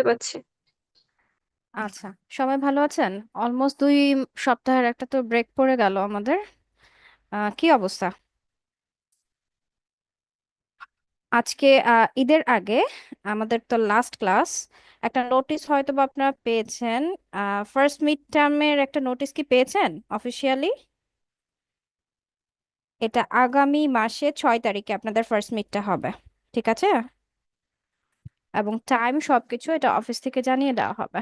শুনতে পাচ্ছি। আচ্ছা, সবাই ভালো আছেন? অলমোস্ট 2 সপ্তাহের একটা তো ব্রেক পড়ে গেল আমাদের। কি অবস্থা? আজকে ঈদের আগে আমাদের তো লাস্ট ক্লাস। একটা নোটিশ হয়তো বা আপনারা পেয়েছেন। ফার্স্ট মিড টার্মের একটা নোটিশ কি পেয়েছেন অফিসিয়ালি? এটা আগামী মাসে 6 তারিখে আপনাদের ফার্স্ট মিডটা হবে। ঠিক আছে? এবং টাইম সবকিছু এটা অফিস থেকে জানিয়ে দেওয়া হবে।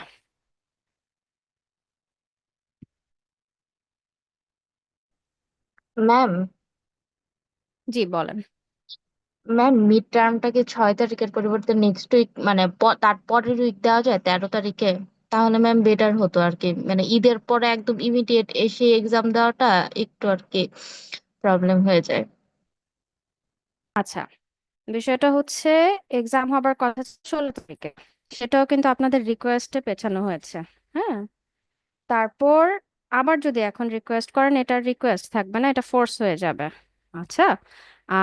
ম্যাম জি বলেন। ম্যাম মিড টার্মটাকে 6 তারিখের পরিবর্তে নেক্সট উইক মানে তার পরের উইক দেওয়া যায় 13 তারিখে। তাহলে ম্যাম বেটার হতো আর কি, মানে ঈদের পরে একদম ইমিডিয়েট এসে এক্সাম দেওয়াটা একটু আর কি প্রবলেম হয়ে যায়। আচ্ছা, বিষয়টা হচ্ছে এক্সাম হবার কথা 16 তারিখে। সেটাও কিন্তু আপনাদের রিকোয়েস্টে পেছানো হয়েছে। হ্যাঁ, তারপর আবার যদি এখন রিকোয়েস্ট করেন, এটা রিকোয়েস্ট থাকবে না, এটা ফোর্স হয়ে যাবে। আচ্ছা,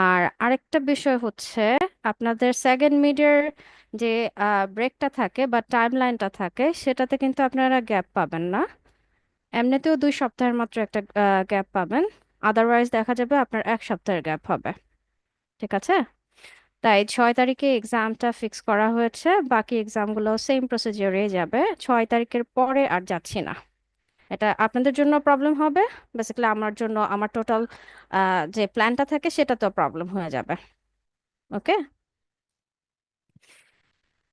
আর আরেকটা বিষয় হচ্ছে আপনাদের সেকেন্ড মিডের যে ব্রেকটা থাকে বা টাইম লাইনটা থাকে, সেটাতে কিন্তু আপনারা গ্যাপ পাবেন না। এমনিতেও 2 সপ্তাহের মাত্র একটা গ্যাপ পাবেন। আদারওয়াইজ দেখা যাবে আপনার 1 সপ্তাহের গ্যাপ হবে। ঠিক আছে? তাই 6 তারিখে এক্সামটা ফিক্স করা হয়েছে, বাকি এক্সামগুলো সেম প্রসিজিওরে যাবে। 6 তারিখের পরে আর যাচ্ছি না। এটা আপনাদের জন্য প্রবলেম হবে, বেসিক্যালি আমার জন্য আমার টোটাল যে প্ল্যানটা থাকে সেটা তো প্রবলেম হয়ে যাবে। ওকে,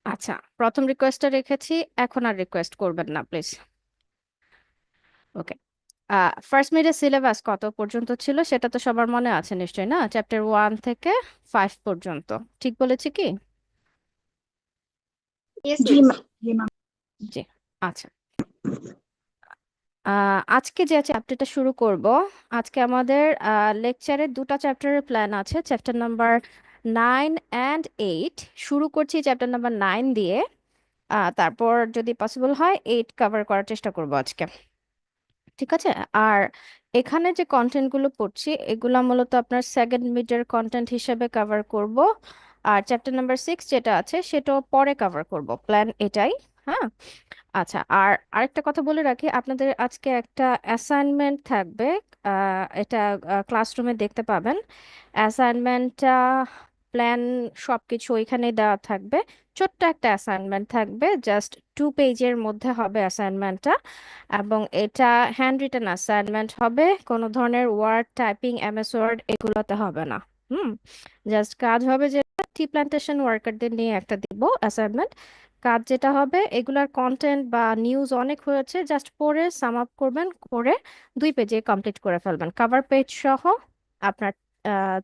আচ্ছা, প্রথম রিকোয়েস্টটা রেখেছি, এখন আর রিকোয়েস্ট করবেন না প্লিজ। ওকে, ফার্স্ট মিডের সিলেবাস কত পর্যন্ত ছিল সেটা তো সবার মনে আছে নিশ্চয়ই, না? চ্যাপ্টার 1 থেকে 5 পর্যন্ত। ঠিক বলেছি কি? ইয়েস জি মিস। ম্যাম, জি ম্যাম। জি। আচ্ছা, আজকে যে চ্যাপ্টারটা শুরু করব, আজকে আমাদের লেকচারে 2টা চ্যাপ্টারের প্ল্যান আছে, চ্যাপ্টার নাম্বার 9 অ্যান্ড 8। শুরু করছি চ্যাপ্টার নাম্বার 9 দিয়ে। তারপর যদি পসিবল হয় 8 কভার করার চেষ্টা করব আজকে। ঠিক আছে? আর এখানে যে কন্টেন্টগুলো পড়ছি এগুলা মূলত আপনার সেকেন্ড মিডের কন্টেন্ট হিসেবে কভার করব। আর চ্যাপ্টার নাম্বার 6 যেটা আছে সেটাও পরে কভার করব, প্ল্যান এটাই। হ্যাঁ, আচ্ছা, আর আরেকটা কথা বলে রাখি, আপনাদের আজকে একটা অ্যাসাইনমেন্ট থাকবে। এটা ক্লাসরুমে দেখতে পাবেন। অ্যাসাইনমেন্টটা প্ল্যান সবকিছু ওইখানে দেওয়া থাকবে। ছোট্ট একটা অ্যাসাইনমেন্ট থাকবে, জাস্ট 2 পেজের মধ্যে হবে অ্যাসাইনমেন্টটা। এবং এটা হ্যান্ড রিটেন অ্যাসাইনমেন্ট হবে, কোনো ধরনের ওয়ার্ড টাইপিং, এমএস ওয়ার্ড এগুলোতে হবে না। হুম, জাস্ট কাজ হবে যে টি প্ল্যান্টেশন ওয়ার্কারদের নিয়ে একটা দিব অ্যাসাইনমেন্ট। কাজ যেটা হবে, এগুলার কন্টেন্ট বা নিউজ অনেক হয়েছে, জাস্ট পড়ে সাম আপ করবেন, করে 2 পেজে কমপ্লিট করে ফেলবেন, কভার পেজ সহ। আপনার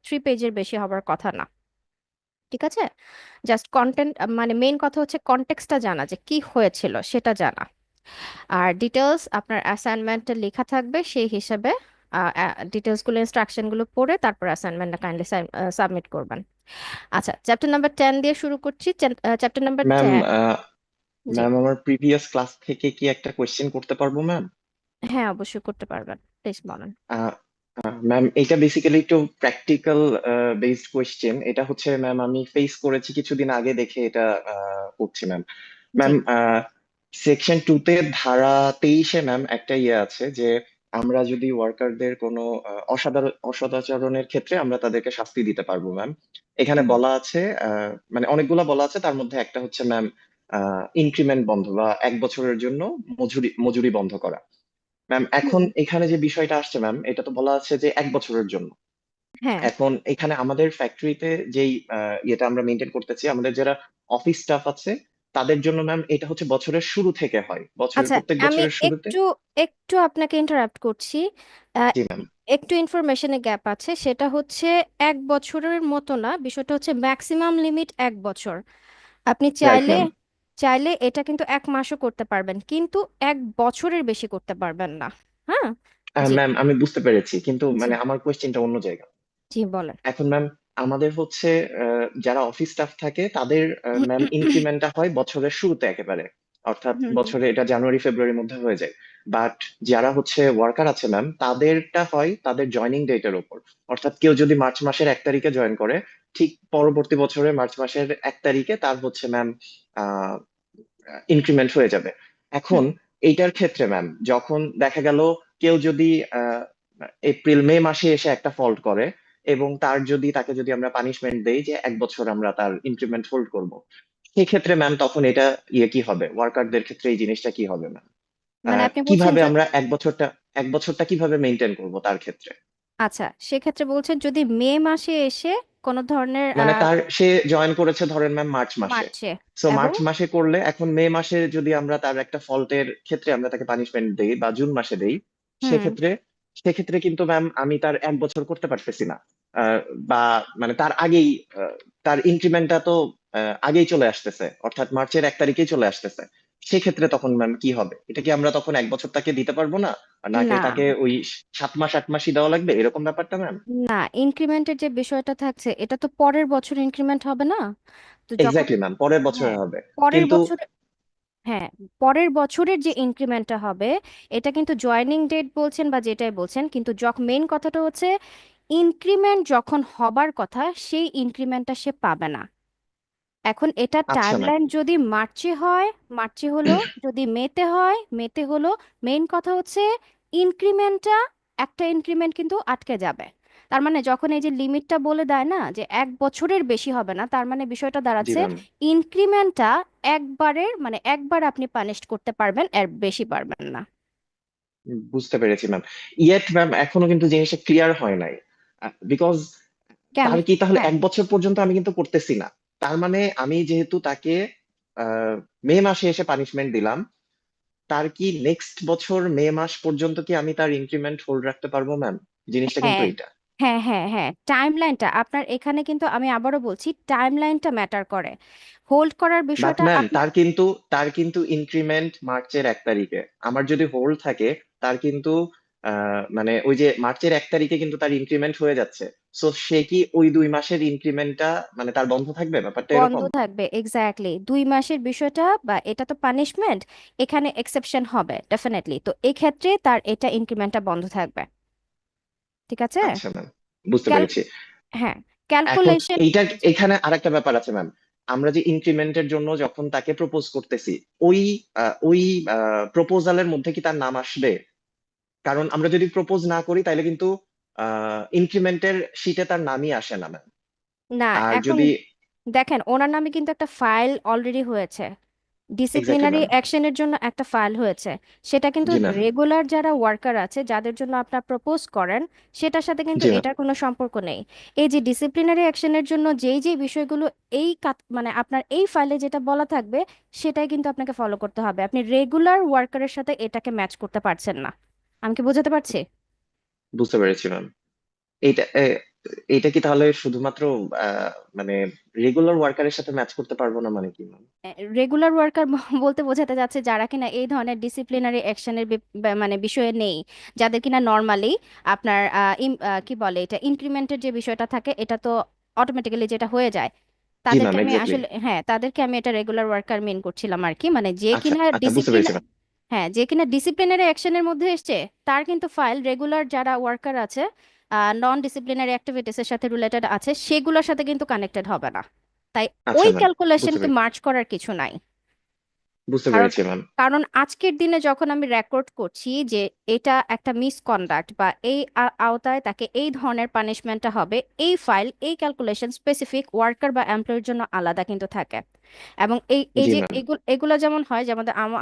3 পেজের বেশি হবার কথা না। ঠিক আছে? জাস্ট কন্টেন্ট, মানে মেইন কথা হচ্ছে কনটেক্সটটা জানা, যে কি হয়েছিল সেটা জানা। আর ডিটেলস আপনার অ্যাসাইনমেন্টে লেখা থাকবে, সেই হিসেবে ডিটেলসগুলো, ইনস্ট্রাকশনগুলো পড়ে তারপর অ্যাসাইনমেন্টটা কাইন্ডলি সাবমিট করবেন। আচ্ছা, চ্যাপ্টার নাম্বার 10 দিয়ে শুরু করছি। Chapter number ma'am, 10। জি, ম্যাম আমার প্রিভিয়াস ক্লাস থেকে কি একটা কোয়েশ্চেন করতে পারবো ম্যাম? হ্যাঁ, অবশ্যই করতে পারবেন, প্লিজ বলেন। ম্যাম, এটা বেসিক্যালি একটু প্র্যাকটিক্যাল বেসড কোয়েশ্চেন। এটা হচ্ছে ম্যাম আমি ফেস করেছি কিছুদিন আগে, দেখে এটা করছি ম্যাম। জি। ম্যাম, সেকশন 2 তে ধারা 23-এ ম্যাম একটা ইয়ে আছে যে আমরা যদি ওয়ার্কারদের কোনো অসদাচরণের ক্ষেত্রে আমরা তাদেরকে শাস্তি দিতে পারবো ম্যাম। এখানে হুম। বলা আছে, মানে অনেকগুলা বলা আছে, তার মধ্যে একটা হচ্ছে ম্যাম ইনক্রিমেন্ট বন্ধ বা 1 বছরের জন্য মজুরি মজুরি বন্ধ করা। ম্যাম, এখন হুম। এখানে যে বিষয়টা আসছে ম্যাম, এটা তো বলা আছে যে 1 বছরের জন্য। হ্যাঁ, এখন এখানে আমাদের ফ্যাক্টরিতে যেই ইয়েটা আমরা মেনটেন করতেছি, আমাদের যারা অফিস স্টাফ আছে তাদের জন্য ম্যাম এটা হচ্ছে বছরের শুরু থেকে হয়, বছরের আচ্ছা, প্রত্যেক আমি বছরের শুরুতে। একটু একটু আপনাকে ইন্টারাপ্ট করছি। আহ, জি ম্যাম। একটু ইনফরমেশনে গ্যাপ আছে, সেটা হচ্ছে 1 বছরের মতো না, বিষয়টা হচ্ছে ম্যাক্সিমাম লিমিট 1 বছর। আপনি রাইট চাইলে ম্যাম। চাইলে এটা কিন্তু 1 মাসও করতে পারবেন, কিন্তু 1 বছরের বেশি করতে পারবেন না। হ্যাঁ। জি। ম্যাম আমি বুঝতে পেরেছি, কিন্তু জি। মানে আমার কোয়েশ্চেনটা অন্য জায়গা। জি বলেন। এখন ম্যাম, আমাদের হচ্ছে যারা অফিস স্টাফ থাকে তাদের ম্যাম ইনক্রিমেন্টটা হয় বছরের শুরুতে একেবারে, অর্থাৎ হুম হুম। বছরে এটা জানুয়ারি ফেব্রুয়ারির মধ্যে হয়ে যায়। বাট যারা হচ্ছে ওয়ার্কার আছে ম্যাম, তাদেরটা হয় তাদের জয়নিং ডেটের উপর। অর্থাৎ কেউ যদি মার্চ মাসের 1 তারিখে জয়েন করে, ঠিক পরবর্তী বছরে মার্চ মাসের 1 তারিখে তার হচ্ছে ম্যাম ইনক্রিমেন্ট হয়ে যাবে। এখন হুম। এইটার ক্ষেত্রে ম্যাম যখন দেখা গেল কেউ যদি এপ্রিল মে মাসে এসে একটা ফল্ট করে এবং তাকে যদি আমরা পানিশমেন্ট দেই যে 1 বছর আমরা তার ইনক্রিমেন্ট হোল্ড করব, সেক্ষেত্রে ম্যাম তখন এটা কি হবে, ওয়ার্কারদের ক্ষেত্রে এই জিনিসটা কি হবে ম্যাম? মানে আপনি বলছেন কিভাবে আমরা 1 বছরটা কিভাবে মেনটেন করব তার ক্ষেত্রে? আচ্ছা, সেক্ষেত্রে বলছেন যদি মে মাসে এসে কোনো ধরনের মানে সে জয়েন করেছে ধরেন ম্যাম মার্চ মাসে। মার্চে সো এবং মার্চ মাসে করলে এখন মে মাসে যদি আমরা তার একটা ফল্টের ক্ষেত্রে আমরা তাকে পানিশমেন্ট দেই বা জুন মাসে দেই, হুম, সেক্ষেত্রে সেক্ষেত্রে কিন্তু ম্যাম আমি তার 1 বছর করতে পারতেছি না। বা মানে তার আগেই তার ইনক্রিমেন্টটা তো আগেই চলে আসতেছে, অর্থাৎ মার্চের 1 তারিখেই চলে আসতেছে। সেক্ষেত্রে তখন ম্যাম কি হবে? এটা কি আমরা তখন 1 বছর তাকে দিতে পারবো না, আর নাকি না তাকে ওই 7 মাস 8 মাসই দেওয়া লাগবে, এরকম ব্যাপারটা ম্যাম? না, ইনক্রিমেন্টের যে বিষয়টা থাকছে এটা তো পরের বছর ইনক্রিমেন্ট হবে না। তো যখন এক্স্যাক্টলি ম্যাম, পরের বছরে হ্যাঁ হবে। পরের কিন্তু বছর হ্যাঁ পরের বছরের যে ইনক্রিমেন্টটা হবে এটা কিন্তু জয়েনিং ডেট বলছেন বা যেটাই বলছেন, কিন্তু যখন মেইন কথাটা হচ্ছে ইনক্রিমেন্ট যখন হবার কথা সেই ইনক্রিমেন্টটা সে পাবে না। এখন এটা আচ্ছা ম্যাম। টাইমলাইন যদি মার্চে হয় মার্চে হলো, যদি মেতে হয় মেতে হলো। মেইন কথা হচ্ছে ইনক্রিমেন্টটা, একটা ইনক্রিমেন্ট কিন্তু আটকে যাবে। তার মানে যখন এই যে লিমিটটা বলে দেয় না যে 1 বছরের বেশি হবে না, তার মানে বিষয়টা জি দাঁড়াচ্ছে ম্যাম, ইনক্রিমেন্টটা একবারের মানে একবার আপনি পানিশ করতে পারবেন, এর বেশি পারবেন না। বুঝতে পেরেছি ম্যাম। ইয়েট ম্যাম এখনো কিন্তু জিনিসটা ক্লিয়ার হয় নাই, বিকজ কেন? তার কি তাহলে হ্যাঁ, 1 বছর পর্যন্ত আমি কিন্তু করতেছি না। তার মানে আমি যেহেতু তাকে মে মাসে এসে পানিশমেন্ট দিলাম, তার কি নেক্সট বছর মে মাস পর্যন্ত কি আমি তার ইনক্রিমেন্ট হোল্ড রাখতে পারবো ম্যাম? জিনিসটা কিন্তু হ্যাঁ, এইটা। হ্যাঁ, টাইমলাইনটা আপনার এখানে কিন্তু আমি আবারও বলছি টাইমলাইনটা ম্যাটার করে। হোল্ড করার বাট বিষয়টা ম্যাম আপনার তার কিন্তু ইনক্রিমেন্ট মার্চের 1 তারিখে। আমার যদি হোল্ড থাকে, তার কিন্তু মানে ওই যে মার্চের 1 তারিখে কিন্তু তার ইনক্রিমেন্ট হয়ে যাচ্ছে। সো সে কি ওই 2 মাসের ইনক্রিমেন্টটা মানে তার বন্ধ থাকবে, ব্যাপারটা বন্ধ এরকম? থাকবে, এক্স্যাক্টলি 2 মাসের বিষয়টা বা এটা তো পানিশমেন্ট, এখানে এক্সেপশন হবে ডেফিনেটলি, তো এক্ষেত্রে তার এটা ইনক্রিমেন্টটা বন্ধ থাকবে। ঠিক আছে। আচ্ছা ম্যাম, বুঝতে ক্যাল পেরেছি। হ্যাঁ, এখন ক্যালকুলেশন। এখানে আরেকটা ব্যাপার আছে ম্যাম। আমরা যে ইনক্রিমেন্টের জন্য যখন তাকে প্রপোজ করতেছি, ওই ওই প্রপোজালের মধ্যে কি তার নাম আসবে? কারণ আমরা যদি প্রপোজ না করি তাহলে কিন্তু ইনক্রিমেন্টের শিটে তার নামই আসে না ম্যাম। না, আর এখন যদি দেখেন ওনার নামে কিন্তু একটা ফাইল অলরেডি হয়েছে, এক্স্যাক্টলি ডিসিপ্লিনারি ম্যাম। অ্যাকশনের জন্য একটা ফাইল হয়েছে। সেটা কিন্তু জি ম্যাম। রেগুলার যারা ওয়ার্কার আছে যাদের জন্য আপনার প্রপোজ করেন সেটার সাথে কিন্তু জি ম্যাম। এটার কোনো সম্পর্ক নেই। এই যে ডিসিপ্লিনারি অ্যাকশনের জন্য যেই যেই বিষয়গুলো মানে আপনার এই ফাইলে যেটা বলা থাকবে সেটাই কিন্তু আপনাকে ফলো করতে হবে। আপনি রেগুলার ওয়ার্কারের সাথে এটাকে ম্যাচ করতে পারছেন না। আমি কি বোঝাতে পারছি? বুঝতে পেরেছি ম্যাম। এইটা এইটা কি তাহলে শুধুমাত্র মানে রেগুলার ওয়ার্কারের সাথে ম্যাচ করতে পারবো না মানে কি ম্যাম? রেগুলার ওয়ার্কার বলতে বোঝাতে যাচ্ছে যারা কিনা এই ধরনের ডিসিপ্লিনারি অ্যাকশনের মানে বিষয়ে নেই, যাদের কিনা নর্মালি আপনার কি বলে এটা ইনক্রিমেন্টের যে বিষয়টা থাকে এটা তো অটোমেটিক্যালি যেটা হয়ে যায়, জি তাদেরকে ম্যাম, আমি এক্স্যাক্টলি। আসলে হ্যাঁ তাদেরকে আমি এটা রেগুলার ওয়ার্কার মেন করছিলাম আর কি, মানে যে আচ্ছা কিনা আচ্ছা, বুঝতে ডিসিপ্লিন পেরেছি ম্যাম। হ্যাঁ যে কিনা ডিসিপ্লিনারি অ্যাকশনের মধ্যে এসছে তার কিন্তু ফাইল রেগুলার যারা ওয়ার্কার আছে নন ডিসিপ্লিনারি অ্যাক্টিভিটিসের সাথে রিলেটেড আছে সেগুলোর সাথে কিন্তু কানেক্টেড হবে না। তাই আচ্ছা ওই ম্যাম, বুঝতে ক্যালকুলেশনকে পেরেছি। মার্চ করার কিছু নাই। বুঝতে কারণ পেরেছি ম্যাম। কারণ আজকের দিনে যখন আমি রেকর্ড করছি যে এটা একটা মিসকন্ডাক্ট বা এই আওতায় তাকে এই ধরনের পানিশমেন্টটা হবে, এই ফাইল এই ক্যালকুলেশন স্পেসিফিক ওয়ার্কার বা এমপ্লয়ের জন্য আলাদা কিন্তু থাকে। এবং এই এই জি যে ম্যাম। এগুলা যেমন হয় যে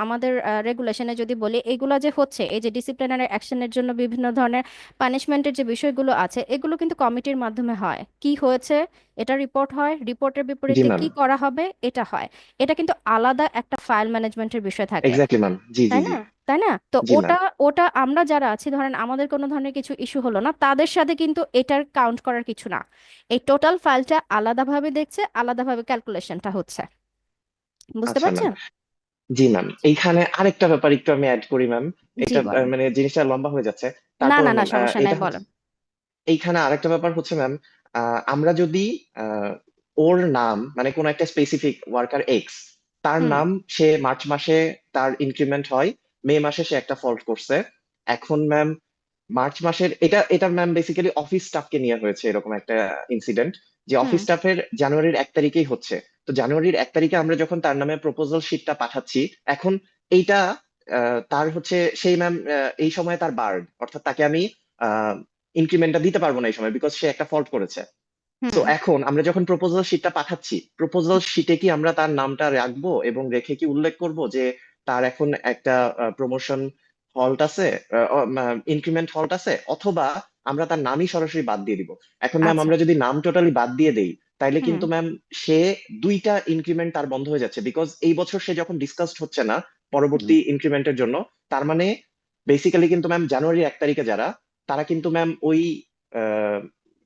আমাদের রেগুলেশনে যদি বলি এগুলা যে হচ্ছে এই যে ডিসিপ্লিনারি অ্যাকশনের জন্য বিভিন্ন ধরনের পানিশমেন্টের যে বিষয়গুলো আছে এগুলো কিন্তু কমিটির মাধ্যমে হয়, কি হয়েছে এটা রিপোর্ট হয়, রিপোর্টের জি বিপরীতে ম্যাম। কি করা হবে এটা হয়। এটা কিন্তু আলাদা একটা ফাইল ম্যানেজমেন্টের বিষয় থাকে, এক্স্যাক্টলি ম্যাম, জি জি তাই না? জি। তাই না? তো জি ম্যাম। ওটা ওটা আমরা যারা আছি ধরেন আমাদের কোনো ধরনের কিছু ইস্যু হলো না, তাদের সাথে কিন্তু এটার কাউন্ট করার কিছু না। এই টোটাল ফাইলটা আলাদাভাবে দেখছে, আলাদাভাবে ক্যালকুলেশনটা হচ্ছে। বুঝতে আচ্ছা ম্যাম। পারছেন? জি ম্যাম, এইখানে আরেকটা ব্যাপার একটু আমি অ্যাড করি ম্যাম। জি এটা বলেন। মানে জিনিসটা লম্বা হয়ে যাচ্ছে। না তারপর না না, ম্যাম সমস্যা নাই, এটা হচ্ছে, বলেন। এইখানে আরেকটা ব্যাপার হচ্ছে ম্যাম, আমরা যদি আহ, ওর নাম মানে কোন একটা স্পেসিফিক ওয়ার্কার এক্স, তার হুম, নাম সে মার্চ মাসে তার ইনক্রিমেন্ট হয়, মে মাসে সে একটা ফল্ট করছে। এখন ম্যাম মার্চ মাসের এটা এটা ম্যাম বেসিক্যালি অফিস স্টাফকে নিয়ে হয়েছে এরকম একটা ইনসিডেন্ট, যে হুম অফিস স্টাফের জানুয়ারির 1 তারিখেই হচ্ছে। তো জানুয়ারির 1 তারিখে আমরা যখন তার নামে প্রপোজাল শিটটা পাঠাচ্ছি, এখন এইটা তার হচ্ছে সেই ম্যাম, এই সময় তার বার্ড, অর্থাৎ তাকে আমি ইনক্রিমেন্টটা দিতে পারবো না এই সময়, বিকজ সে একটা ফল্ট করেছে। তো হুম এখন আমরা যখন প্রপোজাল শিটটা পাঠাচ্ছি, প্রপোজাল শিটে কি আমরা তার নামটা রাখবো এবং রেখে কি উল্লেখ করব যে তার এখন একটা প্রমোশন হল্ট আছে, ইনক্রিমেন্ট হল্ট আছে, অথবা আমরা তার নামই সরাসরি বাদ দিয়ে দিব? এখন ম্যাম আচ্ছা আমরা যদি নাম টোটালি বাদ দিয়ে দেই, তাইলে হুম কিন্তু ম্যাম সে দুইটা ইনক্রিমেন্ট তার বন্ধ হয়ে যাচ্ছে, বিকজ এই বছর সে যখন ডিসকাসড হচ্ছে না পরবর্তী ইনক্রিমেন্টের জন্য, তার মানে বেসিক্যালি কিন্তু ম্যাম জানুয়ারি 1 তারিখে যারা, তারা কিন্তু ম্যাম ওই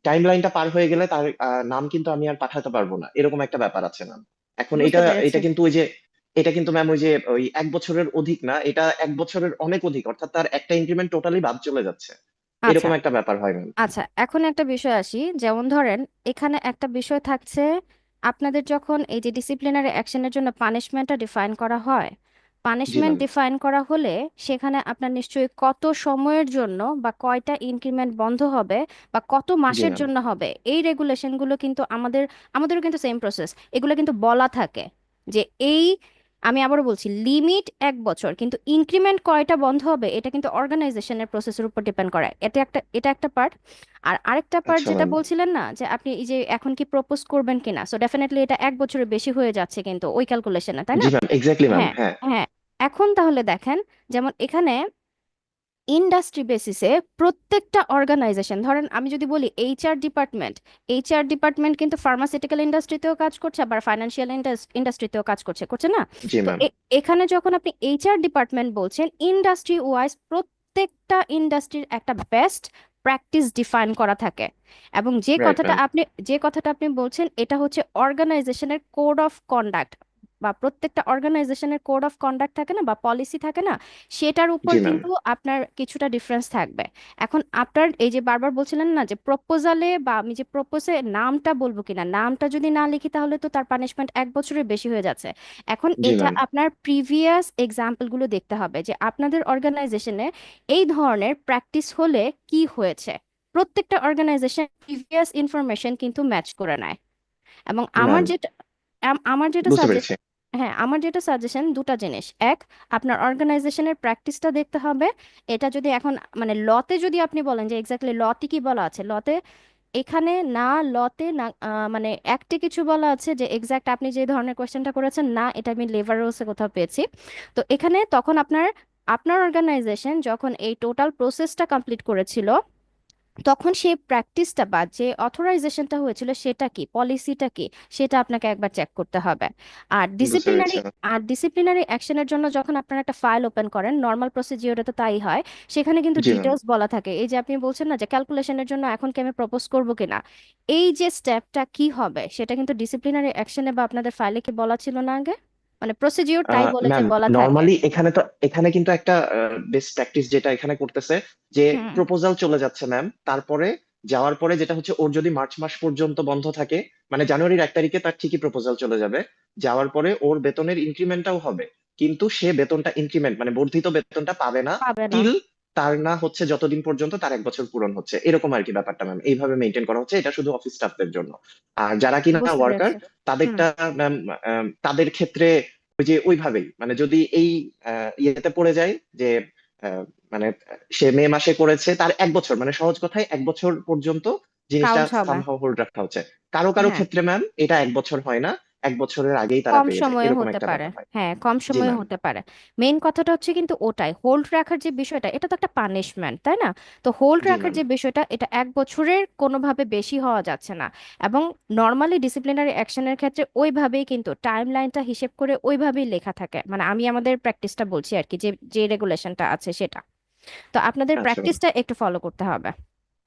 টাইম লাইনটা পার হয়ে গেলে তার নাম কিন্তু আমি আর পাঠাতে পারবো না, এরকম একটা ব্যাপার আছে ম্যাম। এখন বুঝতে এটা পেরেছি। এটা কিন্তু ওই যে, এটা কিন্তু ম্যাম ওই যে ওই 1 বছরের অধিক না, এটা 1 বছরের অনেক অধিক, অর্থাৎ তার একটা ইনক্রিমেন্ট টোটালি বাদ চলে যাচ্ছে, আচ্ছা এরকম একটা ব্যাপার হয় ম্যাম। আচ্ছা, এখন একটা বিষয় আসি। যেমন ধরেন, এখানে একটা বিষয় থাকছে, আপনাদের যখন এই যে ডিসিপ্লিনারি অ্যাকশনের জন্য পানিশমেন্টটা ডিফাইন করা হয়, জি পানিশমেন্ট ম্যাম। ডিফাইন করা হলে সেখানে আপনার নিশ্চয়ই কত সময়ের জন্য বা কয়টা ইনক্রিমেন্ট বন্ধ হবে বা কত জি মাসের ম্যাম। জন্য হবে, এই রেগুলেশনগুলো কিন্তু আমাদেরও কিন্তু সেম প্রসেস, এগুলো কিন্তু বলা থাকে যে এই, আমি আবারও বলছি, লিমিট 1 বছর, কিন্তু ইনক্রিমেন্ট কয়টা বন্ধ হবে এটা কিন্তু অর্গানাইজেশনের প্রসেসের উপর ডিপেন্ড করে। এটা একটা পার্ট। আর আরেকটা পার্ট আচ্ছা যেটা ম্যাম। বলছিলেন না, যে আপনি এই যে এখন কি প্রপোজ করবেন কিনা, সো ডেফিনেটলি এটা 1 বছরের বেশি হয়ে যাচ্ছে কিন্তু ওই ক্যালকুলেশনে, তাই জি না? ম্যাম, এক্স্যাক্টলি ম্যাম, হ্যাঁ হ্যাঁ। হ্যাঁ। এখন তাহলে দেখেন, যেমন এখানে ইন্ডাস্ট্রি বেসিসে প্রত্যেকটা অর্গানাইজেশন, ধরেন আমি যদি বলি এইচআর ডিপার্টমেন্ট কিন্তু ফার্মাসিউটিক্যাল ইন্ডাস্ট্রিতেও কাজ করছে, আবার ফাইন্যান্সিয়াল ইন্ডাস্ট্রিতেও কাজ করছে, করছে না? জি তো ম্যাম। এখানে যখন আপনি এইচআর ডিপার্টমেন্ট বলছেন, ইন্ডাস্ট্রি ওয়াইজ প্রত্যেকটা ইন্ডাস্ট্রির একটা বেস্ট প্র্যাকটিস ডিফাইন করা থাকে। এবং যে রাইট কথাটা ম্যাম। আপনি যে কথাটা আপনি বলছেন, এটা হচ্ছে অর্গানাইজেশনের কোড অফ কন্ডাক্ট, বা প্রত্যেকটা অর্গানাইজেশনের কোড অফ কন্ডাক্ট থাকে না, বা পলিসি থাকে না, সেটার উপর জি ম্যাম। কিন্তু আপনার কিছুটা ডিফারেন্স থাকবে। এখন আপনার এই যে বারবার বলছিলেন না যে প্রপোজালে, বা আমি যে প্রপোজে নামটা বলবো কিনা, নামটা যদি না লিখি তাহলে তো তার পানিশমেন্ট 1 বছরের বেশি হয়ে যাচ্ছে। এখন জি এটা ম্যাম। আপনার প্রিভিয়াস এক্সাম্পলগুলো দেখতে হবে, যে আপনাদের অর্গানাইজেশনে এই ধরনের প্র্যাকটিস হলে কি হয়েছে। প্রত্যেকটা অর্গানাইজেশন প্রিভিয়াস ইনফরমেশন কিন্তু ম্যাচ করে নেয়। এবং ম্যাম, আমার যেটা বুঝতে সাজেস্ট, পেরেছি। হ্যাঁ, আমার যেটা সাজেশন, দুটা জিনিস। এক, আপনার অর্গানাইজেশনের প্র্যাকটিসটা দেখতে হবে। এটা যদি এখন মানে লতে যদি আপনি বলেন যে এক্স্যাক্টলি লতে কি বলা আছে, লতে এখানে না, লতে না, মানে অ্যাক্টে কিছু বলা আছে যে এক্স্যাক্ট আপনি যে ধরনের কোয়েশ্চেনটা করেছেন, না এটা আমি লেবার রুলসে কোথাও পেয়েছি। তো এখানে তখন আপনার আপনার অর্গানাইজেশন যখন এই টোটাল প্রসেসটা কমপ্লিট করেছিল, তখন সেই প্র্যাকটিসটা বা যে অথরাইজেশনটা হয়েছিল সেটা কি, পলিসিটা কি, সেটা আপনাকে একবার চেক করতে হবে। আর বুঝতে পেরেছি ডিসিপ্লিনারি ম্যাম। আর ডিসিপ্লিনারি অ্যাকশনের জন্য যখন আপনারা একটা ফাইল ওপেন করেন, নর্মাল প্রসিজিওরে তো তাই হয়, সেখানে কিন্তু জি ম্যাম। ডিটেলস বলা থাকে। এই যে আপনি বলছেন না যে ক্যালকুলেশনের জন্য এখন কি আমি প্রপোজ করবো কিনা, এই যে স্টেপটা কি হবে সেটা কিন্তু ডিসিপ্লিনারি অ্যাকশনে বা আপনাদের ফাইলে কি বলা ছিল না আগে? মানে প্রসিজিওর তাই বলে যে ম্যাম, বলা থাকে। নর্মালি এখানে কিন্তু একটা বেস্ট প্র্যাকটিস যেটা এখানে করতেছে, যে হুম। প্রপোজাল চলে যাচ্ছে ম্যাম, তারপরে যাওয়ার পরে যেটা হচ্ছে, ওর যদি মার্চ মাস পর্যন্ত বন্ধ থাকে, মানে জানুয়ারির 1 তারিখে তার ঠিকই প্রপোজাল চলে যাবে, যাওয়ার পরে ওর বেতনের ইনক্রিমেন্টটাও হবে, কিন্তু সে বেতনটা ইনক্রিমেন্ট মানে বর্ধিত বেতনটা পাবে না, পাবে না। টিল তার না হচ্ছে যতদিন পর্যন্ত তার 1 বছর পূরণ হচ্ছে, এরকম আর কি ব্যাপারটা ম্যাম, এইভাবে মেনটেন করা হচ্ছে, এটা শুধু অফিস স্টাফদের জন্য। আর যারা কিনা বুঝতে ওয়ার্কার, পেরেছি। হুম। তাদেরটা ম্যাম, তাদের ক্ষেত্রে ওই যে ওইভাবেই, মানে যদি এই ইয়েতে পড়ে যায় যে আহ, মানে সে মে মাসে করেছে, তার 1 বছর, মানে সহজ কথায় 1 বছর পর্যন্ত জিনিসটা কাউন্ট হবে। সামহাও হোল্ড রাখা হচ্ছে। কারো কারো হ্যাঁ, ক্ষেত্রে ম্যাম এটা 1 বছর হয় না, 1 বছরের আগেই তারা কম পেয়ে যায়, সময়ে এরকম হতে একটা পারে। ব্যাপার হয়। হ্যাঁ, কম জি সময়ে ম্যাম। হতে পারে। মেইন কথাটা হচ্ছে কিন্তু ওটাই, হোল্ড রাখার যে বিষয়টা, এটা তো একটা পানিশমেন্ট, তাই না? তো হোল্ড জি রাখার ম্যাম। যে বিষয়টা, এটা 1 বছরের কোনোভাবে বেশি হওয়া যাচ্ছে না। এবং নর্মালি ডিসিপ্লিনারি অ্যাকশনের ক্ষেত্রে ওইভাবেই কিন্তু টাইম লাইনটা হিসেব করে ওইভাবেই লেখা থাকে, মানে আমি আমাদের প্র্যাকটিসটা বলছি আর কি, যে যে রেগুলেশনটা আছে সেটা। তো আপনাদের আচ্ছা ম্যাম, প্র্যাকটিসটা একটু ফলো করতে হবে।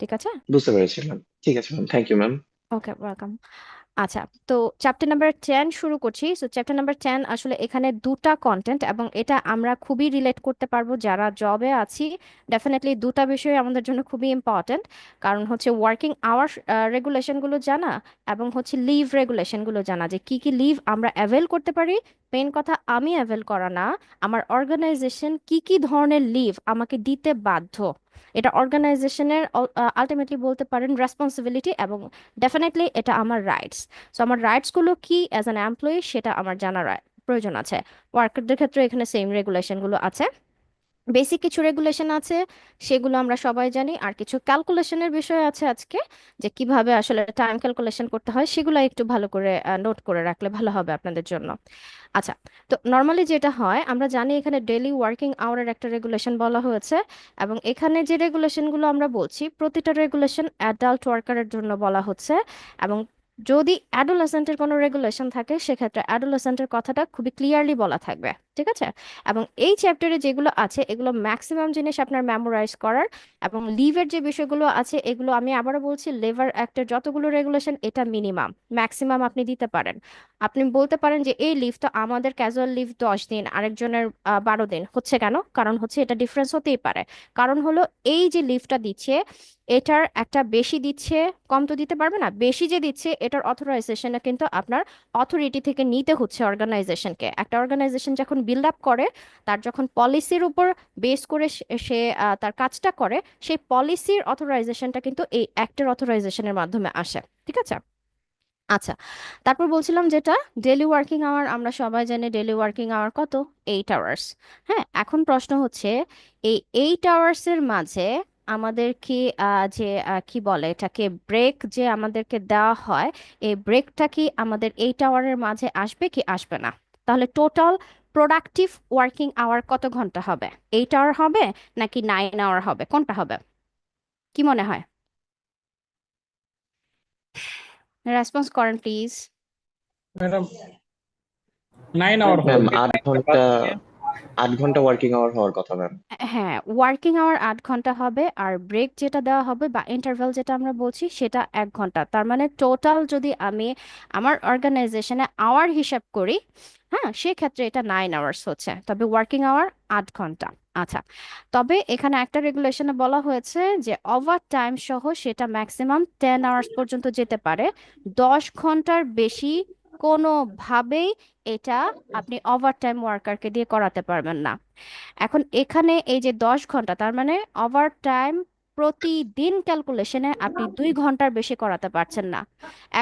ঠিক আছে। বুঝতে পেরেছি ম্যাম। ঠিক আছে ma'am, thank you ma'am. Okay, welcome. আচ্ছা, তো চ্যাপ্টার নাম্বার 10 শুরু করছি। সো চ্যাপ্টার নাম্বার 10 আসলে এখানে দুটা কন্টেন্ট, এবং এটা আমরা খুবই রিলেট করতে পারবো যারা জবে আছি। ডেফিনেটলি দুটা বিষয় আমাদের জন্য খুবই ইম্পর্ট্যান্ট। কারণ হচ্ছে ওয়ার্কিং আওয়ার রেগুলেশনগুলো জানা, এবং হচ্ছে লিভ রেগুলেশনগুলো জানা, যে কি কি লিভ আমরা অ্যাভেল করতে পারি। মেইন কথা, আমি অ্যাভেল করা না, আমার অর্গানাইজেশন কি কি ধরনের লিভ আমাকে দিতে বাধ্য, এটা অর্গানাইজেশনের আলটিমেটলি বলতে পারেন রেসপন্সিবিলিটি, এবং ডেফিনেটলি এটা আমার রাইটস। সো আমার রাইটসগুলো কি অ্যাজ অ্যান এমপ্লয়ি সেটা আমার জানার প্রয়োজন আছে। ওয়ার্কারদের ক্ষেত্রে এখানে সেম রেগুলেশনগুলো আছে, বেসিক কিছু রেগুলেশন আছে, সেগুলো আমরা সবাই জানি। আর কিছু ক্যালকুলেশনের বিষয় আছে আজকে, যে কিভাবে আসলে টাইম ক্যালকুলেশন করতে হয়, সেগুলো একটু ভালো করে নোট করে রাখলে ভালো হবে আপনাদের জন্য। আচ্ছা, তো নর্মালি যেটা হয় আমরা জানি এখানে ডেইলি ওয়ার্কিং আওয়ারের একটা রেগুলেশন বলা হয়েছে, এবং এখানে যে রেগুলেশনগুলো আমরা বলছি প্রতিটা রেগুলেশন অ্যাডাল্ট ওয়ার্কারের জন্য বলা হচ্ছে। এবং যদি অ্যাডোলেসেন্টের কোনো রেগুলেশন থাকে সেক্ষেত্রে অ্যাডোলেসেন্টের কথাটা খুবই ক্লিয়ারলি বলা থাকবে, ঠিক আছে? এবং এই চ্যাপ্টারে যেগুলো আছে এগুলো ম্যাক্সিমাম জিনিস আপনার মেমোরাইজ করার। এবং লিভের যে বিষয়গুলো আছে এগুলো আমি আবারও বলছি, লেবার অ্যাক্টের যতগুলো রেগুলেশন এটা মিনিমাম, ম্যাক্সিমাম আপনি দিতে পারেন। আপনি বলতে পারেন যে এই লিভ তো আমাদের ক্যাজুয়াল লিভ 10 দিন, আরেকজনের 12 দিন, হচ্ছে কেন? কারণ হচ্ছে এটা ডিফারেন্স হতেই পারে। কারণ হলো এই যে লিভটা দিচ্ছে এটার একটা বেশি দিচ্ছে, কম তো দিতে পারবে না, বেশি যে দিচ্ছে এটার অথরাইজেশনে কিন্তু আপনার অথরিটি থেকে নিতে হচ্ছে অর্গানাইজেশনকে। একটা অর্গানাইজেশন যখন বিল্ড আপ করে, তার যখন পলিসির উপর বেস করে সে তার কাজটা করে, সেই পলিসির অথরাইজেশনটা কিন্তু এই অ্যাক্টের অথরাইজেশনের মাধ্যমে আসে, ঠিক আছে? আচ্ছা, তারপর বলছিলাম যেটা ডেলি ওয়ার্কিং আওয়ার, আমরা সবাই জানি ডেলি ওয়ার্কিং আওয়ার কত, 8 আওয়ার্স। হ্যাঁ, এখন প্রশ্ন হচ্ছে এই 8 আওয়ার্সের মাঝে আমাদের কি যে কি বলে এটাকে, ব্রেক যে আমাদেরকে দেওয়া হয়, এই ব্রেকটা কি আমাদের 8 আওয়ারের মাঝে আসবে কি আসবে না? তাহলে টোটাল প্রোডাক্টিভ ওয়ার্কিং আওয়ার কত ঘন্টা হবে? 8 আওয়ার হবে নাকি 9 আওয়ার হবে, কোনটা হবে? কি মনে হয়? রেসপন্স করেন প্লিজ। ম্যাডাম 9 আওয়ার হবে। ম্যাম 8 ঘন্টা, 8 ঘন্টা ওয়ার্কিং আওয়ার হওয়ার কথা ম্যাম। হ্যাঁ, ওয়ার্কিং আওয়ার 8 ঘন্টা হবে, আর ব্রেক যেটা দেওয়া হবে বা ইন্টারভ্যাল যেটা আমরা বলছি সেটা 1 ঘন্টা। তার মানে টোটাল যদি আমি আমার অর্গানাইজেশনে আওয়ার হিসাব করি, হ্যাঁ, সেক্ষেত্রে এটা 9 আওয়ার্স হচ্ছে, তবে ওয়ার্কিং আওয়ার 8 ঘন্টা। আচ্ছা, তবে এখানে একটা রেগুলেশনে বলা হয়েছে যে ওভার টাইম সহ সেটা ম্যাক্সিমাম 10 আওয়ার্স পর্যন্ত যেতে পারে। 10 ঘন্টার বেশি কোনোভাবেই এটা আপনি ওভার টাইম ওয়ার্কারকে দিয়ে করাতে পারবেন না। এখন এখানে এই যে 10 ঘন্টা, তার মানে ওভার টাইম প্রতিদিন ক্যালকুলেশনে আপনি 2 ঘন্টার বেশি করাতে পারছেন না।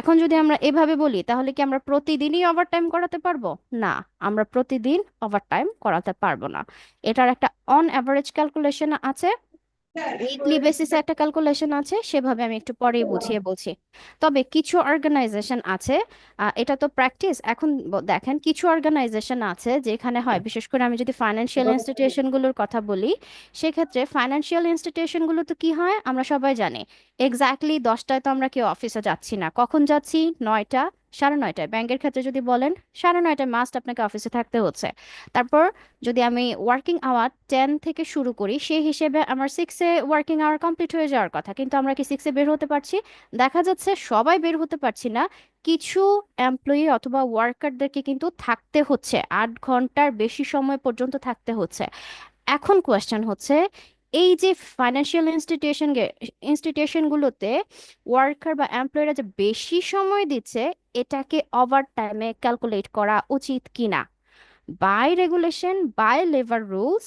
এখন যদি আমরা এভাবে বলি তাহলে কি আমরা প্রতিদিনই ওভার টাইম করাতে পারবো? না, আমরা প্রতিদিন ওভার টাইম করাতে পারবো না। এটার একটা অন অ্যাভারেজ ক্যালকুলেশন আছে, উইকলি বেসিসে একটা ক্যালকুলেশন আছে, সেভাবে আমি একটু পরেই বুঝিয়ে বলছি। তবে কিছু অর্গানাইজেশন আছে, এটা তো প্র্যাকটিস। এখন দেখেন কিছু অর্গানাইজেশন আছে যেখানে হয়, বিশেষ করে আমি যদি ফাইন্যান্সিয়াল ইনস্টিটিউশনগুলোর কথা বলি, সেক্ষেত্রে ফাইন্যান্সিয়াল ইনস্টিটিউশনগুলো তো কি হয় আমরা সবাই জানি, এক্স্যাক্টলি 10টায় তো আমরা কেউ অফিসে যাচ্ছি না। কখন যাচ্ছি? 9টা, 9:30টায়। ব্যাংকের ক্ষেত্রে যদি বলেন 9:30টায় মাস্ট আপনাকে অফিসে থাকতে হচ্ছে। তারপর যদি আমি ওয়ার্কিং আওয়ার 10 থেকে শুরু করি, সেই হিসেবে আমার 6-এ ওয়ার্কিং আওয়ার কমপ্লিট হয়ে যাওয়ার কথা, কিন্তু আমরা কি 6-এ বের হতে পারছি? দেখা যাচ্ছে সবাই বের হতে পারছি না, কিছু এমপ্লয়ি অথবা ওয়ার্কারদেরকে কিন্তু থাকতে হচ্ছে, 8 ঘন্টার বেশি সময় পর্যন্ত থাকতে হচ্ছে। এখন কোয়েশ্চেন হচ্ছে, এই যে ফাইন্যান্সিয়াল ইনস্টিটিউশনগুলোতে ওয়ার্কার বা এমপ্লয়িরা যে বেশি সময় দিচ্ছে, এটাকে ওভার টাইমে ক্যালকুলেট করা উচিত কিনা? By regulation, by labour rules,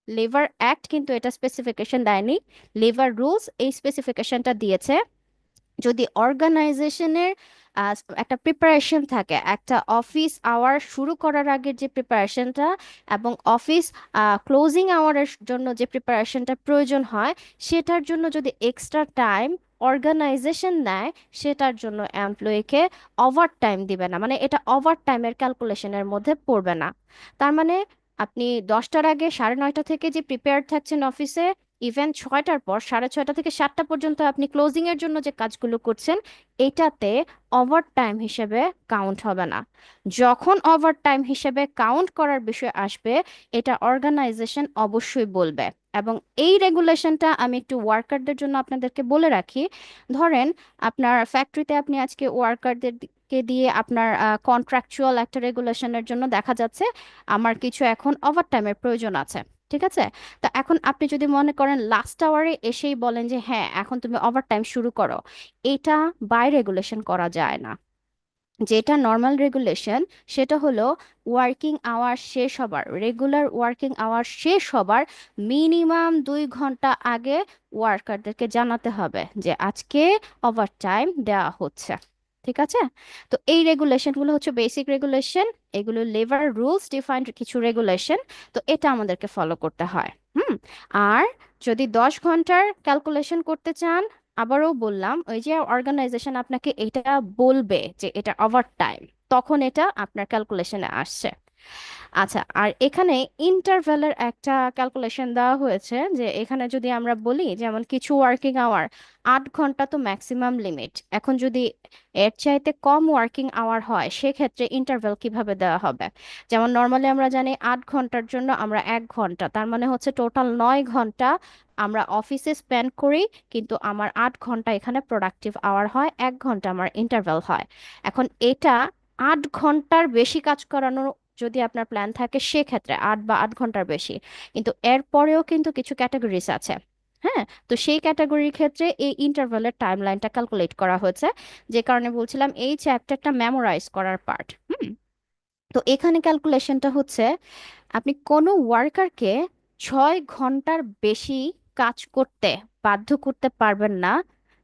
labour act কিন্তু এটা স্পেসিফিকেশন দেয়নি, লেবার রুলস এই স্পেসিফিকেশনটা দিয়েছে। যদি অর্গানাইজেশনের একটা প্রিপারেশন থাকে, একটা অফিস আওয়ার শুরু করার আগের যে প্রিপারেশনটা এবং অফিস ক্লোজিং আওয়ারের জন্য যে প্রিপারেশনটা প্রয়োজন হয়, সেটার জন্য যদি এক্সট্রা টাইম অর্গানাইজেশন নেয়, সেটার জন্য এমপ্লয়িকে ওভার টাইম দিবে না, মানে এটা ওভার টাইমের ক্যালকুলেশনের মধ্যে পড়বে না। তার মানে আপনি 10টার আগে 9:30 থেকে যে প্রিপেয়ার থাকছেন অফিসে, ইভেন 6টার পর 6:30 থেকে 7টা পর্যন্ত আপনি ক্লোজিং এর জন্য যে কাজগুলো করছেন, এটাতে ওভার টাইম হিসেবে কাউন্ট হবে না। যখন ওভার টাইম হিসেবে কাউন্ট করার বিষয় আসবে, এটা অর্গানাইজেশন অবশ্যই বলবে। এবং এই রেগুলেশনটা আমি একটু ওয়ার্কারদের জন্য আপনাদেরকে বলে রাখি। ধরেন আপনার ফ্যাক্টরিতে আপনি আজকে ওয়ার্কারদেরকে দিয়ে আপনার কন্ট্রাকচুয়াল একটা রেগুলেশনের জন্য দেখা যাচ্ছে আমার কিছু এখন ওভার টাইমের প্রয়োজন আছে, ঠিক আছে? তা এখন আপনি যদি মনে করেন লাস্ট আওয়ারে এসেই বলেন যে হ্যাঁ এখন তুমি ওভার টাইম শুরু করো, এটা বাই রেগুলেশন করা যায় না। যেটা নর্মাল রেগুলেশন সেটা হলো ওয়ার্কিং আওয়ার শেষ হবার, রেগুলার ওয়ার্কিং আওয়ার শেষ হবার মিনিমাম 2 ঘন্টা আগে ওয়ার্কারদেরকে জানাতে হবে যে আজকে ওভার টাইম দেওয়া হচ্ছে। ঠিক আছে? তো এই রেগুলেশনগুলো হচ্ছে বেসিক রেগুলেশন, এগুলো লেবার রুলস ডিফাইন্ড কিছু রেগুলেশন। তো এটা আমাদেরকে ফলো করতে হয়। আর যদি 10 ঘন্টার ক্যালকুলেশন করতে চান, আবারও বললাম, ওই যে অর্গানাইজেশন আপনাকে এটা বলবে যে এটা ওভার টাইম, তখন এটা আপনার ক্যালকুলেশনে আসছে। আচ্ছা, আর এখানে ইন্টারভ্যালের একটা ক্যালকুলেশন দেওয়া হয়েছে, যে এখানে যদি আমরা বলি যেমন কিছু ওয়ার্কিং আওয়ার 8 ঘন্টা তো ম্যাক্সিমাম লিমিট, এখন যদি এর চাইতে কম ওয়ার্কিং আওয়ার হয় সেক্ষেত্রে ইন্টারভ্যাল কিভাবে দেওয়া হবে? যেমন নর্মালি আমরা জানি 8 ঘন্টার জন্য আমরা 1 ঘন্টা, তার মানে হচ্ছে টোটাল 9 ঘন্টা আমরা অফিসে স্পেন্ড করি, কিন্তু আমার 8 ঘন্টা এখানে প্রোডাক্টিভ আওয়ার হয়, 1 ঘন্টা আমার ইন্টারভ্যাল হয়। এখন এটা 8 ঘন্টার বেশি কাজ করানো যদি আপনার প্ল্যান থাকে সেক্ষেত্রে 8 বা 8 ঘন্টার বেশি, কিন্তু এরপরেও কিন্তু কিছু ক্যাটাগরিজ আছে। হ্যাঁ, তো সেই ক্যাটাগরির ক্ষেত্রে এই ইন্টারভ্যালের টাইমলাইনটা ক্যালকুলেট করা হয়েছে, যে কারণে বলছিলাম এই চ্যাপ্টারটা মেমোরাইজ করার পার্ট। তো এখানে ক্যালকুলেশনটা হচ্ছে, আপনি কোনো ওয়ার্কারকে 6 ঘন্টার বেশি কাজ করতে বাধ্য করতে পারবেন না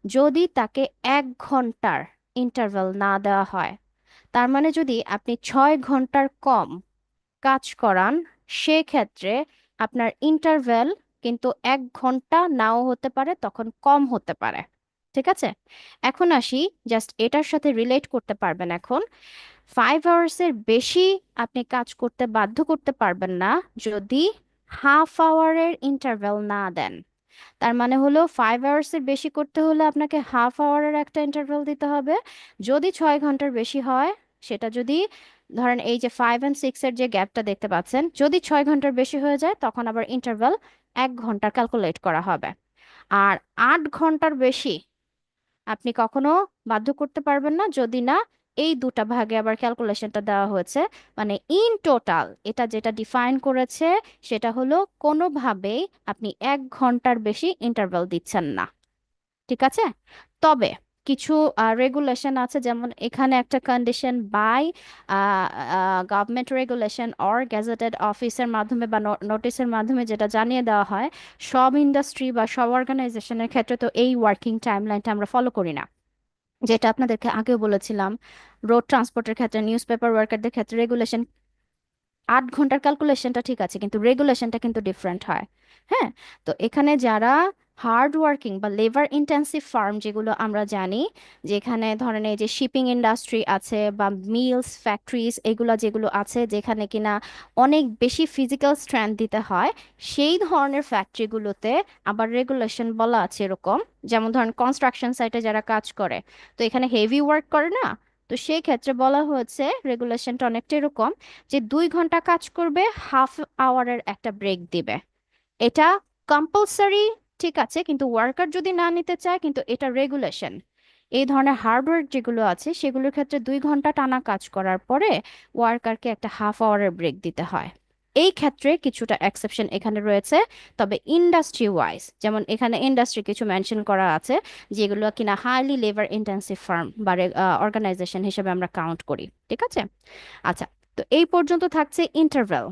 যদি তাকে 1 ঘন্টার ইন্টারভ্যাল না দেওয়া হয়। তার মানে যদি আপনি 6 ঘন্টার কম কাজ করান সেক্ষেত্রে আপনার ইন্টারভ্যাল কিন্তু 1 ঘন্টা নাও হতে পারে, তখন কম হতে পারে। ঠিক আছে? এখন আসি, জাস্ট এটার সাথে রিলেট করতে পারবেন এখন। 5 আওয়ার্সের বেশি আপনি কাজ করতে বাধ্য করতে পারবেন না যদি হাফ আওয়ারের ইন্টারভ্যাল না দেন। তার মানে হলো 5 আওয়ার্সের বেশি করতে হলে আপনাকে হাফ আওয়ারের একটা ইন্টারভ্যাল দিতে হবে। যদি 6 ঘন্টার বেশি হয়, সেটা যদি ধরেন এই যে 5 and 6-এর যে গ্যাপটা দেখতে পাচ্ছেন, যদি 6 ঘন্টার বেশি হয়ে যায় তখন আবার ইন্টারভ্যাল 1 ঘন্টা ক্যালকুলেট করা হবে। আর 8 ঘন্টার বেশি আপনি কখনো বাধ্য করতে পারবেন না যদি না এই দুটা ভাগে আবার ক্যালকুলেশনটা দেওয়া হয়েছে। মানে ইন টোটাল এটা যেটা ডিফাইন করেছে সেটা হলো কোনোভাবেই আপনি 1 ঘন্টার বেশি ইন্টারভ্যাল দিচ্ছেন না। ঠিক আছে? তবে কিছু রেগুলেশন আছে, যেমন এখানে একটা condition by government regulation or gazetted অফিসের মাধ্যমে বা নোটিশের মাধ্যমে যেটা জানিয়ে দেওয়া হয়, সব ইন্ডাস্ট্রি বা সব অর্গানাইজেশনের ক্ষেত্রে তো এই ওয়ার্কিং টাইমলাইনটা আমরা ফলো করি না। যেটা আপনাদেরকে আগেও বলেছিলাম, রোড ট্রান্সপোর্টের ক্ষেত্রে, নিউজ পেপার ওয়ার্কারদের ক্ষেত্রে রেগুলেশন 8 ঘন্টার ক্যালকুলেশনটা ঠিক আছে, কিন্তু রেগুলেশনটা কিন্তু ডিফারেন্ট হয়। হ্যাঁ, তো এখানে যারা হার্ড ওয়ার্কিং বা লেবার ইন্টেন্সিভ ফার্ম যেগুলো আমরা জানি, যেখানে ধরেন এই যে শিপিং ইন্ডাস্ট্রি আছে বা মিলস ফ্যাক্টরিজ এগুলো যেগুলো আছে যেখানে কিনা অনেক বেশি ফিজিক্যাল স্ট্রেংথ দিতে হয়, সেই ধরনের ফ্যাক্টরিগুলোতে আবার রেগুলেশন বলা আছে এরকম। যেমন ধরেন কনস্ট্রাকশন সাইটে যারা কাজ করে, তো এখানে হেভি ওয়ার্ক করে না, তো সেই ক্ষেত্রে বলা হয়েছে রেগুলেশনটা অনেকটা এরকম যে 2 ঘন্টা কাজ করবে, হাফ আওয়ারের একটা ব্রেক দিবে। এটা কম্পালসারি, ঠিক আছে, কিন্তু ওয়ার্কার যদি না নিতে চায়, কিন্তু এটা রেগুলেশন। এই ধরনের হার্ডওয়ার্ক যেগুলো আছে সেগুলোর ক্ষেত্রে 2 ঘন্টা টানা কাজ করার পরে ওয়ার্কারকে একটা হাফ আওয়ারের ব্রেক দিতে হয়। এই ক্ষেত্রে কিছুটা এক্সেপশন এখানে রয়েছে, তবে ইন্ডাস্ট্রি ওয়াইজ, যেমন এখানে ইন্ডাস্ট্রি কিছু মেনশন করা আছে যেগুলো কিনা হাইলি লেবার ইন্টেন্সিভ ফার্ম বা অর্গানাইজেশন হিসেবে আমরা কাউন্ট করি। ঠিক আছে? আচ্ছা, তো এই পর্যন্ত থাকছে ইন্টারভ্যাল।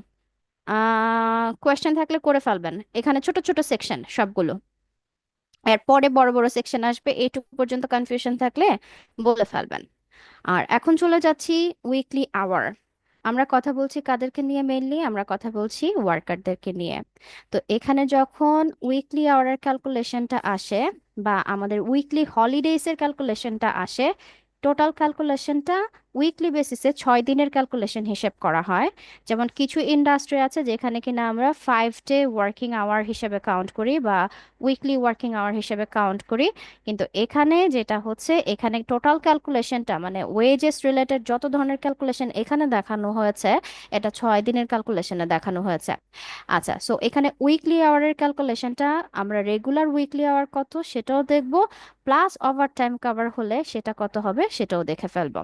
কোয়েশ্চেন থাকলে করে ফেলবেন, এখানে ছোট ছোট সেকশন সবগুলো, এরপরে বড় বড় সেকশন আসবে, এইটুকু পর্যন্ত কনফিউশন থাকলে বলে ফেলবেন। আর এখন চলে যাচ্ছি উইকলি আওয়ার। আমরা কথা বলছি কাদেরকে নিয়ে? মেইনলি আমরা কথা বলছি ওয়ার্কারদেরকে নিয়ে। তো এখানে যখন উইকলি আওয়ারের ক্যালকুলেশনটা আসে বা আমাদের উইকলি হলিডেজের ক্যালকুলেশনটা আসে, টোটাল ক্যালকুলেশনটা উইকলি বেসিসে 6 দিনের ক্যালকুলেশন হিসেব করা হয়। যেমন কিছু ইন্ডাস্ট্রি আছে যেখানে কিনা আমরা 5 ডে ওয়ার্কিং আওয়ার হিসেবে কাউন্ট করি বা উইকলি ওয়ার্কিং আওয়ার হিসেবে কাউন্ট করি, কিন্তু এখানে যেটা হচ্ছে, এখানে টোটাল ক্যালকুলেশনটা মানে ওয়েজেস রিলেটেড যত ধরনের ক্যালকুলেশন এখানে দেখানো হয়েছে, এটা 6 দিনের ক্যালকুলেশনে দেখানো হয়েছে। আচ্ছা, সো এখানে উইকলি আওয়ারের ক্যালকুলেশনটা আমরা রেগুলার উইকলি আওয়ার কত সেটাও দেখব, প্লাস ওভার টাইম কভার হলে সেটা কত হবে সেটাও দেখে ফেলবো।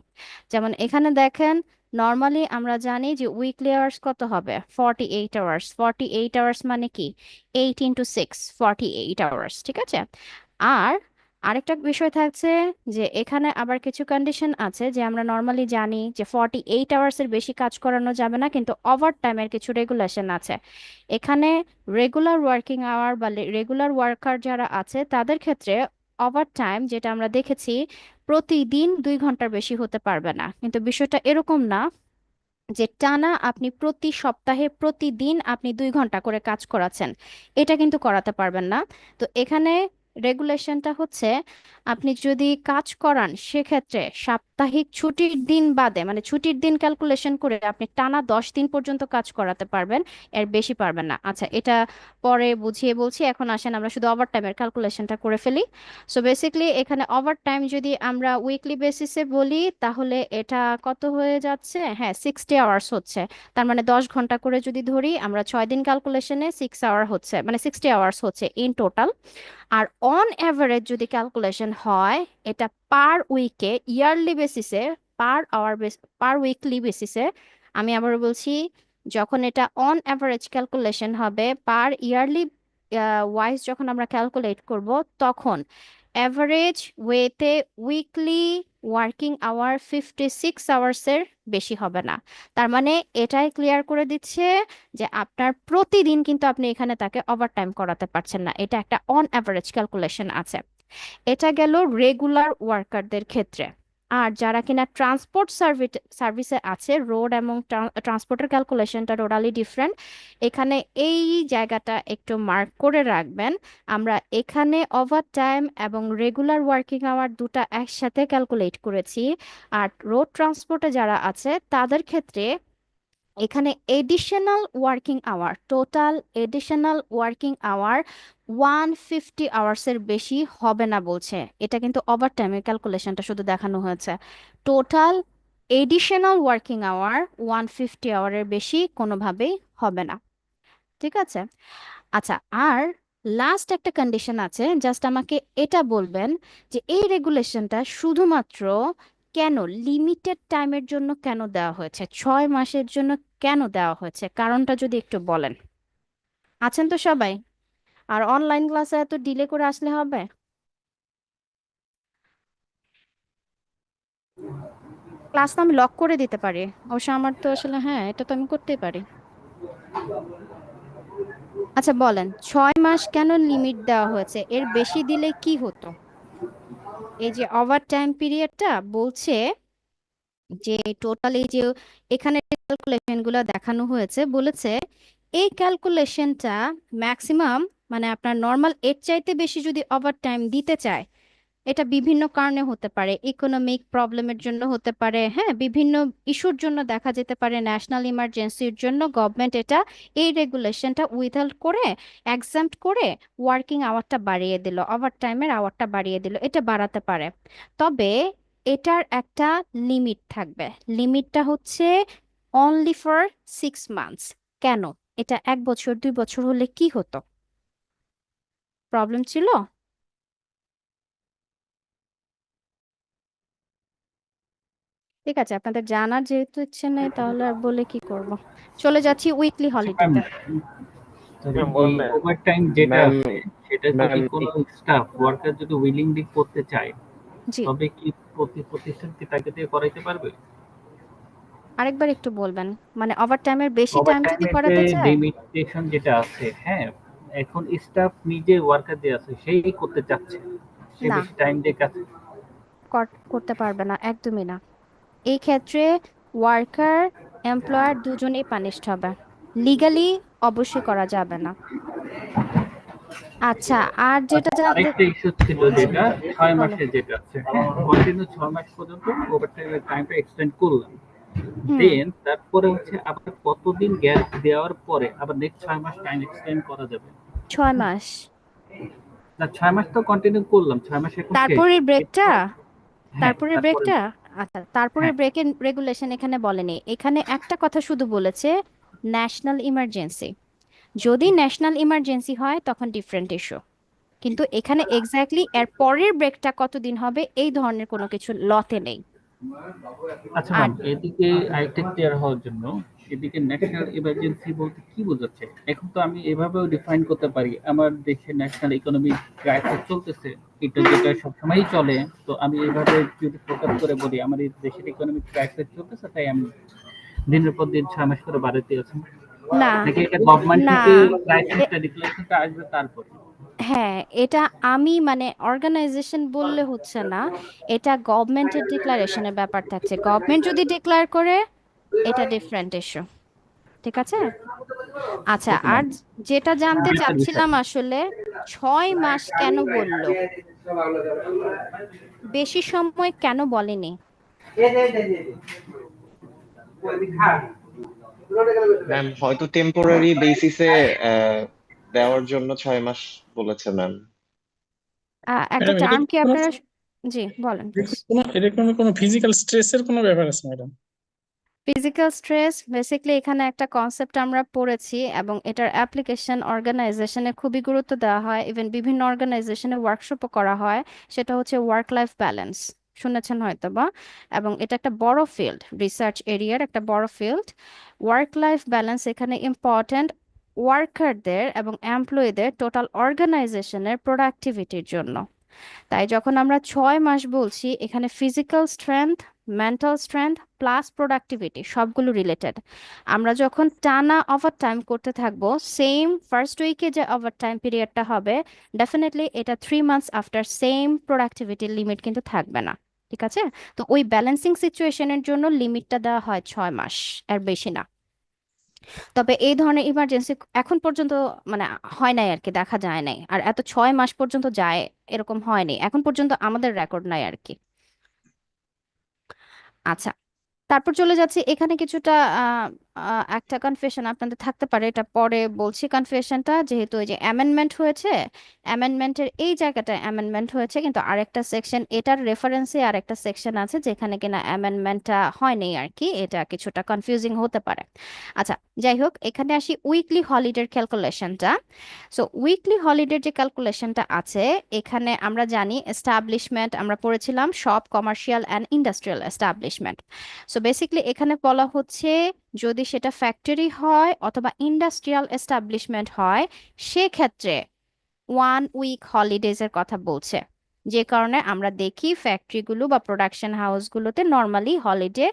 যেমন এখানে দেখেন, নর্মালি আমরা জানি যে উইকলি আওয়ার্স কত হবে, 48 আওয়ার্স। 48 আওয়ার্স মানে কি, 8 × 6, 48 আওয়ার্স। ঠিক আছে? আর আরেকটা বিষয় থাকছে যে এখানে আবার কিছু কন্ডিশন আছে যে আমরা নর্মালি জানি যে 48 আওয়ার্সের বেশি কাজ করানো যাবে না, কিন্তু ওভার টাইমের কিছু রেগুলেশন আছে এখানে। রেগুলার ওয়ার্কিং আওয়ার বা রেগুলার ওয়ার্কার যারা আছে তাদের ক্ষেত্রে ওভার টাইম, যেটা আমরা দেখেছি, প্রতিদিন 2 ঘন্টার বেশি হতে পারবে না। কিন্তু বিষয়টা এরকম না যে টানা আপনি প্রতি সপ্তাহে প্রতিদিন আপনি 2 ঘন্টা করে কাজ করাচ্ছেন, এটা কিন্তু করাতে পারবেন না। তো এখানে রেগুলেশনটা হচ্ছে আপনি যদি কাজ করান সেক্ষেত্রে সাপ্তাহিক ছুটির দিন বাদে, মানে ছুটির দিন ক্যালকুলেশন করে আপনি টানা 10 দিন পর্যন্ত কাজ করাতে পারবেন, এর বেশি পারবেন না। আচ্ছা, এটা পরে বুঝিয়ে বলছি, এখন আসেন আমরা শুধু ওভার টাইমের ক্যালকুলেশনটা করে ফেলি। সো বেসিক্যালি এখানে ওভার টাইম যদি আমরা উইকলি বেসিসে বলি তাহলে এটা কত হয়ে যাচ্ছে, হ্যাঁ 60 আওয়ার্স হচ্ছে। তার মানে 10 ঘন্টা করে যদি ধরি আমরা 6 দিন ক্যালকুলেশনে 6 আওয়ার হচ্ছে, মানে 60 আওয়ার্স হচ্ছে ইন টোটাল। আর অন অ্যাভারেজ যদি ক্যালকুলেশন হয় এটা পার উইকে, ইয়ারলি বেসিসে, পার আওয়ার পার উইকলি বেসিসে, আমি আবার বলছি, যখন এটা অন অ্যাভারেজ ক্যালকুলেশন হবে পার ইয়ারলি ওয়াইজ যখন আমরা ক্যালকুলেট করব, তখন অ্যাভারেজ ওয়েতে উইকলি ওয়ার্কিং আওয়ার 56 আওয়ার্সের বেশি হবে না। তার মানে এটাই ক্লিয়ার করে দিচ্ছে যে আপনার প্রতিদিন কিন্তু আপনি এখানে তাকে ওভারটাইম করাতে পারছেন না, এটা একটা অন অ্যাভারেজ ক্যালকুলেশন আছে। এটা গেল রেগুলার ওয়ার্কারদের ক্ষেত্রে। আর যারা কিনা ট্রান্সপোর্ট সার্ভিসে আছে, রোড এবং ট্রান্সপোর্টের ক্যালকুলেশনটা টোটালি ডিফারেন্ট। এখানে এই জায়গাটা একটু মার্ক করে রাখবেন, আমরা এখানে ওভারটাইম এবং রেগুলার ওয়ার্কিং আওয়ার দুটা একসাথে ক্যালকুলেট করেছি। আর রোড ট্রান্সপোর্টে যারা আছে তাদের ক্ষেত্রে এখানে additional working hour, total additional working hour 150 আওয়ার্সের বেশি হবে না বলছে। এটা কিন্তু ওভার টাইমের ক্যালকুলেশনটা শুধু দেখানো হয়েছে। টোটাল এডিশনাল ওয়ার্কিং আওয়ার 150 আওয়ারের বেশি কোনোভাবেই হবে না। ঠিক আছে? আচ্ছা, আর লাস্ট একটা কন্ডিশন আছে, জাস্ট আমাকে এটা বলবেন যে এই রেগুলেশনটা শুধুমাত্র কেন, লিমিটেড টাইমের জন্য কেন দেওয়া হয়েছে, 6 মাসের জন্য কেন দেওয়া হয়েছে, কারণটা যদি একটু বলেন। আছেন তো সবাই? আর অনলাইন ক্লাসে এত ডিলে করে আসলে হবে? ক্লাস তো আমি লক করে দিতে পারি, অবশ্য আমার তো আসলে, হ্যাঁ এটা তো আমি করতেই পারি। আচ্ছা বলেন, 6 মাস কেন লিমিট দেওয়া হয়েছে, এর বেশি দিলে কি হতো? এই যে ওভার টাইম পিরিয়ডটা বলছে যে টোটাল, এই যে এখানে ক্যালকুলেশন গুলো দেখানো হয়েছে, বলেছে এই ক্যালকুলেশনটা ম্যাক্সিমাম, মানে আপনার নর্মাল এর চাইতে বেশি যদি ওভার টাইম দিতে চায়, এটা বিভিন্ন কারণে হতে পারে, ইকোনমিক প্রবলেমের জন্য হতে পারে, হ্যাঁ বিভিন্ন ইস্যুর জন্য দেখা যেতে পারে, ন্যাশনাল ইমার্জেন্সির জন্য গভর্নমেন্ট এটা এই রেগুলেশনটা উইথহোল্ড করে, এক্সাম্পট করে ওয়ার্কিং আওয়ারটা বাড়িয়ে দিল, ওভার টাইমের আওয়ারটা বাড়িয়ে দিল, এটা বাড়াতে পারে। তবে এটার একটা লিমিট থাকবে, লিমিটটা হচ্ছে অনলি ফর 6 মান্থস। কেন? এটা 1 বছর 2 বছর হলে কি হতো? প্রবলেম ছিল? ঠিক আছে, আপনাদের জানার যেহেতু ইচ্ছে নেই তাহলে আর বলে কি করব। চলে যাচ্ছি উইকলি হলিডেতে। তবে ম্যাম এই ওভারটাইম যেটা ম্যাম আছে সেটা যদি ম্যাম কোনো স্টাফ ওয়ার্কার যদি উইলিংলি করতে চায়, জি, তবে কি প্রতিষ্ঠান কি তাকে দিয়ে করাইতে পারবে? আরেকবার একটু বলবেন, মানে ওভার টাইমের বেশি টাইম যদি ওভারটাইমের যে করাতে চায়? লিমিটেশন যেটা আছে, হ্যাঁ, এখন স্টাফ নিজে ওয়ার্কার যে আছে সেই করতে চাচ্ছে, সে না, বেশি টাইম দিয়ে কাজ। করতে পারবে না, একদমই না। এই ক্ষেত্রে ওয়ার্কার এমপ্লয়ার দুজনেই পানিশড হবে, লিগালি অবশ্যই করা যাবে না। আচ্ছা, আর যেটা আচ্ছা, জানতে, আরেকটা ইস্যু ছিল যেটা ছয় বলো। মাসের যেটা আছে, হ্যাঁ কন্টিনিউ 6 মাস পর্যন্ত ওভারটাইমের টাইমটা এক্সটেন্ড করলাম, হুম, দেন তারপরে হচ্ছে আবার কতদিন গ্যাপ দেওয়ার পরে আবার নেক্সট 6 মাস টাইম এক্সটেন্ড করা যাবে? 6 মাস। না, 6 মাস তো কন্টিনিউ করলাম, 6 মাস এখন শেষ। তারপরে ব্রেকটা, এরপর হ্যাঁ তারপরে তারপরে ব্রেকটা, আচ্ছা তারপরে হ্যাঁ ব্রেকের রেগুলেশন এখানে বলেনি, এখানে একটা কথা শুধু বলেছে ন্যাশনাল ইমার্জেন্সি। যদি ন্যাশনাল ইমার্জেন্সি হয় তখন ডিফারেন্ট ইস্যু, কিন্তু এখানে এক্স্যাক্টলি এর পরের ব্রেকটা কতদিন হবে এই ধরনের কোনো কিছু লতে নেই। আচ্ছা আর ম্যাম, এদিকে আরেকটা ক্লিয়ার হওয়ার জন্য, এদিকে ন্যাশনাল ইমার্জেন্সি বলতে কি বোঝাচ্ছে? এখন তো আমি এভাবেও ডিফাইন করতে পারি, আমার দেশে ন্যাশনাল ইকোনমিক ক্রাইসিস চলতেছে, এটা যেটা সবসময়ই চলে। তো আমি এইভাবে যদি ফোকাস করে বলি আমার এই দেশের ইকোনমিক ক্রাইসিস চলতেছে, তাই আমি দিনের পর দিন 6 মাস করে বাড়াতে আছি, না নাকি এটা গভর্নমেন্ট না থেকে এ- ক্রাইসিসটা ডিক্লারেশনটা আসবে তারপর? হ্যাঁ, এটা আমি মানে অর্গানাইজেশন বললে হচ্ছে না, এটা গভর্নমেন্টের ডিক্লারেশনের ব্যাপার থাকছে। গভর্নমেন্ট যদি ডিক্লেয়ার করে এটা ডিফারেন্ট ইস্যু। ঠিক আছে। আচ্ছা, ওকে আর ম্যাম, যেটা জানতে আরেকটা বিষয়। চাচ্ছিলাম আসলে 6 মাস কেন বললো, বেশি সময় কেন বলেনি? ম্যাম হয়তো টেম্পোরারি বেসিসে দেওয়ার জন্য 6 মাস বলেছে ম্যাম। একটা ম্যাডাম এটা টার্ম কি কি কোনো আপনারা জি বলেন প্লিজ। কোনো ফিজিক্যাল স্ট্রেসের কোনো ব্যাপার আছে ম্যাডাম? ফিজিক্যাল স্ট্রেস বেসিক্যালি এখানে একটা কনসেপ্ট আমরা পড়েছি এবং এটার অ্যাপ্লিকেশন অর্গানাইজেশনে খুবই গুরুত্ব দেওয়া হয়, ইভেন বিভিন্ন অর্গানাইজেশনে ওয়ার্কশপও করা হয়। সেটা হচ্ছে ওয়ার্ক লাইফ ব্যালেন্স, শুনেছেন হয়তো বা। এবং এটা একটা বড় ফিল্ড, রিসার্চ এরিয়ার একটা বড় ফিল্ড। ওয়ার্ক লাইফ ব্যালেন্স এখানে ইম্পর্ট্যান্ট ওয়ার্কারদের এবং এমপ্লয়ীদের টোটাল অর্গানাইজেশনের প্রোডাক্টিভিটির জন্য। তাই যখন আমরা 6 মাস বলছি, এখানে physical strength, mental strength plus productivity সবগুলো রিলেটেড। আমরা যখন টানা ওভার টাইম করতে থাকবো, সেম ফার্স্ট উইকে যে ওভার টাইম পিরিয়ডটা হবে, ডেফিনেটলি এটা 3 মান্থস আফটার সেম প্রোডাক্টিভিটির লিমিট কিন্তু থাকবে না। ঠিক আছে। তো ওই ব্যালেন্সিং সিচুয়েশনের জন্য লিমিটটা দেওয়া হয় 6 মাস, এর বেশি না। তবে এই ধরনের ইমার্জেন্সি এখন পর্যন্ত মানে হয় নাই আর কি, দেখা যায় নাই। আর এত 6 মাস পর্যন্ত যায় এরকম হয়নি এখন পর্যন্ত, আমাদের রেকর্ড নাই আর কি। আচ্ছা, তারপর চলে যাচ্ছি এখানে কিছুটা একটা কনফিউশন আপনাদের থাকতে পারে, এটা পরে বলছি কনফিউশনটা। যেহেতু এই যে অ্যামেন্ডমেন্ট হয়েছে, অ্যামেন্ডমেন্টের এই জায়গাটা অ্যামেন্ডমেন্ট হয়েছে, কিন্তু আরেকটা সেকশন এটার রেফারেন্সে আরেকটা সেকশন আছে যেখানে কিনা অ্যামেন্ডমেন্টটা হয়নি আর কি, এটা কিছুটা কনফিউজিং হতে পারে। আচ্ছা, যাই হোক, এখানে আসি উইকলি হলিডের ক্যালকুলেশনটা। সো উইকলি হলিডের যে ক্যালকুলেশনটা আছে, এখানে আমরা জানি এস্টাবলিশমেন্ট আমরা পড়েছিলাম সব commercial and industrial establishment. So basically এখানে বলা হচ্ছে যদি সেটা ফ্যাক্টরি হয় অথবা ইন্ডাস্ট্রিয়াল এস্টাবলিশমেন্ট হয়, সেক্ষেত্রে 1 উইক হলিডেজ এর কথা বলছে। যে কারণে আমরা দেখি ফ্যাক্টরিগুলো বা প্রোডাকশন হাউসগুলোতে নর্মালি হলিডে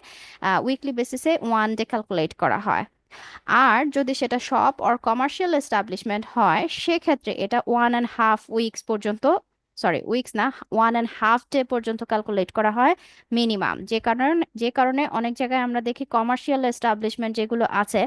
উইকলি বেসিসে 1 ডে ক্যালকুলেট করা হয়। আর যদি সেটা শপ অর কমার্শিয়াল এস্টাবলিশমেন্ট হয়, সেক্ষেত্রে এটা 1.5 উইকস পর্যন্ত, সরি উইকস না, 1.5 ডে পর্যন্ত ক্যালকুলেট করা হয় মিনিমাম। যে কারণে অনেক জায়গায় আমরা দেখি কমার্শিয়াল এস্টাবলিশমেন্ট যেগুলো আছে,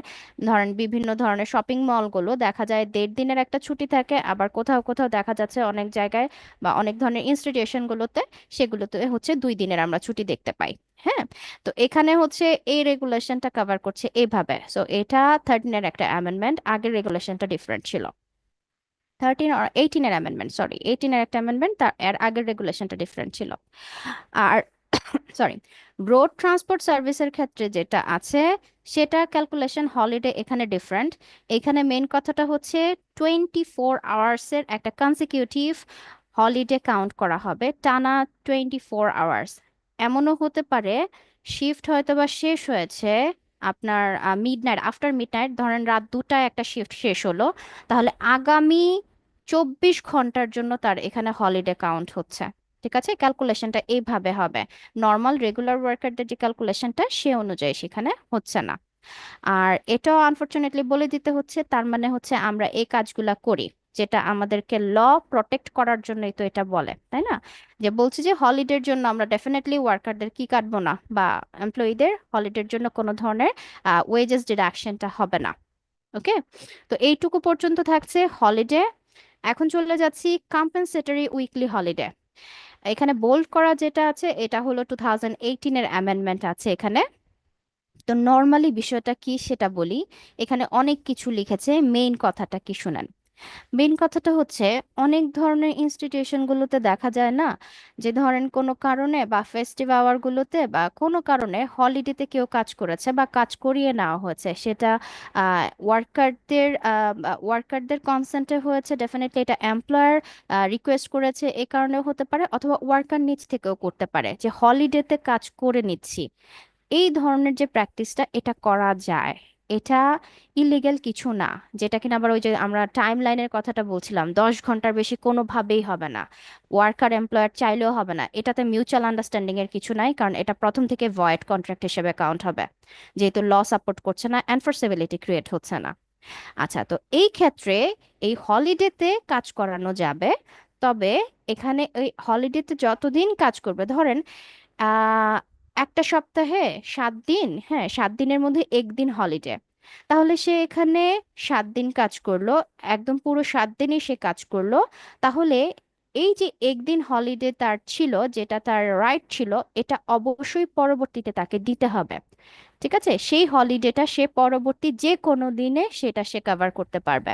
ধরেন বিভিন্ন ধরনের শপিং মলগুলো, দেখা যায় 1.5 দিনের একটা ছুটি থাকে। আবার কোথাও কোথাও দেখা যাচ্ছে অনেক জায়গায় বা অনেক ধরনের ইনস্টিটিউশনগুলোতে সেগুলোতে হচ্ছে 2 দিনের আমরা ছুটি দেখতে পাই। হ্যাঁ। তো এখানে হচ্ছে এই রেগুলেশনটা কভার করছে এইভাবে। সো এটা 13-এর একটা অ্যামেন্ডমেন্ট, আগের রেগুলেশনটা ডিফারেন্ট ছিল। 18 এর অ্যামেন্ডমেন্ট, সরি 18-এর একটা অ্যামেন্ডমেন্ট, তার এর আগের রেগুলেশনটা ডিফারেন্ট ছিল। আর সরি, রোড ট্রান্সপোর্ট সার্ভিসের ক্ষেত্রে যেটা আছে, সেটা ক্যালকুলেশন হলিডে এখানে ডিফারেন্ট। এখানে মেইন কথাটা হচ্ছে 24 আওয়ার্সের একটা কনসিকিউটিভ হলিডে কাউন্ট করা হবে, টানা 24 আওয়ার্স। এমনও হতে পারে শিফট হয়তো বা শেষ হয়েছে আপনার মিডনাইট, আফটার মিডনাইট, ধরেন রাত 2টায় একটা শিফট শেষ হলো, তাহলে আগামী 24 ঘন্টার জন্য তার এখানে হলিডে কাউন্ট হচ্ছে। ঠিক আছে, ক্যালকুলেশনটা এইভাবে হবে। নর্মাল রেগুলার ওয়ার্কারদের যে ক্যালকুলেশনটা সে অনুযায়ী সেখানে হচ্ছে না। আর এটাও আনফরচুনেটলি বলে দিতে হচ্ছে, তার মানে হচ্ছে আমরা এই কাজগুলা করি যেটা আমাদেরকে ল প্রটেক্ট করার জন্যই তো এটা বলে, তাই না? যে বলছি যে হলিডের জন্য আমরা ডেফিনেটলি ওয়ার্কারদের কি কাটবো না, বা এমপ্লয়ীদের হলিডের জন্য কোনো ধরনের ওয়েজেস ডিডাকশনটা হবে না। ওকে। তো এইটুকু পর্যন্ত থাকছে হলিডে। এখন চলে যাচ্ছি কম্পেনসেটরি উইকলি হলিডে। এখানে বোল্ড করা যেটা আছে এটা হলো 2018-এর অ্যামেন্ডমেন্ট আছে এখানে। তো নর্মালি বিষয়টা কি সেটা বলি। এখানে অনেক কিছু লিখেছে, মেইন কথাটা কি শুনেন। মেইন কথাটা হচ্ছে অনেক ধরনের ইনস্টিটিউশনগুলোতে দেখা যায় না, যে ধরেন কোনো কারণে বা ফেস্টিভ আওয়ারগুলোতে বা কোনো কারণে হলিডেতে কেউ কাজ করেছে বা কাজ করিয়ে নেওয়া হয়েছে, সেটা ওয়ার্কারদের ওয়ার্কারদের কনসেন্টে হয়েছে, ডেফিনেটলি এটা এমপ্লয়ার রিকোয়েস্ট করেছে এই কারণেও হতে পারে, অথবা ওয়ার্কার নিজ থেকেও করতে পারে যে হলিডেতে কাজ করে নিচ্ছি। এই ধরনের যে প্র্যাকটিসটা এটা করা যায়, এটা ইলিগেল কিছু না, যেটা কিনা আবার ওই যে আমরা টাইম লাইনের কথাটা বলছিলাম, 10 ঘন্টার বেশি কোনোভাবেই হবে না, ওয়ার্কার এমপ্লয়ার চাইলেও হবে না। এটাতে মিউচুয়াল আন্ডারস্ট্যান্ডিং এর কিছু নাই, কারণ এটা প্রথম থেকে ভয়েড কন্ট্রাক্ট হিসেবে কাউন্ট হবে, যেহেতু ল সাপোর্ট করছে না, এনফোর্সেবিলিটি ক্রিয়েট হচ্ছে না। আচ্ছা, তো এই ক্ষেত্রে এই হলিডেতে কাজ করানো যাবে, তবে এখানে ওই হলিডেতে যতদিন কাজ করবে, ধরেন আহ একটা সপ্তাহে 7 দিন, হ্যাঁ 7 দিনের মধ্যে একদিন হলিডে, তাহলে সে এখানে 7 দিন কাজ করলো, একদম পুরো 7 দিনই সে কাজ করলো। তাহলে এই যে একদিন হলিডে তার ছিল, যেটা তার রাইট ছিল, এটা অবশ্যই পরবর্তীতে তাকে দিতে হবে। ঠিক আছে, সেই হলিডেটা সে পরবর্তী যে কোনো দিনে সেটা সে কভার করতে পারবে।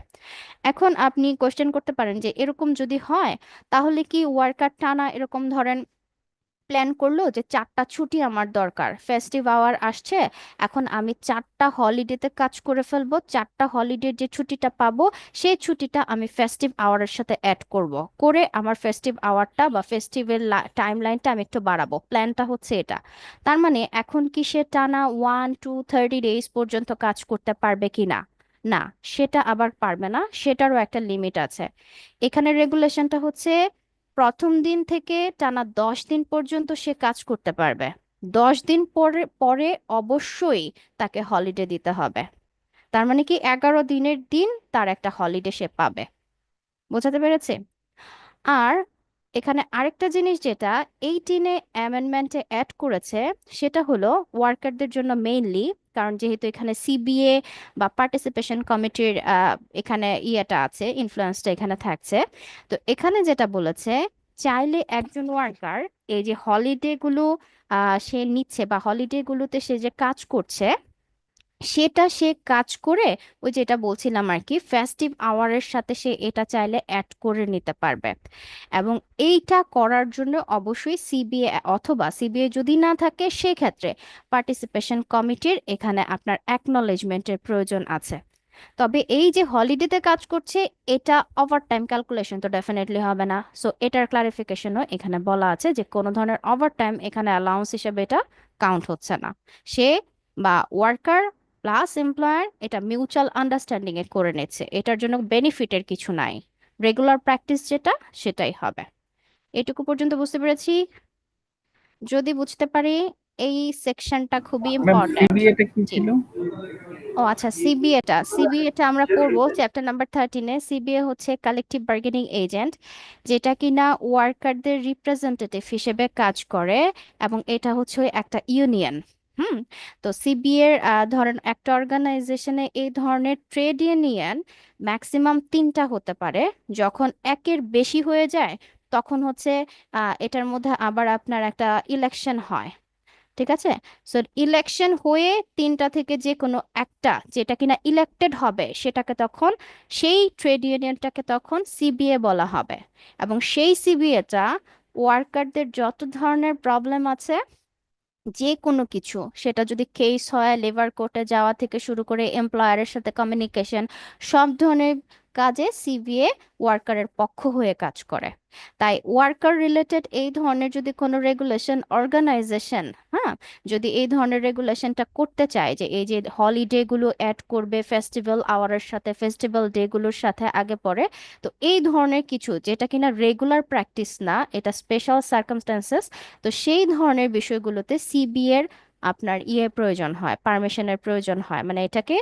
এখন আপনি কোশ্চেন করতে পারেন যে এরকম যদি হয়, তাহলে কি ওয়ার্কার টানা এরকম ধরেন প্ল্যান করলো যে 4টা ছুটি আমার দরকার, ফেস্টিভ আওয়ার আসছে, এখন আমি 4টা হলিডেতে কাজ করে ফেলবো, 4টা হলিডের যে ছুটিটা পাবো সেই ছুটিটা আমি ফেস্টিভ আওয়ারের সাথে অ্যাড করব, করে আমার ফেস্টিভ আওয়ারটা বা ফেস্টিভের টাইম লাইনটা আমি একটু বাড়াবো, প্ল্যানটা হচ্ছে এটা। তার মানে এখন কি সে টানা 1 to 30 days পর্যন্ত কাজ করতে পারবে কি না? না, সেটা আবার পারবে না, সেটারও একটা লিমিট আছে। এখানে রেগুলেশনটা হচ্ছে প্রথম দিন থেকে টানা 10 দিন পর্যন্ত সে কাজ করতে পারবে, 10 দিন পরে পরে অবশ্যই তাকে হলিডে দিতে হবে। তার মানে কি 11 দিনের দিন তার একটা হলিডে সে পাবে। বোঝাতে পেরেছে? আর এখানে আরেকটা জিনিস যেটা 18-এ অ্যামেন্ডমেন্টে অ্যাড করেছে, সেটা হলো ওয়ার্কারদের জন্য মেইনলি, কারণ যেহেতু এখানে সিবিএ বা পার্টিসিপেশন কমিটির এখানে ইয়েটা আছে, ইনফ্লুয়েন্সটা এখানে থাকছে। তো এখানে যেটা বলেছে, চাইলে একজন ওয়ার্কার এই যে হলিডে গুলো সে নিচ্ছে বা হলিডে গুলোতে সে যে কাজ করছে, সেটা সে কাজ করে ওই যেটা বলছিলাম আর কি, ফেস্টিভ আওয়ারের সাথে সে এটা চাইলে অ্যাড করে নিতে পারবে। এবং এইটা করার জন্য অবশ্যই সিবিএ, অথবা সিবিএ যদি না থাকে সেক্ষেত্রে পার্টিসিপেশন কমিটির এখানে আপনার অ্যাকনলেজমেন্টের প্রয়োজন আছে। তবে এই যে হলিডেতে কাজ করছে, এটা ওভারটাইম ক্যালকুলেশন তো ডেফিনেটলি হবে না, সো এটার ক্লারিফিকেশনও এখানে বলা আছে যে কোনো ধরনের ওভারটাইম এখানে অ্যালাউন্স হিসেবে এটা কাউন্ট হচ্ছে না। সে বা ওয়ার্কার প্লাস এমপ্লয়ার এটা মিউচুয়াল আন্ডারস্ট্যান্ডিং এ করে নিচ্ছে, এটার জন্য বেনিফিটের কিছু নাই, রেগুলার প্র্যাকটিস যেটা সেটাই হবে। এটুকু পর্যন্ত বুঝতে পেরেছি? যদি বুঝতে পারি, এই সেকশনটা খুবই ম্যাম ইম্পর্ট্যান্ট। সিবিএটা কি জি। ছিল? ও আচ্ছা, সিবিএটা আমরা পড়বো চ্যাপ্টার নাম্বার 13-এ। সিবিএ হচ্ছে কালেকটিভ বার্গেনিং এজেন্ট, যেটা কিনা ওয়ার্কারদের রিপ্রেজেন্টেটিভ হিসেবে কাজ করে, এবং এটা হচ্ছে ওই একটা ইউনিয়ন। হুম। তো সিবিএ এর ধরেন একটা অর্গানাইজেশনে এই ধরনের ট্রেড ইউনিয়ন ম্যাক্সিমাম 3টা হতে পারে, যখন একের বেশি হয়ে যায় তখন হচ্ছে এটার মধ্যে আবার আপনার একটা ইলেকশন হয়। ঠিক আছে, সো ইলেকশন হয়ে 3টা থেকে যে কোনো একটা যেটা কিনা ইলেক্টেড হবে, সেটাকে তখন, সেই ট্রেড ইউনিয়নটাকে তখন সিবিএ বলা হবে। এবং সেই সিবিএটা ওয়ার্কারদের যত ধরনের প্রবলেম আছে, যে কোনো কিছু, সেটা যদি কেস হয়, লেবার কোর্টে যাওয়া থেকে শুরু করে এমপ্লয়ারের সাথে কমিউনিকেশন, সব ধরনের কাজে সিবিএ ওয়ার্কারের পক্ষ হয়ে কাজ করে। তাই ওয়ার্কার রিলেটেড এই ধরনের যদি কোনো রেগুলেশন অর্গানাইজেশন, হ্যাঁ, যদি এই ধরনের রেগুলেশনটা করতে চায় যে এই যে হলিডে গুলো অ্যাড করবে ফেস্টিভ্যাল আওয়ারের সাথে, ফেস্টিভ্যাল ডে গুলোর সাথে আগে পরে, তো এই ধরনের কিছু যেটা কিনা রেগুলার প্র্যাকটিস না, এটা স্পেশাল সার্কামস্ট্যান্সেস, তো সেই ধরনের বিষয়গুলোতে সিবিএর আপনার প্রয়োজন হয়, পারমিশনের প্রয়োজন হয়, মানে এটাকে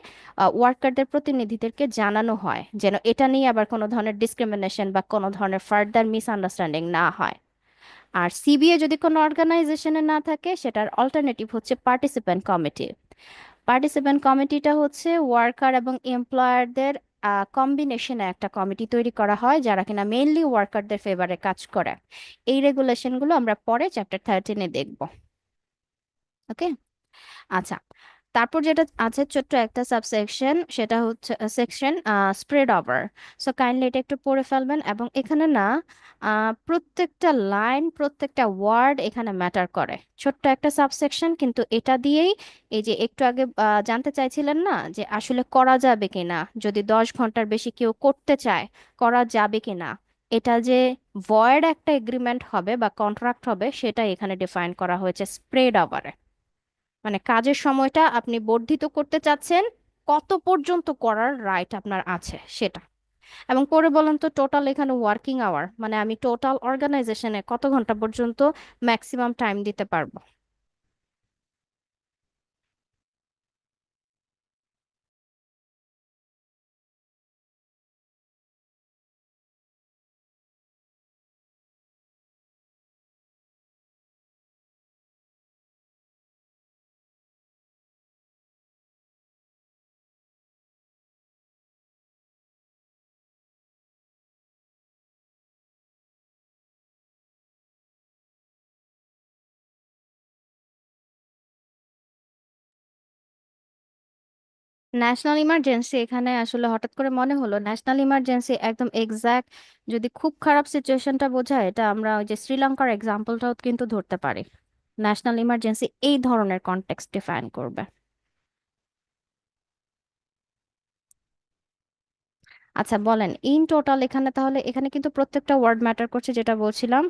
ওয়ার্কারদের প্রতিনিধিদেরকে জানানো হয়, যেন এটা নিয়ে আবার কোনো ধরনের ডিসক্রিমিনেশন বা কোনো ধরনের ফার্দার মিসআন্ডারস্ট্যান্ডিং না হয়। আর সিবিএ যদি কোনো অর্গানাইজেশনে না থাকে, সেটার অল্টারনেটিভ হচ্ছে পার্টিসিপেন্ট কমিটি। পার্টিসিপেন্ট কমিটিটা হচ্ছে ওয়ার্কার এবং এমপ্লয়ারদের কম্বিনেশনে একটা কমিটি তৈরি করা হয়, যারা কিনা মেইনলি ওয়ার্কারদের ফেভারে কাজ করে। এই রেগুলেশনগুলো আমরা পরে চ্যাপ্টার 13-এ দেখব। ওকে। আচ্ছা, তারপর যেটা আছে ছোট্ট একটা সাবসেকশন, সেটা হচ্ছে section spread over. So kindly এটা একটু পড়ে ফেলবেন, এবং এখানে না প্রত্যেকটা লাইন, প্রত্যেকটা ওয়ার্ড এখানে ম্যাটার করে। ছোট্ট একটা সাবসেকশন, কিন্তু এটা দিয়েই এই যে একটু আগে জানতে চাইছিলেন না যে আসলে করা যাবে কিনা, যদি 10 ঘন্টার বেশি কেউ করতে চায়, করা যাবে কিনা, এটা যে ভয়েড একটা এগ্রিমেন্ট হবে বা কন্ট্রাক্ট হবে, সেটা এখানে ডিফাইন করা হয়েছে স্প্রেড ওভারে। মানে কাজের সময়টা আপনি বর্ধিত করতে চাচ্ছেন, কত পর্যন্ত করার রাইট আপনার আছে সেটা। এবং পরে বলেন তো টোটাল এখানে ওয়ার্কিং আওয়ার মানে আমি টোটাল অর্গানাইজেশনে কত ঘন্টা পর্যন্ত ম্যাক্সিমাম টাইম দিতে পারবো। ন্যাশনাল ইমার্জেন্সি এখানে আসলে হঠাৎ করে মনে হলো ন্যাশনাল ইমার্জেন্সি একদম এক্সাক্ট যদি খুব খারাপ সিচুয়েশনটা বোঝায় এটা আমরা ওই যে শ্রীলঙ্কার এক্সাম্পলটাও কিন্তু ধরতে পারি। ন্যাশনাল ইমার্জেন্সি এই ধরনের কনটেক্সট ডিফাইন করবে। আচ্ছা বলেন ইন টোটাল এখানে তাহলে এখানে কিন্তু প্রত্যেকটা ওয়ার্ড ম্যাটার করছে যেটা বলছিলাম।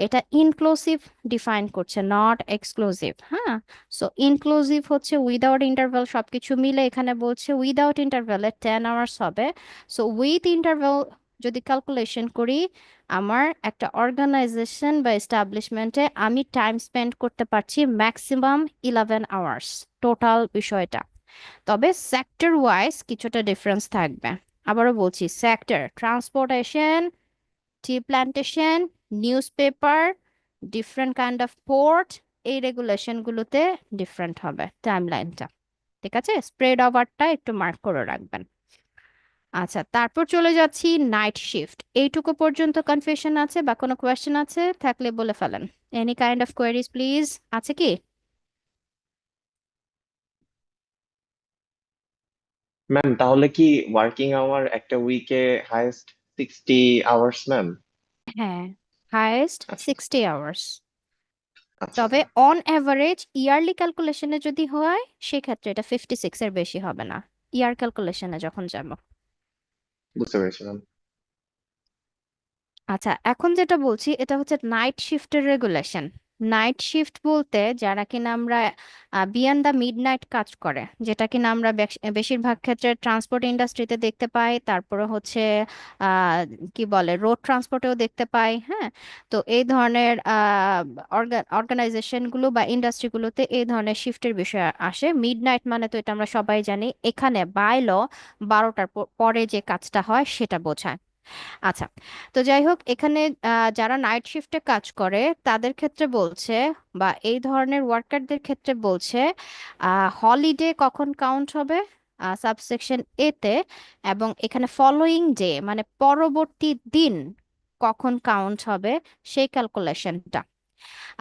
এটা ইনক্লুসিভ ডিফাইন করছে নট এক্সক্লুসিভ। হ্যাঁ, সো ইনক্লুসিভ হচ্ছে উইদাউট ইন্টারভ্যাল সবকিছু মিলে এখানে বলছে উইদাউট ইন্টারভ্যালে 10 আওয়ার্স হবে। সো উইথ ইন্টারভ্যাল যদি ক্যালকুলেশন করি আমার একটা অর্গানাইজেশন বা এস্টাবলিশমেন্টে আমি টাইম স্পেন্ড করতে পারছি ম্যাক্সিমাম 11 আওয়ার্স টোটাল বিষয়টা। তবে সেক্টর ওয়াইজ কিছুটা ডিফারেন্স থাকবে। আবারও বলছি sector transportation, T plantation, news paper, different kind of port, এই রেগুলেশনগুলোতে ডিফারেন্ট হবে টাইমলাইনটা। ঠিক আছে, স্প্রেড ওভারটা একটু মার্ক করে রাখবেন। আচ্ছা তারপর চলে যাচ্ছি নাইট শিফট। এইটুকু পর্যন্ত কনফিউশন আছে বা কোনো কোয়েশ্চেন আছে থাকলে বলে ফেলেন। Any kind of queries please, আছে কি? ম্যাম তাহলে কি ওয়ার্কিং আওয়ার একটা উইকে হাইয়েস্ট 60 আওয়ার্স ম্যাম? হ্যাঁ, হাইয়েস্ট আচ্ছা 60 আওয়ার্স। আচ্ছা তবে অন অ্যাভারেজ ইয়ারলি ক্যালকুলেশনে যদি হয় সেক্ষেত্রে এটা 56-এর বেশি হবে না ইয়ার ক্যালকুলেশনে যখন যাব। বুঝতে পেরেছি ম্যাম। আচ্ছা এখন যেটা বলছি এটা হচ্ছে নাইট শিফটের রেগুলেশন। নাইট শিফট বলতে যারা কিনা আমরা বিয়ন্ড দ্য মিডনাইট কাজ করে, যেটা কিনা আমরা বেশিরভাগ ক্ষেত্রে ট্রান্সপোর্ট ইন্ডাস্ট্রিতে দেখতে পাই, তারপরে হচ্ছে আহ, কি বলে রোড ট্রান্সপোর্টেও দেখতে পাই। হ্যাঁ, তো এই ধরনের অর্গানাইজেশনগুলো বা ইন্ডাস্ট্রিগুলোতে এই ধরনের শিফটের বিষয় আসে। মিডনাইট মানে তো এটা আমরা সবাই জানি এখানে বাই ল 12টার পরে যে কাজটা হয় সেটা বোঝায়। আচ্ছা, তো যাই হোক এখানে যারা নাইট শিফটে কাজ করে তাদের ক্ষেত্রে বলছে বা এই ধরনের ওয়ার্কারদের ক্ষেত্রে বলছে হলিডে কখন কাউন্ট হবে সাবসেকশন এতে, এবং এখানে ফলোয়িং ডে মানে পরবর্তী দিন কখন কাউন্ট হবে সেই ক্যালকুলেশনটা।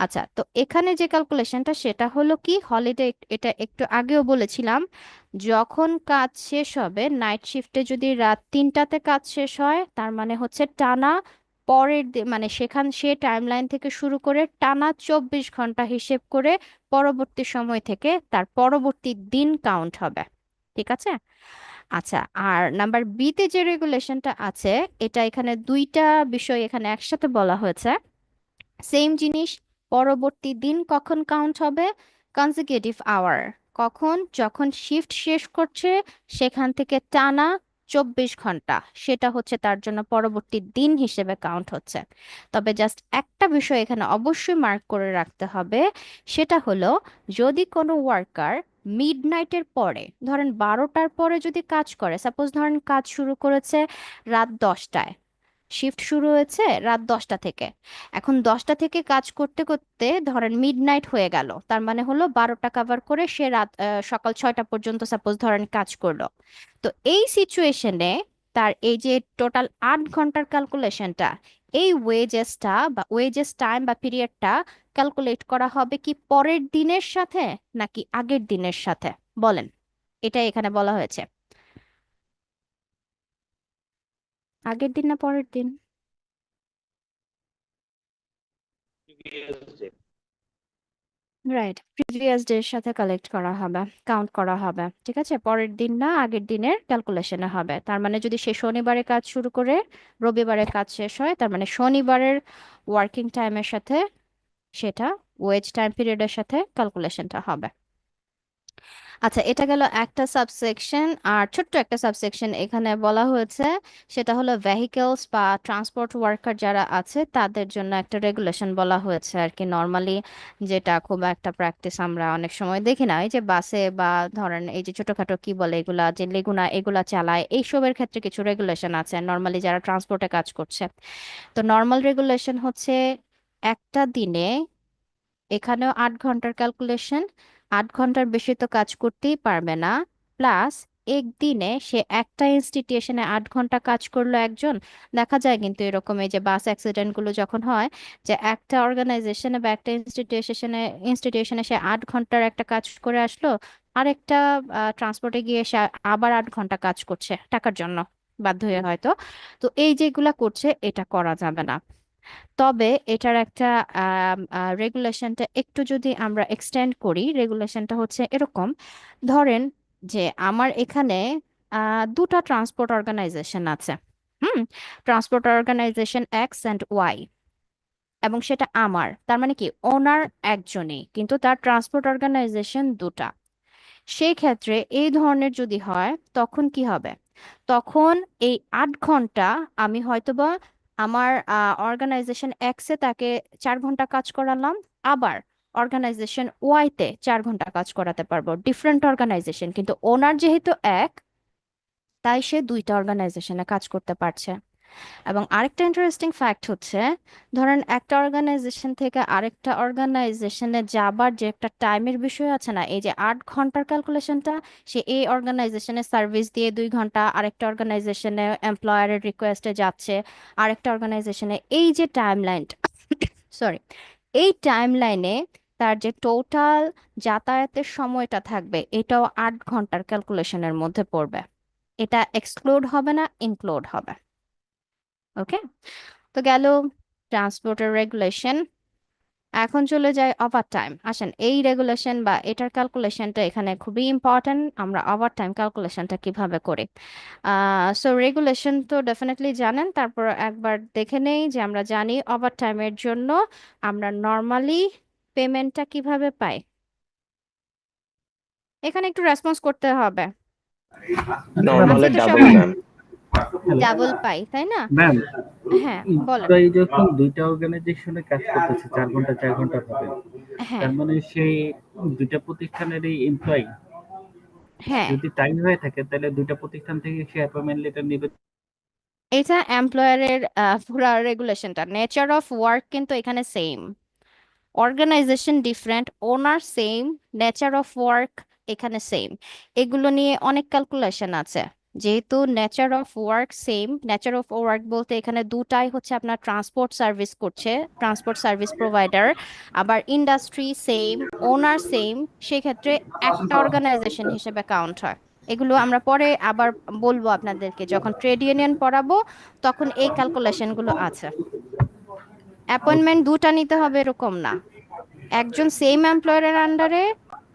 আচ্ছা তো এখানে যে ক্যালকুলেশনটা সেটা হলো কি হলিডে, এটা একটু আগেও বলেছিলাম যখন কাজ শেষ হবে নাইট শিফটে যদি রাত 3টাতে কাজ শেষ হয় তার মানে হচ্ছে টানা পরের দিন মানে সে টাইমলাইন থেকে শুরু করে টানা 24 ঘন্টা হিসেব করে পরবর্তী সময় থেকে তার পরবর্তী দিন কাউন্ট হবে। ঠিক আছে। আচ্ছা আর নাম্বার বিতে যে রেগুলেশনটা আছে এটা এখানে দুইটা বিষয় এখানে একসাথে বলা হয়েছে। সেম জিনিস, পরবর্তী দিন কখন কাউন্ট হবে, কনজিকিউটিভ আওয়ার কখন যখন শিফট শেষ করছে সেখান থেকে টানা 24 ঘন্টা সেটা হচ্ছে তার জন্য পরবর্তী দিন হিসেবে কাউন্ট হচ্ছে। তবে জাস্ট একটা বিষয় এখানে অবশ্যই মার্ক করে রাখতে হবে, সেটা হলো যদি কোনো ওয়ার্কার মিডনাইটের পরে ধরেন 12টার পরে যদি কাজ করে, সাপোজ ধরেন কাজ শুরু করেছে রাত 10টায়, শিফট শুরু হয়েছে রাত 10টা থেকে, এখন 10টা থেকে কাজ করতে করতে ধরেন মিডনাইট হয়ে গেল, তার মানে হলো 12টা কভার করে সে রাত সকাল 6টা পর্যন্ত সাপোজ ধরেন কাজ করলো। তো এই সিচুয়েশনে তার এই যে টোটাল 8 ঘন্টার ক্যালকুলেশনটা, এই ওয়েজেসটা বা ওয়েজেস টাইম বা পিরিয়ডটা ক্যালকুলেট করা হবে কি পরের দিনের সাথে নাকি আগের দিনের সাথে? বলেন, এটা এখানে বলা হয়েছে আগের দিন না পরের দিন? রাইট, প্রিভিয়াস ডে এর সাথে কালেক্ট করা হবে, কাউন্ট করা হবে। ঠিক আছে, পরের দিন না আগের দিনের ক্যালকুলেশনে হবে। তার মানে যদি সে শনিবারে কাজ শুরু করে রবিবারে কাজ শেষ হয় তার মানে শনিবারের ওয়ার্কিং টাইমের সাথে সেটা ওয়েজ টাইম পিরিয়ডের সাথে ক্যালকুলেশনটা হবে। আচ্ছা, এটা গেল একটা সাবসেকশন। আর ছোট্ট একটা সাবসেকশন এখানে বলা হয়েছে, সেটা হলো ভেহিকলস বা ট্রান্সপোর্ট ওয়ার্কার যারা আছে তাদের জন্য একটা রেগুলেশন বলা হয়েছে আর কি। নর্মালি যেটা খুব একটা প্র্যাকটিস আমরা অনেক সময় দেখি না, এই যে বাসে বা ধরেন এই যে ছোটখাটো কি বলে এগুলা, যে লেগুনা এগুলা চালায়, এইসবের ক্ষেত্রে কিছু রেগুলেশন আছে নর্মালি যারা ট্রান্সপোর্টে কাজ করছে। তো নর্মাল রেগুলেশন হচ্ছে একটা দিনে, এখানেও 8 ঘন্টার ক্যালকুলেশন, 8 ঘন্টার বেশি তো কাজ করতেই পারবে না। প্লাস একদিনে সে একটা ইনস্টিটিউশনে 8 ঘন্টা কাজ করলো একজন। দেখা যায় কিন্তু এরকম, এই যে বাস অ্যাক্সিডেন্ট গুলো যখন হয়, যে একটা অর্গানাইজেশনে বা একটা ইনস্টিটিউশনে ইনস্টিটিউশনে সে 8 ঘন্টার একটা কাজ করে আসলো, আরেকটা ট্রান্সপোর্টে গিয়ে সে আবার 8 ঘন্টা কাজ করছে টাকার জন্য, বাধ্য হয়ে হয়তো। তো এই যেগুলা করছে এটা করা যাবে না। তবে এটার একটা রেগুলেশনটা একটু যদি আমরা এক্সটেন্ড করি, রেগুলেশনটা হচ্ছে এরকম। ধরেন যে আমার এখানে দুটা ট্রান্সপোর্ট অর্গানাইজেশন আছে। হুম। Transport organisation X and Y, এবং সেটা আমার, তার মানে কি ওনার একজনই কিন্তু তার ট্রান্সপোর্ট অর্গানাইজেশন দুটা। সেই ক্ষেত্রে এই ধরনের যদি হয় তখন কি হবে? তখন এই 8 ঘন্টা আমি হয়তোবা আমার অর্গানাইজেশন এক্সে তাকে 4 ঘন্টা কাজ করালাম, আবার অর্গানাইজেশন ওয়াইতে 4 ঘন্টা কাজ করাতে পারবো। ডিফারেন্ট অর্গানাইজেশন, কিন্তু ওনার যেহেতু এক, তাই সে দুইটা অর্গানাইজেশনে কাজ করতে পারছে। এবং আরেকটা ইন্টারেস্টিং ফ্যাক্ট হচ্ছে, ধরেন একটা অর্গানাইজেশন থেকে আরেকটা অর্গানাইজেশনে যাবার যে একটা টাইমের বিষয় আছে না, এই যে 8 ঘন্টার ক্যালকুলেশনটা, সে এই অর্গানাইজেশনে সার্ভিস দিয়ে 2 ঘন্টা আরেকটা অর্গানাইজেশনে এমপ্লয়ারের রিকোয়েস্টে যাচ্ছে, আরেকটা অর্গানাইজেশনে, এই যে টাইম লাইনটা, সরি, এই টাইম লাইনে তার যে টোটাল যাতায়াতের সময়টা থাকবে এটাও 8 ঘন্টার ক্যালকুলেশনের মধ্যে পড়বে। এটা এক্সক্লুড হবে না, ইনক্লুড হবে। ওকে, তো গেল ট্রান্সপোর্টের রেগুলেশন। এখন চলে যায় ওভার টাইম। আসেন, এই রেগুলেশন বা এটার ক্যালকুলেশনটা এখানে খুবই ইম্পর্ট্যান্ট। আমরা ওভার টাইম ক্যালকুলেশনটা কিভাবে করি? সো রেগুলেশন তো ডেফিনেটলি জানেন, তারপর একবার দেখে নেই যে আমরা জানি ওভার টাইমের জন্য আমরা নর্মালি পেমেন্টটা কিভাবে পাই। এখানে একটু রেসপন্স করতে হবে। নর্মালে আছে তো ডাবল সবাই? ম্যাম। ডাবল পাই, তাই না? ম্যাম, হ্যাঁ, বলেন। এমপ্লয়ি যখন দুইটা অর্গানাইজেশনে কাজ করতেছে 4 ঘন্টা 4 ঘন্টা ভাবে, হ্যাঁ, তার মানে সেই দুইটা প্রতিষ্ঠানেরই এমপ্লয়ি। হ্যাঁ, যদি তাই হয়ে থাকে তাহলে দুইটা প্রতিষ্ঠান থেকে সে অ্যাপয়েন্টমেন্ট লেটার নেবে। এটা এমপ্লয়ারের পুরা রেগুলেশনটা, নেচার অফ ওয়ার্ক কিন্তু এখানে same, organisation different, owner same, nature of work এখানে সেম। এগুলো নিয়ে অনেক ক্যালকুলেশন আছে। যেহেতু nature of work same, nature of work বলতে এখানে দুটাই হচ্ছে আপনার ট্রান্সপোর্ট সার্ভিস করছে, ট্রান্সপোর্ট সার্ভিস প্রোভাইডার, আবার ইন্ডাস্ট্রি সেম, ওনার সেম, সেক্ষেত্রে একটা অর্গানাইজেশন হিসেবে কাউন্ট হয়। এগুলো আমরা পরে আবার বলবো আপনাদেরকে, যখন ট্রেড ইউনিয়ন পড়াবো তখন এই ক্যালকুলেশনগুলো আছে। অ্যাপয়েন্টমেন্ট দুটা নিতে হবে এরকম না, একজন সেম এমপ্লয়ারের আন্ডারে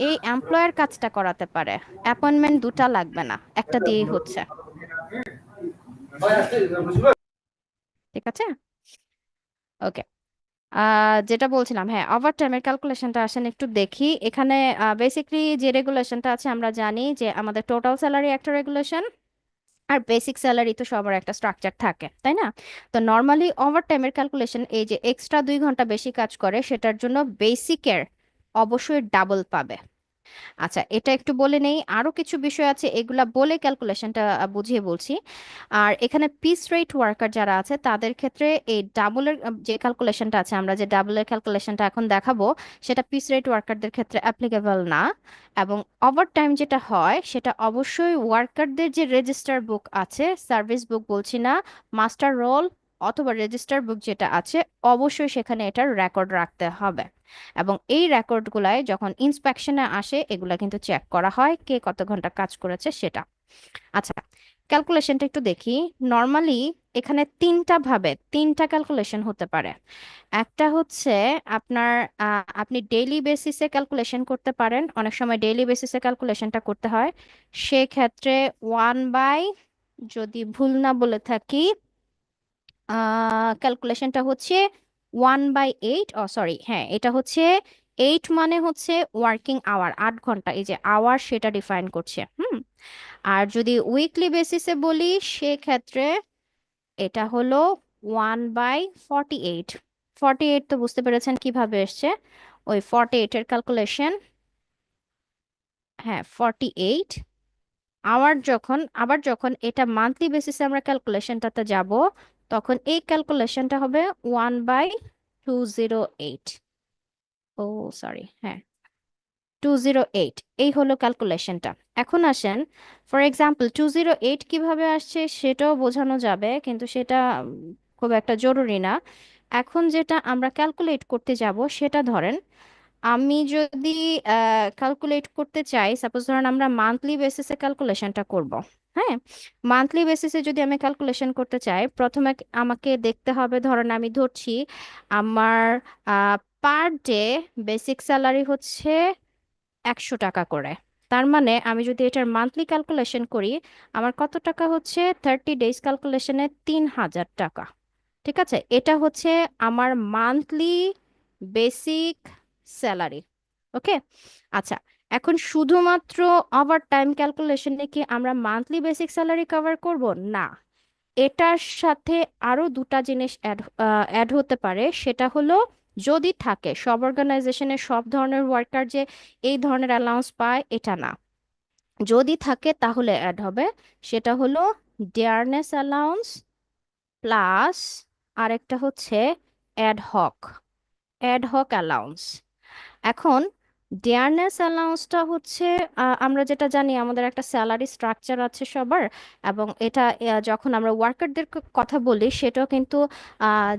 এই এমপ্লয়ার কাজটা করাতে পারে। অ্যাপয়েন্টমেন্ট দুটা লাগবে না, একটা দিয়েই হচ্ছে। ঠিক আছে, ওকে। যেটা বলছিলাম, হ্যাঁ, ওভার টাইমের ক্যালকুলেশনটা আসেন একটু দেখি। এখানে বেসিকলি যে রেগুলেশনটা আছে আমরা জানি যে আমাদের টোটাল স্যালারি একটা রেগুলেশন, আর বেসিক স্যালারি তো সবার একটা স্ট্রাকচার থাকে, তাই না? তো নর্মালি ওভার টাইমের ক্যালকুলেশন, এই যে এক্সট্রা 2 ঘন্টা বেশি কাজ করে সেটার জন্য বেসিকের অবশ্যই ডাবল পাবে। আচ্ছা, এটা একটু বলে নেই, আরো কিছু বিষয় আছে, এগুলা বলে ক্যালকুলেশনটা বুঝিয়ে বলছি। আর এখানে পিস রেট ওয়ার্কার যারা আছে তাদের ক্ষেত্রে এই ডাবলের যে ক্যালকুলেশনটা আছে, আমরা যে ডাবলের ক্যালকুলেশনটা এখন দেখাবো, সেটা পিস রেট ওয়ার্কারদের ক্ষেত্রে অ্যাপ্লিকেবল না। এবং ওভার টাইম যেটা হয় সেটা অবশ্যই ওয়ার্কারদের যে রেজিস্টার বুক আছে, সার্ভিস বুক বলছি না, মাস্টার রোল অথবা রেজিস্টার বুক যেটা আছে, অবশ্যই সেখানে এটার রেকর্ড রাখতে হবে। এবং এই রেকর্ডগুলায় যখন ইন্সপেকশনে আসে এগুলা কিন্তু চেক করা হয় কে কত ঘন্টা কাজ করেছে সেটা। আচ্ছা, ক্যালকুলেশনটা একটু দেখি। নর্মালি এখানে তিনটা ক্যালকুলেশন হতে পারে। একটা হচ্ছে আপনার আপনি ডেইলি বেসিসে ক্যালকুলেশন করতে পারেন, অনেক সময় ডেইলি বেসিসে ক্যালকুলেশনটা করতে হয়। সেক্ষেত্রে 1/, যদি ভুল না বলে থাকি, ক্যালকুলেশনটা হচ্ছে 1/8, ও সরি, হ্যাঁ, এটা হচ্ছে 8 মানে হচ্ছে ওয়ার্কিং আওয়ার, 8 ঘন্টা, এই যে আওয়ার সেটা ডিফাইন করছে। আর যদি উইকলি বেসিসে বলি সেক্ষেত্রে এটা হলো 1/48। 48 তো বুঝতে পেরেছেন কিভাবে এসছে, ওই 48 এর ক্যালকুলেশন, হ্যাঁ 48। আবার যখন এটা মান্থলি বেসিসে আমরা ক্যালকুলেশনটাতে যাব, তখন এই ক্যালকুলেশনটা হবে 1/208। ও সরি, হ্যাঁ 208, এই হলো ক্যালকুলেশনটা। এখন আসেন, ফর এক্সাম্পল 208 কিভাবে আসছে সেটাও বোঝানো যাবে, কিন্তু সেটা খুব একটা জরুরি না। এখন যেটা আমরা ক্যালকুলেট করতে যাব সেটা ধরেন, আমি যদি ক্যালকুলেট করতে চাই, সাপোজ ধরেন আমরা মান্থলি বেসিসে ক্যালকুলেশনটা করব। হ্যাঁ, মান্থলি বেসিসে যদি আমি ক্যালকুলেশন করতে চাই, প্রথমে আমাকে দেখতে হবে, ধরেন আমি ধরছি আমার পার ডে বেসিক স্যালারি হচ্ছে 100 টাকা করে। তার মানে আমি যদি এটার মান্থলি ক্যালকুলেশন করি, আমার কত টাকা হচ্ছে, 30 ডেজ ক্যালকুলেশনে 3000 টাকা। ঠিক আছে, এটা হচ্ছে আমার মান্থলি বেসিক স্যালারি। ওকে, আচ্ছা, এখন শুধুমাত্র ওভার টাইম ক্যালকুলেশনে কি আমরা মান্থলি বেসিক স্যালারি কভার করব? না, এটার সাথে আরো দুটা জিনিস অ্যাড হতে পারে। সেটা হলো, যদি থাকে, সব অর্গানাইজেশনে সব ধরনের ওয়ার্কার যে এই ধরনের অ্যালাউন্স পায় এটা না, যদি থাকে তাহলে অ্যাড হবে। সেটা হলো ডিয়ারনেস অ্যালাউন্স প্লাস আরেকটা হচ্ছে অ্যাড হক অ্যালাউন্স। এখন ডিয়ারনেস অ্যালাউন্সটা হচ্ছে, আমরা যেটা জানি আমাদের একটা স্যালারি স্ট্রাকচার আছে সবার, এবং এটা যখন আমরা ওয়ার্কারদের কথা বলি সেটাও কিন্তু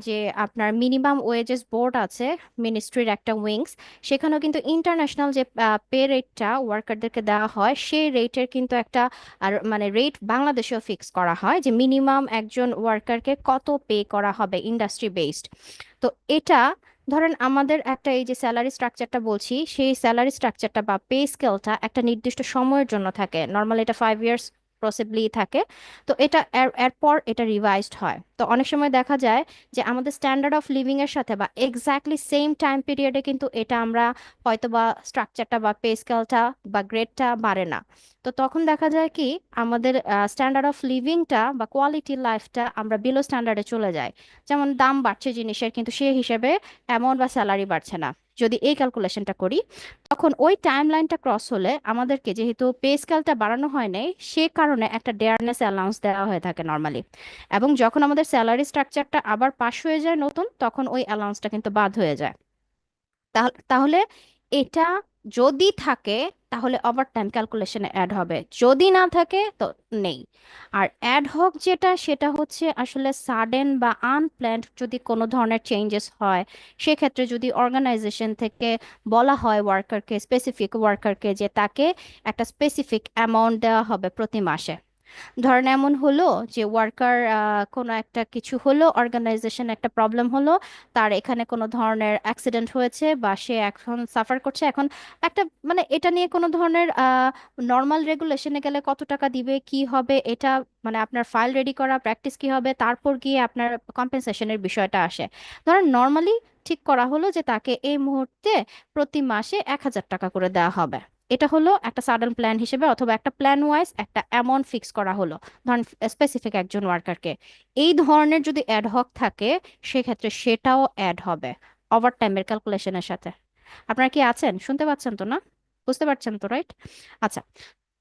যে আপনার মিনিমাম ওয়েজেস বোর্ড আছে, মিনিস্ট্রির একটা উইংস, সেখানেও কিন্তু ইন্টারন্যাশনাল যে পে রেটটা ওয়ার্কারদেরকে দেওয়া হয় সেই রেটের কিন্তু একটা, আর মানে রেট বাংলাদেশেও ফিক্স করা হয় যে মিনিমাম একজন ওয়ার্কারকে কত পে করা হবে ইন্ডাস্ট্রি বেসড। তো এটা ধরেন আমাদের একটা, এই যে স্যালারি স্ট্রাকচারটা বলছি, সেই স্যালারি স্ট্রাকচারটা বা পে স্কেলটা একটা নির্দিষ্ট সময়ের জন্য থাকে, নর্মালি এটা 5 ইয়ার্স পসিবলি থাকে। তো এটা এরপর এটা রিভাইজড হয়। তো অনেক সময় দেখা যায় যে আমাদের স্ট্যান্ডার্ড অফ লিভিং এর সাথে বা এক্স্যাক্টলি সেম টাইম পিরিয়ডে কিন্তু এটা আমরা হয়তো বা স্ট্রাকচারটা বা পে স্কেলটা বা গ্রেডটা বাড়ে না। তো তখন দেখা যায় কি, আমাদের স্ট্যান্ডার্ড অফ লিভিংটা বা কোয়ালিটি লাইফটা আমরা বিলো স্ট্যান্ডার্ডে চলে যাই। যেমন দাম বাড়ছে জিনিসের, কিন্তু সেই হিসেবে অ্যামাউন্ট বা স্যালারি বাড়ছে না। যদি এই ক্যালকুলেশনটা করি, তখন ওই টাইম লাইনটা ক্রস হলে আমাদেরকে যেহেতু পে স্কেলটা বাড়ানো হয় নাই, সে কারণে একটা ডেয়ারনেস অ্যালাউন্স দেওয়া হয়ে থাকে নর্মালি। এবং যখন আমাদের স্যালারি স্ট্রাকচারটা আবার পাস হয়ে যায় নতুন, তখন ওই অ্যালাউন্সটা কিন্তু বাদ হয়ে যায়। তাহলে এটা যদি থাকে তাহলে ওভারটাইম ক্যালকুলেশনে অ্যাড হবে, যদি না থাকে তো নেই। আর অ্যাড হক যেটা, সেটা হচ্ছে আসলে সাডেন বা আনপ্ল্যান্ড যদি কোনো ধরনের চেঞ্জেস হয়, সেক্ষেত্রে যদি অর্গানাইজেশন থেকে বলা হয় ওয়ার্কারকে, স্পেসিফিক ওয়ার্কারকে, যে তাকে একটা স্পেসিফিক অ্যামাউন্ট দেওয়া হবে প্রতি মাসে। ধরেন এমন হলো যে ওয়ার্কার কোনো একটা কিছু হলো, অর্গানাইজেশন একটা প্রবলেম হলো, তার এখানে কোনো ধরনের অ্যাক্সিডেন্ট হয়েছে বা সে এখন সাফার করছে, এখন একটা মানে এটা নিয়ে কোনো ধরনের নর্মাল রেগুলেশনে গেলে কত টাকা দিবে কি হবে এটা, মানে আপনার ফাইল রেডি করা, প্র্যাকটিস কি হবে, তারপর গিয়ে আপনার কম্পেনসেশনের বিষয়টা আসে। ধরেন নর্মালি ঠিক করা হলো যে তাকে এই মুহূর্তে প্রতি মাসে 1000 টাকা করে দেওয়া হবে। এটা হলো একটা সাডেন প্ল্যান হিসেবে, অথবা একটা প্ল্যান ওয়াইজ একটা অ্যামাউন্ট ফিক্স করা হলো, ধরেন স্পেসিফিক একজন ওয়ার্কারকে। এই ধরনের যদি অ্যাডহক থাকে, সেক্ষেত্রে সেটাও অ্যাড হবে ওভার টাইমের ক্যালকুলেশনের সাথে। আপনারা কি আছেন, শুনতে পাচ্ছেন তো না? বুঝতে পারছেন তো, রাইট? আচ্ছা,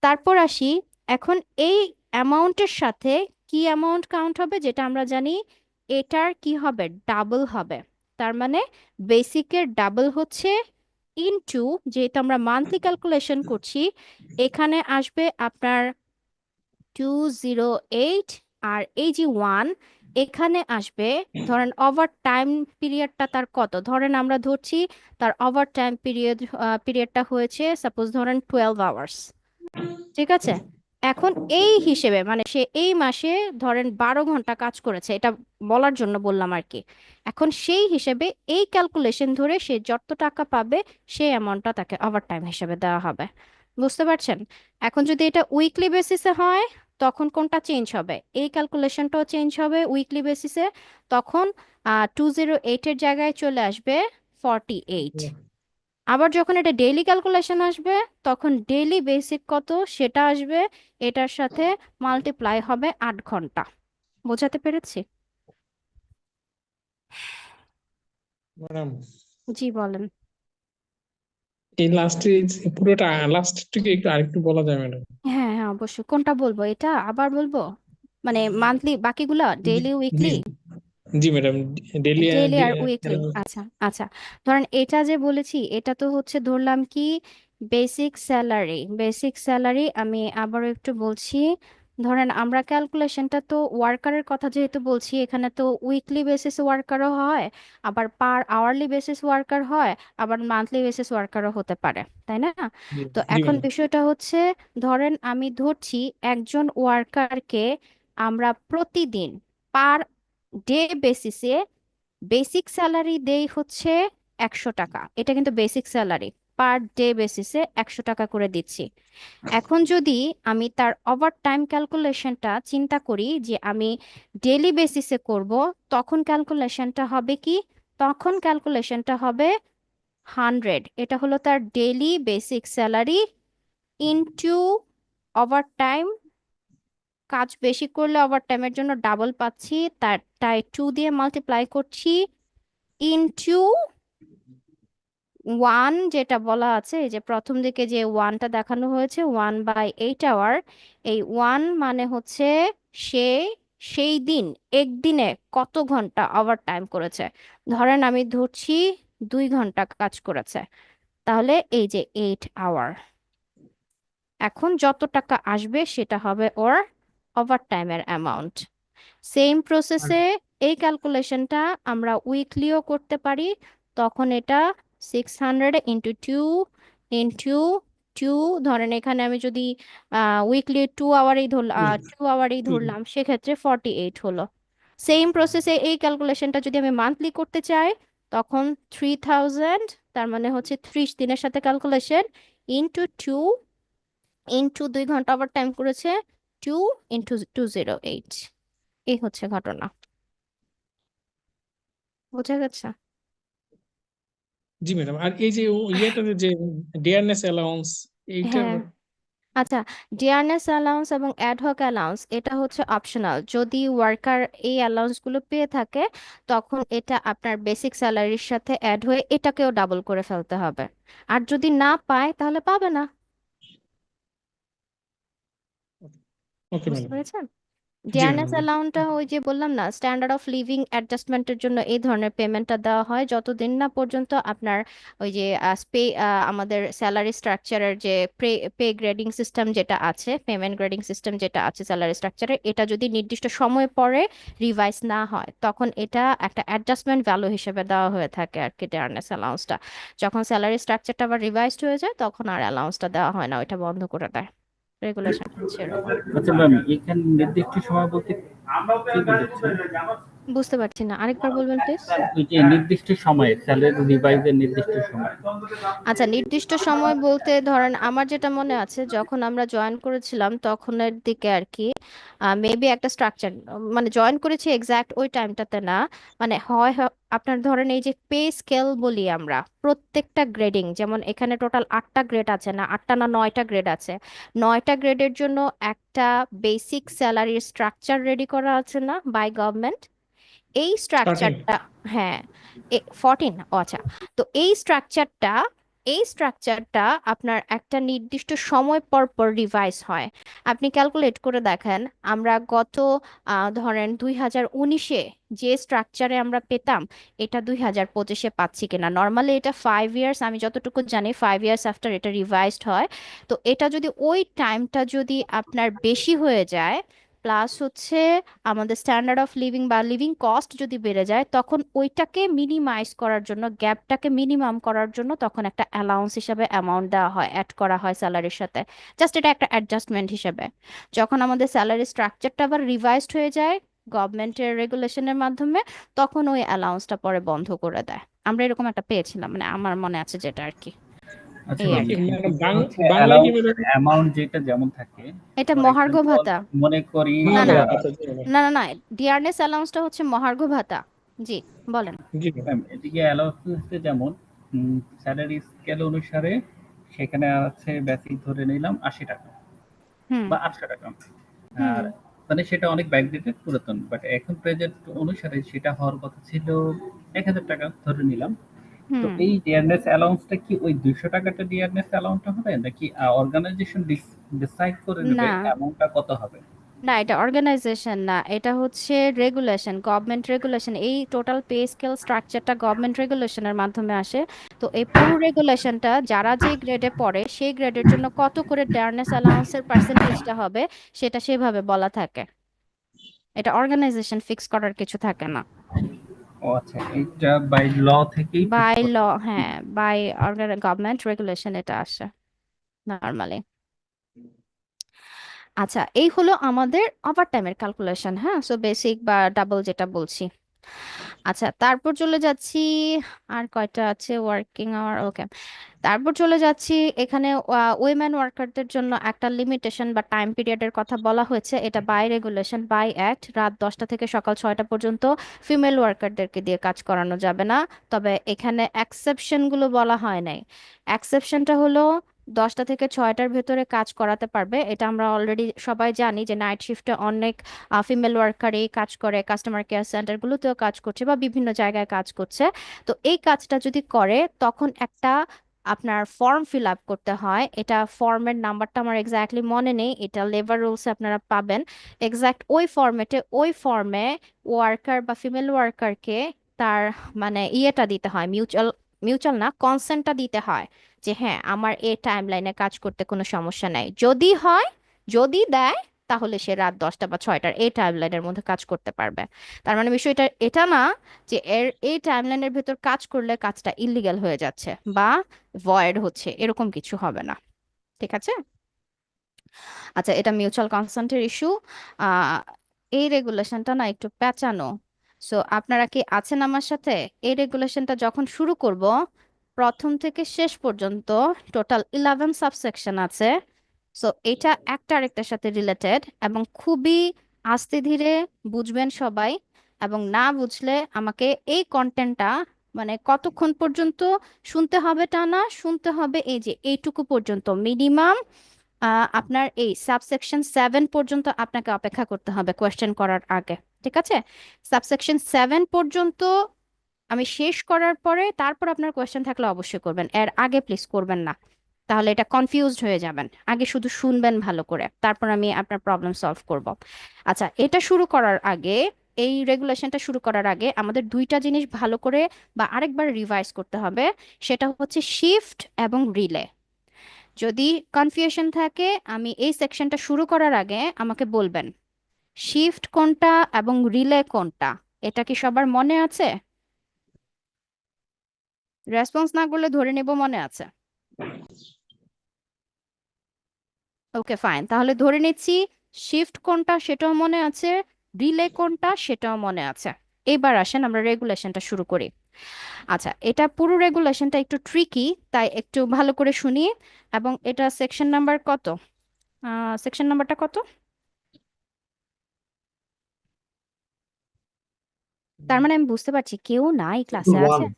তারপর আসি, এখন এই অ্যামাউন্টের সাথে কি অ্যামাউন্ট কাউন্ট হবে, যেটা আমরা জানি এটার কি হবে, ডাবল হবে। তার মানে বেসিকের ডাবল হচ্ছে ইনটু, যেহেতু আমরা মান্থলি ক্যালকুলেশন করছি, এখানে আসবে আপনার 208, আর এই যে 1 এখানে আসবে। ধরেন ওভার টাইম পিরিয়ডটা তার কত, ধরেন আমরা ধরছি তার ওভার টাইম পিরিয়ডটা হয়েছে সাপোজ ধরেন 12 আওয়ার্স। ঠিক আছে, এখন এই হিসেবে মানে সে এই মাসে ধরেন 12 ঘন্টা কাজ করেছে, এটা বলার জন্য বললাম আর কি। এখন সেই হিসেবে এই ক্যালকুলেশন ধরে সে যত টাকা পাবে সেই অ্যামাউন্টটা তাকে ওভারটাইম হিসেবে দেওয়া হবে। বুঝতে পারছেন? এখন যদি এটা উইকলি বেসিসে হয়, তখন কোনটা চেঞ্জ হবে, এই ক্যালকুলেশনটাও চেঞ্জ হবে উইকলি বেসিসে। তখন 208 এর জায়গায় চলে আসবে 48। আবার যখন এটা ডেইলি ক্যালকুলেশন আসবে তখন ডেইলি বেসিক কত সেটা আসবে, এটার সাথে মাল্টিপ্লাই হবে 8 ঘন্টা। বোঝাতে পেরেছি? ম্যাডাম জি বলেন। এই লাস্টে পুরোটা লাস্টটিকে একটু আরেকটু বলা যায় ম্যাডাম? হ্যাঁ হ্যাঁ অবশ্যই। কোনটা বলবো, এটা আবার বলবো? মানে মান্থলি বাকিগুলা, জি ডেইলি জি উইকলি? জি ম্যাডাম, ডেইলি ডেইলি আর উইকলি, আচ্ছা আচ্ছা। ধরেন এটা যে বলেছি এটা তো হচ্ছে ধরলাম কি বেসিক স্যালারি। বেসিক স্যালারি আমি আবারও একটু বলছি। ধরেন আমরা ক্যালকুলেশনটা তো ওয়ার্কারের কথা যেহেতু বলছি, এখানে তো উইকলি বেসিস ওয়ার্কারও হয়, আবার পার আওয়ারলি বেসিস ওয়ার্কার হয়, আবার মান্থলি বেসিস ওয়ার্কারও হতে পারে, তাই না? তো জি এখন ম্যাডাম। বিষয়টা হচ্ছে, ধরেন আমি ধরছি একজন ওয়ার্কারকে আমরা প্রতিদিন পার ডে বেসিসে বেসিক স্যালারি দেই হচ্ছে 100 টাকা। এটা কিন্তু বেসিক স্যালারি, পার ডে বেসিসে 100 টাকা করে দিচ্ছি। এখন যদি আমি তার ওভার টাইম ক্যালকুলেশনটা চিন্তা করি যে আমি ডেলি বেসিসে করব, তখন ক্যালকুলেশনটা হবে কি? তখন ক্যালকুলেশনটা হবে 100। এটা হলো তার daily basic salary into over time. কাজ বেশি করলে ওভার টাইমের জন্য ডাবল পাচ্ছি, তাই 2 দিয়ে মাল্টিপ্লাই করছি ইনটু 1, যেটা বলা আছে এই যে প্রথম দিকে যে ওয়ানটা দেখানো হয়েছে 1/8 আওয়ার। এই 1 মানে হচ্ছে সে সেই দিন একদিনে কত ঘন্টা ওভার টাইম করেছে। ধরেন আমি ধরছি 2 ঘন্টা কাজ করেছে, তাহলে এই যে 8 আওয়ার। এখন যত টাকা আসবে সেটা হবে ওর ওভার টাইমের অ্যামাউন্ট। সেম প্রসেসে এই ক্যালকুলেশনটা আমরা উইকলিও করতে পারি। তখন এটা 600 ইন্টু 2 ধরেন এখানে আমি যদি উইকলি 2 আওয়ারেই ধরলাম, 2 আওয়ারেই ধরলাম, সেক্ষেত্রে 48 হলো। সেম প্রসেসে এই ক্যালকুলেশনটা যদি আমি মান্থলি করতে চাই, তখন 3000, তার মানে হচ্ছে 30 দিনের সাথে ক্যালকুলেশন, ইন্টু 2, ইন্টু 2 ঘন্টা ওভার টাইম করেছে, 2 ইন্টু 208। এই হচ্ছে ঘটনা। বোঝা গেছে? জি ম্যাডাম, আর এই যে ইয়েটাতে যে ডিয়ারনেস অ্যালাউন্স এইটার? হ্যাঁ আচ্ছা, ডিয়ারনেস অ্যালাউন্স এবং অ্যাডহক অ্যালাউন্স এটা হচ্ছে অপশনাল। যদি ওয়ার্কার এই অ্যালাউন্স গুলো পেয়ে থাকে, তখন এটা আপনার বেসিক স্যালারির সাথে অ্যাড হয়ে এটাকেও ডাবল করে ফেলতে হবে। আর যদি না পায় তাহলে পাবে না। ওকে বুঝতে ম্যাডাম। পেরেছেন? জি ডিয়ারনেস ম্যাডাম। অ্যালাউন্সটা ওই যে বললাম না, স্ট্যান্ডার্ড অফ লিভিং অ্যাডজাস্টমেন্টের জন্য এই ধরনের পেমেন্টটা দেওয়া হয়, যতদিন না পর্যন্ত আপনার ওই যে আমাদের স্যালারি স্ট্রাকচারের যে পে গ্রেডিং সিস্টেম যেটা আছে, পেমেন্ট গ্রেডিং সিস্টেম যেটা আছে স্যালারি স্ট্রাকচারে, এটা যদি নির্দিষ্ট সময় পরে রিভাইজ না হয়, তখন এটা একটা অ্যাডজাস্টমেন্ট ভ্যালু হিসেবে দেওয়া হয়ে থাকে আর কি, ডিয়ারনেস অ্যালাউন্সটা। যখন স্যালারি স্ট্রাকচারটা আবার রিভাইজড হয়ে যায় তখন আর অ্যালাউন্সটা দেওয়া হয় না, ওইটা বন্ধ করে দেয়। রেগুলেশন হচ্ছে এরকম। আচ্ছা ম্যাম, এখানে নির্দিষ্ট সময় বলতে কি বোঝাচ্ছে? বুঝতে পারছি না, আরেকবার বলবেন প্লিজ। ওই যে নির্দিষ্ট সময়ে স্যালারি রিভাইজের নির্দিষ্ট সময়। আচ্ছা, নির্দিষ্ট সময় বলতে ধরেন আমার যেটা মনে আছে যখন আমরা জয়েন করেছিলাম তখনের দিকে আর কি, মেবি একটা স্ট্রাকচার, মানে জয়েন করেছি এক্সাক্ট ওই টাইমটাতে না, মানে আপনার ধরেন এই যে পে স্কেল বলি আমরা, প্রত্যেকটা গ্রেডিং, যেমন এখানে টোটাল 8টা গ্রেড আছে, না 8টা না 9টা গ্রেড আছে, 9টা গ্রেডের জন্য একটা বেসিক স্যালারির স্ট্রাকচার রেডি করা আছে না বাই গভর্নমেন্ট। এই 13। স্ট্রাকচারটা, হ্যাঁ 14, ও আচ্ছা। তো এই স্ট্রাকচারটা আপনার একটা নির্দিষ্ট সময় পর পর রিভাইজ হয়। আপনি ক্যালকুলেট করে দেখেন, আমরা গত ধরেন 2019-এ যে স্ট্রাকচারে আমরা পেতাম, এটা 2025-এ পাচ্ছি কিনা। নর্মালি এটা 5 ইয়ার্স, আমি যতটুকু জানি 5 ইয়ার্স আফটার এটা রিভাইজড হয়। তো এটা যদি ওই টাইমটা যদি আপনার বেশি হয়ে যায়, প্লাস হচ্ছে আমাদের স্ট্যান্ডার্ড অফ লিভিং বা লিভিং কস্ট যদি বেড়ে যায়, তখন ওইটাকে মিনিমাইজ করার জন্য, গ্যাপটাকে মিনিমাম করার জন্য তখন একটা অ্যালাউন্স হিসাবে অ্যামাউন্ট দেওয়া হয়, অ্যাড করা হয় স্যালারির সাথে। জাস্ট এটা একটা অ্যাডজাস্টমেন্ট হিসেবে। যখন আমাদের স্যালারি স্ট্রাকচারটা আবার রিভাইজড হয়ে যায় গভর্নমেন্টের রেগুলেশনের মাধ্যমে, তখন ওই অ্যালাউন্সটা পরে বন্ধ করে দেয়। আমরা এরকম একটা পেয়েছিলাম, মানে আমার মনে আছে যেটা আর কি। আচ্ছা এই ম্যাম, আর কি। মানে হচ্ছে বাংলায় কি অ্যালাউন্স ম্যাডাম? অ্যামাউন্ট যেটা যেমন থাকে, এটা ফর মহার্ঘ এক্সাম্পল ভাতা। মনে করি না না, আচ্ছা জি ম্যাডাম। না না না, ডিয়ারনেস অ্যালাউন্সটা হচ্ছে মহার্ঘ ভাতা। জি বলেন। জি ম্যাডাম। ম্যাম, এদিকে অ্যালাউন্স হচ্ছে যেমন স্যালারি স্কেল অনুসারে সেখানে আছে বেসিক ধরে নিলাম 80 টাকা হুম বা 800 টাকা। হুম আর মানে সেটা অনেক ব্যাকডেটেড পুরাতন, বাট এখন প্রেজেন্ট অনুসারে সেটা হওয়ার কথা ছিল 1000 টাকা ধরে নিলাম। তো হুম এই ডিয়ারনেস অ্যালাউন্সটা কি ওই 200 টাকাটা ডিয়ারনেস অ্যালাউন্সটা হবে নাকি অর্গানাইজেশন ডিসাইড করে নেবে না অ্যামাউন্টটা কত হবে? না, এটা অর্গানাইজেশন না, এটা হচ্ছে রেগুলেশন, গভর্নমেন্ট রেগুলেশন। এই টোটাল পে স্কেল স্ট্রাকচারটা গভর্নমেন্ট রেগুলেশনের মাধ্যমে আসে। তো এই পুরো রেগুলেশনটা যারা যে গ্রেডে পড়ে সেই গ্রেডের জন্য কত করে ডেয়ারনেস অ্যালাউন্সের পার্সেন্টেজটা হবে সেটা সেভাবে বলা থাকে। এটা অর্গানাইজেশন ফিক্স করার কিছু থাকে না। ও আচ্ছা, এটা বাই ল থেকেই ফিক্স বাই ল, করতে হবে। হ্যাঁ, বাই গভর্নমেন্ট রেগুলেশন এটা আসে নর্মালি। আচ্ছা, এই হলো আমাদের ওভারটাইমের ক্যালকুলেশন। হ্যাঁ, সো বেসিক বা ডাবল যেটা বলছি। আচ্ছা, তারপর চলে যাচ্ছি, আর কয়টা আছে ওয়ার্কিং আওয়ার, ওকে। তারপর চলে যাচ্ছি, এখানে উইমেন ওয়ার্কারদের জন্য একটা লিমিটেশন বা টাইম পিরিয়ডের কথা বলা হয়েছে। এটা বাই রেগুলেশন, বাই অ্যাক্ট, রাত 10টা থেকে সকাল 6টা পর্যন্ত ফিমেল ওয়ার্কারদেরকে দিয়ে কাজ করানো যাবে না। তবে এখানে এক্সেপশনগুলো বলা হয় নাই। এক্সেপশনটা হলো 10টা থেকে 6টার ভেতরে কাজ করাতে পারবে। এটা আমরা অলরেডি সবাই জানি যে নাইট শিফটে অনেক ফিমেল ওয়ার্কারই কাজ করে, কাস্টমার কেয়ার সেন্টারগুলোতেও কাজ করছে বা বিভিন্ন জায়গায় কাজ করছে। তো এই কাজটা যদি করে তখন একটা আপনার ফর্ম ফিল আপ করতে হয়। এটা ফর্মের নাম্বারটা আমার এক্স্যাক্টলি মনে নেই, এটা লেবার রুলসে আপনারা পাবেন। এক্সাক্ট ওই ফর্মেটে, ওই ফর্মে ওয়ার্কার বা ফিমেল ওয়ার্কারকে তার মানে ইয়েটা দিতে হয়, মিউচুয়াল, মিউচুয়াল না, কনসেন্টটা দিতে হয় যে হ্যাঁ আমার এই টাইম লাইনে কাজ করতে কোনো সমস্যা নাই। যদি হয়, যদি দেয়, তাহলে সে রাত 10টা বা 6টার এই টাইম লাইনের মধ্যে কাজ করতে পারবে। তার মানে বিষয়টা এটা না যে এর এই টাইমলাইনের ভেতর কাজ করলে কাজটা ইলিগ্যাল হয়ে যাচ্ছে বা ভয়েড হচ্ছে, এরকম কিছু হবে না। ঠিক আছে। আচ্ছা, এটা মিউচুয়াল কনসেন্টের ইস্যু। আহ এই রেগুলেশনটা না একটু পেঁচানো। সো আপনারা কি আছেন আমার সাথে? এই রেগুলেশনটা যখন শুরু করব, প্রথম থেকে শেষ পর্যন্ত টোটাল 11 সাবসেকশন আছে। সো এটা একটা আরেকটার সাথে রিলেটেড এবং খুবই আস্তে ধীরে বুঝবেন সবাই। এবং না বুঝলে আমাকে এই কন্টেন্টটা মানে কতক্ষণ পর্যন্ত শুনতে হবে, টা না শুনতে হবে, এই যে এইটুকু পর্যন্ত মিনিমাম আপনার এই সাবসেকশন 7 পর্যন্ত আপনাকে অপেক্ষা করতে হবে কোয়েশ্চেন করার আগে। ঠিক আছে, সাবসেকশন 7 পর্যন্ত আমি শেষ করার পরে তারপর আপনার কোয়েশ্চেন থাকলে অবশ্যই করবেন, এর আগে প্লিজ করবেন না। তাহলে এটা কনফিউজড হয়ে যাবেন। আগে শুধু শুনবেন ভালো করে, তারপর আমি আপনার প্রবলেম সলভ করব। আচ্ছা, এটা শুরু করার আগে, এই রেগুলেশনটা শুরু করার আগে আমাদের দুইটা জিনিস ভালো করে বা আরেকবার রিভাইজ করতে হবে। সেটা হচ্ছে শিফট এবং রিলে। যদি কনফিউশন থাকে, আমি এই সেকশনটা শুরু করার আগে আমাকে বলবেন শিফট কোনটা এবং রিলে কোনটা। এটা কি সবার মনে আছে? রেসপন্স না করলে ধরে নেব মনে আছে। ওকে ফাইন, তাহলে ধরে নিচ্ছি শিফট কোনটা সেটাও মনে আছে, রিলে কোনটা সেটাও মনে আছে। এবার আসেন আমরা রেগুলেশনটা শুরু করি। আচ্ছা, এটা পুরো রেগুলেশনটা একটু ট্রিকি, তাই একটু ভালো করে শুনি। এবং এটা সেকশন নাম্বার কত? সেকশন নাম্বারটা কত? তার মানে আমি বুঝতে পারছি কেউ নাই ক্লাসে আছে। 1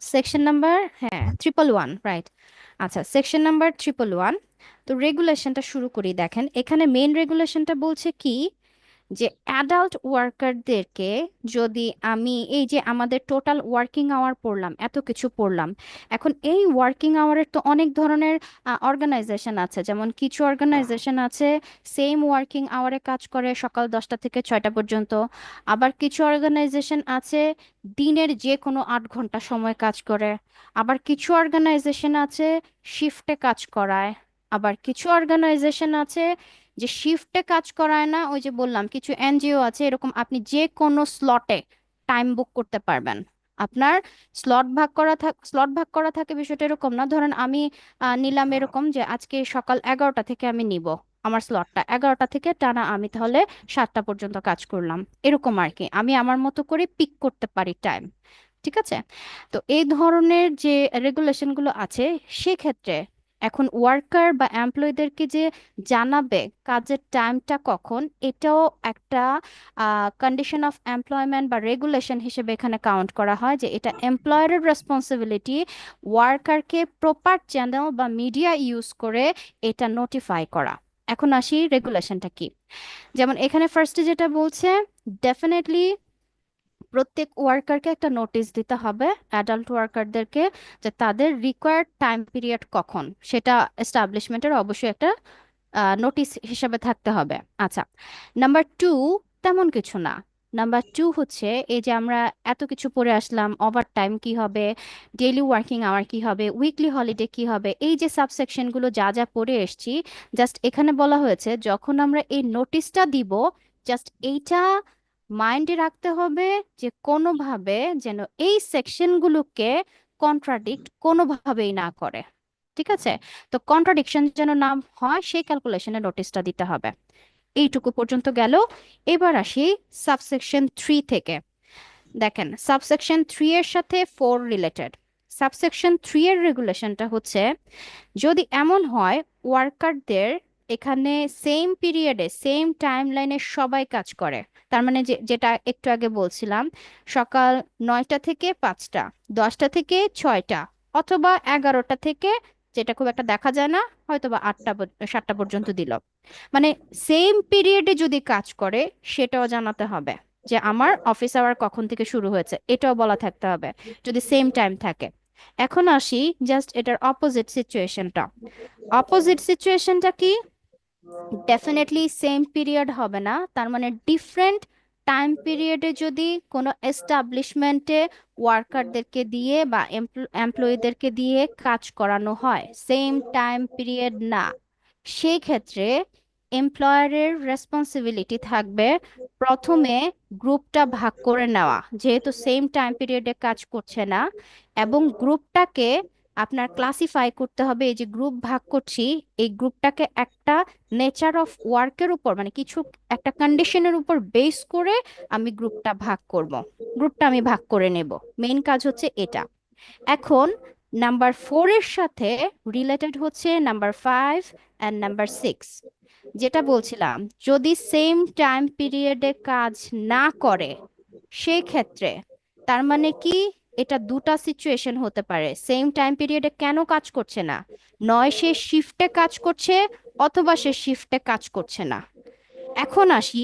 সেকশন নাম্বার, হ্যাঁ, 111, রাইট। আচ্ছা, সেকশন নাম্বার 111। তো রেগুলেশনটা শুরু করি। দেখেন এখানে মেইন রেগুলেশনটা বলছে কি, যে অ্যাডাল্ট ওয়ার্কারদেরকে, যদি আমি এই যে আমাদের টোটাল ওয়ার্কিং আওয়ার পড়লাম, এত কিছু পড়লাম, এখন এই ওয়ার্কিং আওয়ারের তো অনেক ধরনের অর্গানাইজেশন আছে। যেমন কিছু অর্গানাইজেশন আছে সেম ওয়ার্কিং আওয়ারে কাজ করে সকাল 10টা থেকে 6টা পর্যন্ত। আবার কিছু অর্গানাইজেশন আছে দিনের যে কোনো 8 ঘন্টা সময় কাজ করে। আবার কিছু অর্গানাইজেশন আছে শিফটে কাজ করায়। আবার কিছু অর্গানাইজেশন আছে যে শিফটে কাজ করায় না, ওই যে বললাম কিছু এনজিও আছে এরকম, আপনি যে কোনো স্লটে টাইম বুক করতে পারবেন। আপনার স্লট ভাগ করা থাকে। বিষয়টা এরকম না, ধরেন আমি নিলাম এরকম যে আজকে সকাল 11টা থেকে আমি নিব আমার স্লটটা, 11টা থেকে টানা আমি তাহলে 7টা পর্যন্ত কাজ করলাম, এরকম আর কি। আমি আমার মতো করে পিক করতে পারি টাইম। ঠিক আছে। তো এই ধরনের যে রেগুলেশনগুলো আছে, সেক্ষেত্রে এখন ওয়ার্কার বা এমপ্লয়ীদেরকে যে জানাবে কাজের টাইমটা কখন, এটাও একটা কন্ডিশন অফ এমপ্লয়মেন্ট বা রেগুলেশন হিসেবে এখানে কাউন্ট করা হয়, যে এটা এমপ্লয়ারের রেসপন্সিবিলিটি ওয়ার্কারকে প্রপার চ্যানেল বা মিডিয়া ইউজ করে এটা নোটিফাই করা। এখন আসি রেগুলেশনটা কি। যেমন এখানে ফার্স্টে যেটা বলছে, ডেফিনেটলি প্রত্যেক ওয়ার্কারকে একটা নোটিশ দিতে হবে, অ্যাডাল্ট ওয়ার্কারদেরকে, যে তাদের রিকোয়ার্ড টাইম পিরিয়ড কখন, সেটা এস্টাবলিশমেন্টের অবশ্যই একটা নোটিশ হিসাবে থাকতে হবে। আচ্ছা, নাম্বার টু, তেমন কিছু না। নাম্বার টু হচ্ছে এই যে আমরা এত কিছু পড়ে আসলাম, ওভার টাইম কি হবে, ডেইলি ওয়ার্কিং আওয়ার কি হবে, উইকলি হলিডে কি হবে, এই যে সাবসেকশনগুলো যা যা পড়ে এসেছি, জাস্ট এখানে বলা হয়েছে যখন আমরা এই নোটিশটা দিব, জাস্ট এইটা মাইন্ডে রাখতে হবে যে কোনোভাবে যেন এই সেকশনগুলোকে কন্ট্রাডিক্ট কোনোভাবেই না করে। ঠিক আছে? তো কন্ট্রাডিকশন যেন না হয় সেই ক্যালকুলেশনে নোটিশটা দিতে হবে। এইটুকু পর্যন্ত গেল। এবার আসি সাবসেকশন 3 থেকে। দেখেন, সাবসেকশন 3 এর সাথে 4 রিলেটেড। সাবসেকশন 3 এর রেগুলেশনটা হচ্ছে, যদি এমন হয় ওয়ার্কারদের এখানে সেম পিরিয়ডে সেম টাইম লাইনে সবাই কাজ করে, তার মানে যেটা একটু আগে বলছিলাম, সকাল 9টা থেকে 5টা, 10টা থেকে 6টা, অথবা 11টা থেকে, যেটা খুব একটা দেখা যায় না, হয়তো বা 7টা পর্যন্ত দিল, মানে সেম পিরিয়ডে যদি কাজ করে সেটাও জানাতে হবে, যে আমার অফিস আওয়ার কখন থেকে শুরু হয়েছে এটাও বলা থাকতে হবে যদি সেম টাইম থাকে। এখন আসি জাস্ট এটার অপোজিট সিচুয়েশনটা। অপোজিট সিচুয়েশনটা কি? ডেফিনেটলি সেম পিরিয়ড হবে না, তার মানে ডিফারেন্ট টাইম পিরিয়ডে যদি কোনো এস্টাবলিশমেন্টে ওয়ার্কারদেরকে দিয়ে বা এমপ্লয়ীদেরকে দিয়ে কাজ করানো হয়, সেম টাইম পিরিয়ড না, সেই ক্ষেত্রে এমপ্লয়ারের রেসপন্সিবিলিটি থাকবে প্রথমে গ্রুপটা ভাগ করে নেওয়া, যেহেতু সেম টাইম পিরিয়ডে কাজ করছে না, এবং গ্রুপটাকে আপনার ক্লাসিফাই করতে হবে। এই যে গ্রুপ ভাগ করছি, এই গ্রুপটাকে একটা নেচার অফ ওয়ার্কের উপর, মানে কিছু একটা কন্ডিশনের উপর বেস করে আমি গ্রুপটা ভাগ করব, গ্রুপটা আমি ভাগ করে নেব। মেইন কাজ হচ্ছে এটা। এখন নাম্বার 4 এর সাথে রিলেটেড হচ্ছে নাম্বার 5 অ্যান্ড নাম্বার 6। যেটা বলছিলাম, যদি সেম টাইম পিরিয়ডে কাজ না করে সেই ক্ষেত্রে, তার মানে কি, এটা দুটা সিচুয়েশন হতে পারে। সেম টাইম পিরিয়ডে কেন কাজ করছে না? নয় সে শিফটে কাজ করছে, অথবা সে শিফটে কাজ করছে না। এখন আসি,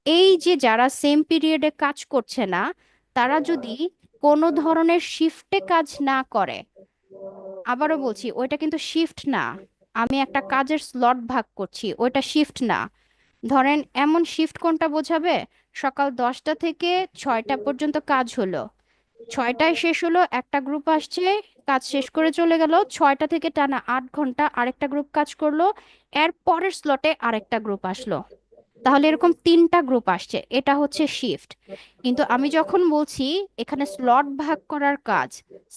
এই যে যারা সেম পিরিয়ডে কাজ করছে না, তারা যদি কোনো ধরনের শিফটে কাজ না করে, আবারও বলছি ওইটা কিন্তু শিফট না, আমি একটা কাজের স্লট ভাগ করছি, ওইটা শিফট না। ধরেন এমন শিফট কোনটা বোঝাবে, সকাল 10টা থেকে 6টা পর্যন্ত কাজ হলো, 6টায় শেষ হলো, একটা গ্রুপ আসছে, কাজ শেষ করে চলে গেল, 6টা থেকে টানা 8 ঘন্টা আরেকটা গ্রুপ কাজ করলো, এর পরের স্লটে আরেকটা গ্রুপ আসলো, তাহলে এরকম 3টা গ্রুপ আসছে, এটা হচ্ছে শিফট। কিন্তু আমি যখন বলছি এখানে স্লট ভাগ করার কাজ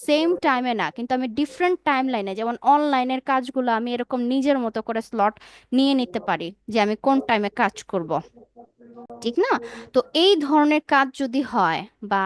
সেম টাইমে না, কিন্তু আমি ডিফারেন্ট টাইম লাইনে, যেমন অনলাইনের কাজগুলো আমি এরকম নিজের মতো করে স্লট নিয়ে নিতে পারি যে আমি কোন টাইমে কাজ করব, ঠিক না? তো এই ধরনের কাজ যদি হয়, বা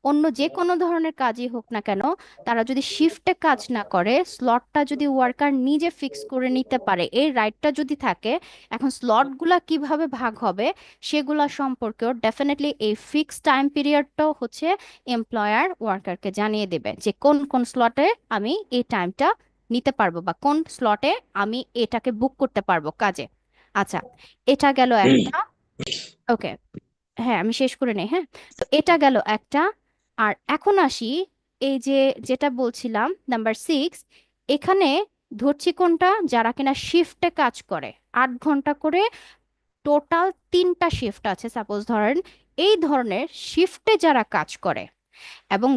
অন্য যে কোনো ধরনের কাজই হোক না কেন, তারা যদি শিফটে কাজ না করে, স্লটটা যদি ওয়ার্কার নিজে ফিক্স করে নিতে পারে, এই রাইটটা যদি থাকে, এখন স্লটগুলা কিভাবে ভাগ হবে সেগুলা সম্পর্কেও ডেফিনেটলি এই ফিক্স টাইম পিরিয়ডটাও হচ্ছে এমপ্লয়ার ওয়ার্কারকে জানিয়ে দেবে, যে কোন কোন স্লটে আমি এই টাইমটা নিতে পারবো, বা কোন স্লটে আমি এটাকে বুক করতে পারবো কাজে। আচ্ছা, এটা গেল একটা। ওকে, হ্যাঁ আমি শেষ করে নেই। হ্যাঁ, তো এটা গেল একটা। আর এখন আসি, এই যে যেটা বলছিলাম নাম্বার 6, এখানে ধরছি কোনটা, যারা কিনা শিফটে কাজ করে 8 ঘন্টা করে, টোটাল 3টা শিফট আছে সাপোজ ধরেন, এই ধরনের শিফটে যারা কাজ করে, এবং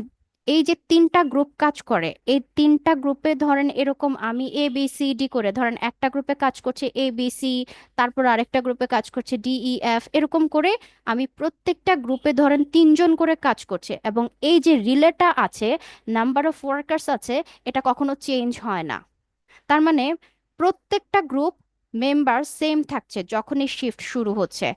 এই যে 3টা গ্রুপ কাজ করে, এই 3টা গ্রুপে ধরেন এরকম আমি এ বি সি ডি করে, ধরেন একটা গ্রুপে কাজ করছে এ বি সি, তারপর আরেকটা গ্রুপে কাজ করছে ডি ই এফ, এরকম করে আমি প্রত্যেকটা গ্রুপে ধরেন 3জন করে কাজ করছে, এবং এই যে রিলেটা আছে, নাম্বার অফ ওয়ার্কার্স আছে, এটা কখনো চেঞ্জ হয় না। তার মানে প্রত্যেকটা গ্রুপ মেম্বার সেম থাকছে যখনই শিফট শুরু হচ্ছে।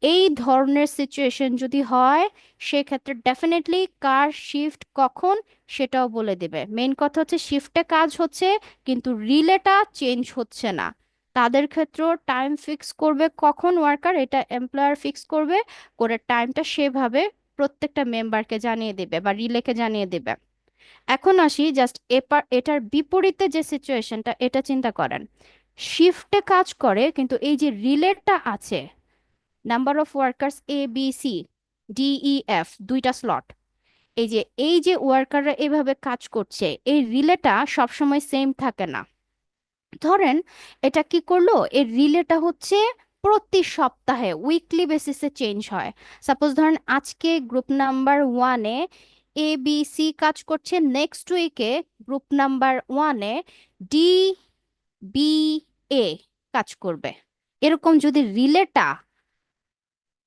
এই ধরনের সিচুয়েশন যদি হয় সেক্ষেত্রে ডেফিনেটলি কার শিফট কখন সেটাও বলে দেবে। মেইন কথা হচ্ছে শিফটে কাজ হচ্ছে কিন্তু রিলেটা চেঞ্জ হচ্ছে না। তাদের ক্ষেত্রেও টাইম ফিক্স করবে কখন ওয়ার্কার, এটা এমপ্লয়ার ফিক্স করবে, করে টাইমটা সেভাবে প্রত্যেকটা মেম্বারকে জানিয়ে দিবে বা রিলেকে জানিয়ে দিবে। এখন আসি জাস্ট এটার বিপরীতে যে সিচুয়েশনটা, এটা চিন্তা করেন। শিফটে কাজ করে কিন্তু এই যে রিলেটা আছে, number of workers ABC DEF, দুইটা স্লট, এই যে ওয়ার্কাররা এভাবে কাজ করছে, এই রিলেটা সবসময় সেম থাকে না। ধরেন এটা কি করলো, এই রিলেটা হচ্ছে প্রতি সপ্তাহে উইকলি বেসিসে চেঞ্জ হয়। সাপোজ ধরেন আজকে গ্রুপ নাম্বার 1-এ ABC কাজ করছে, নেক্সট উইকে গ্রুপ নাম্বার 1-এ DBA কাজ করবে। এরকম যদি রিলেটা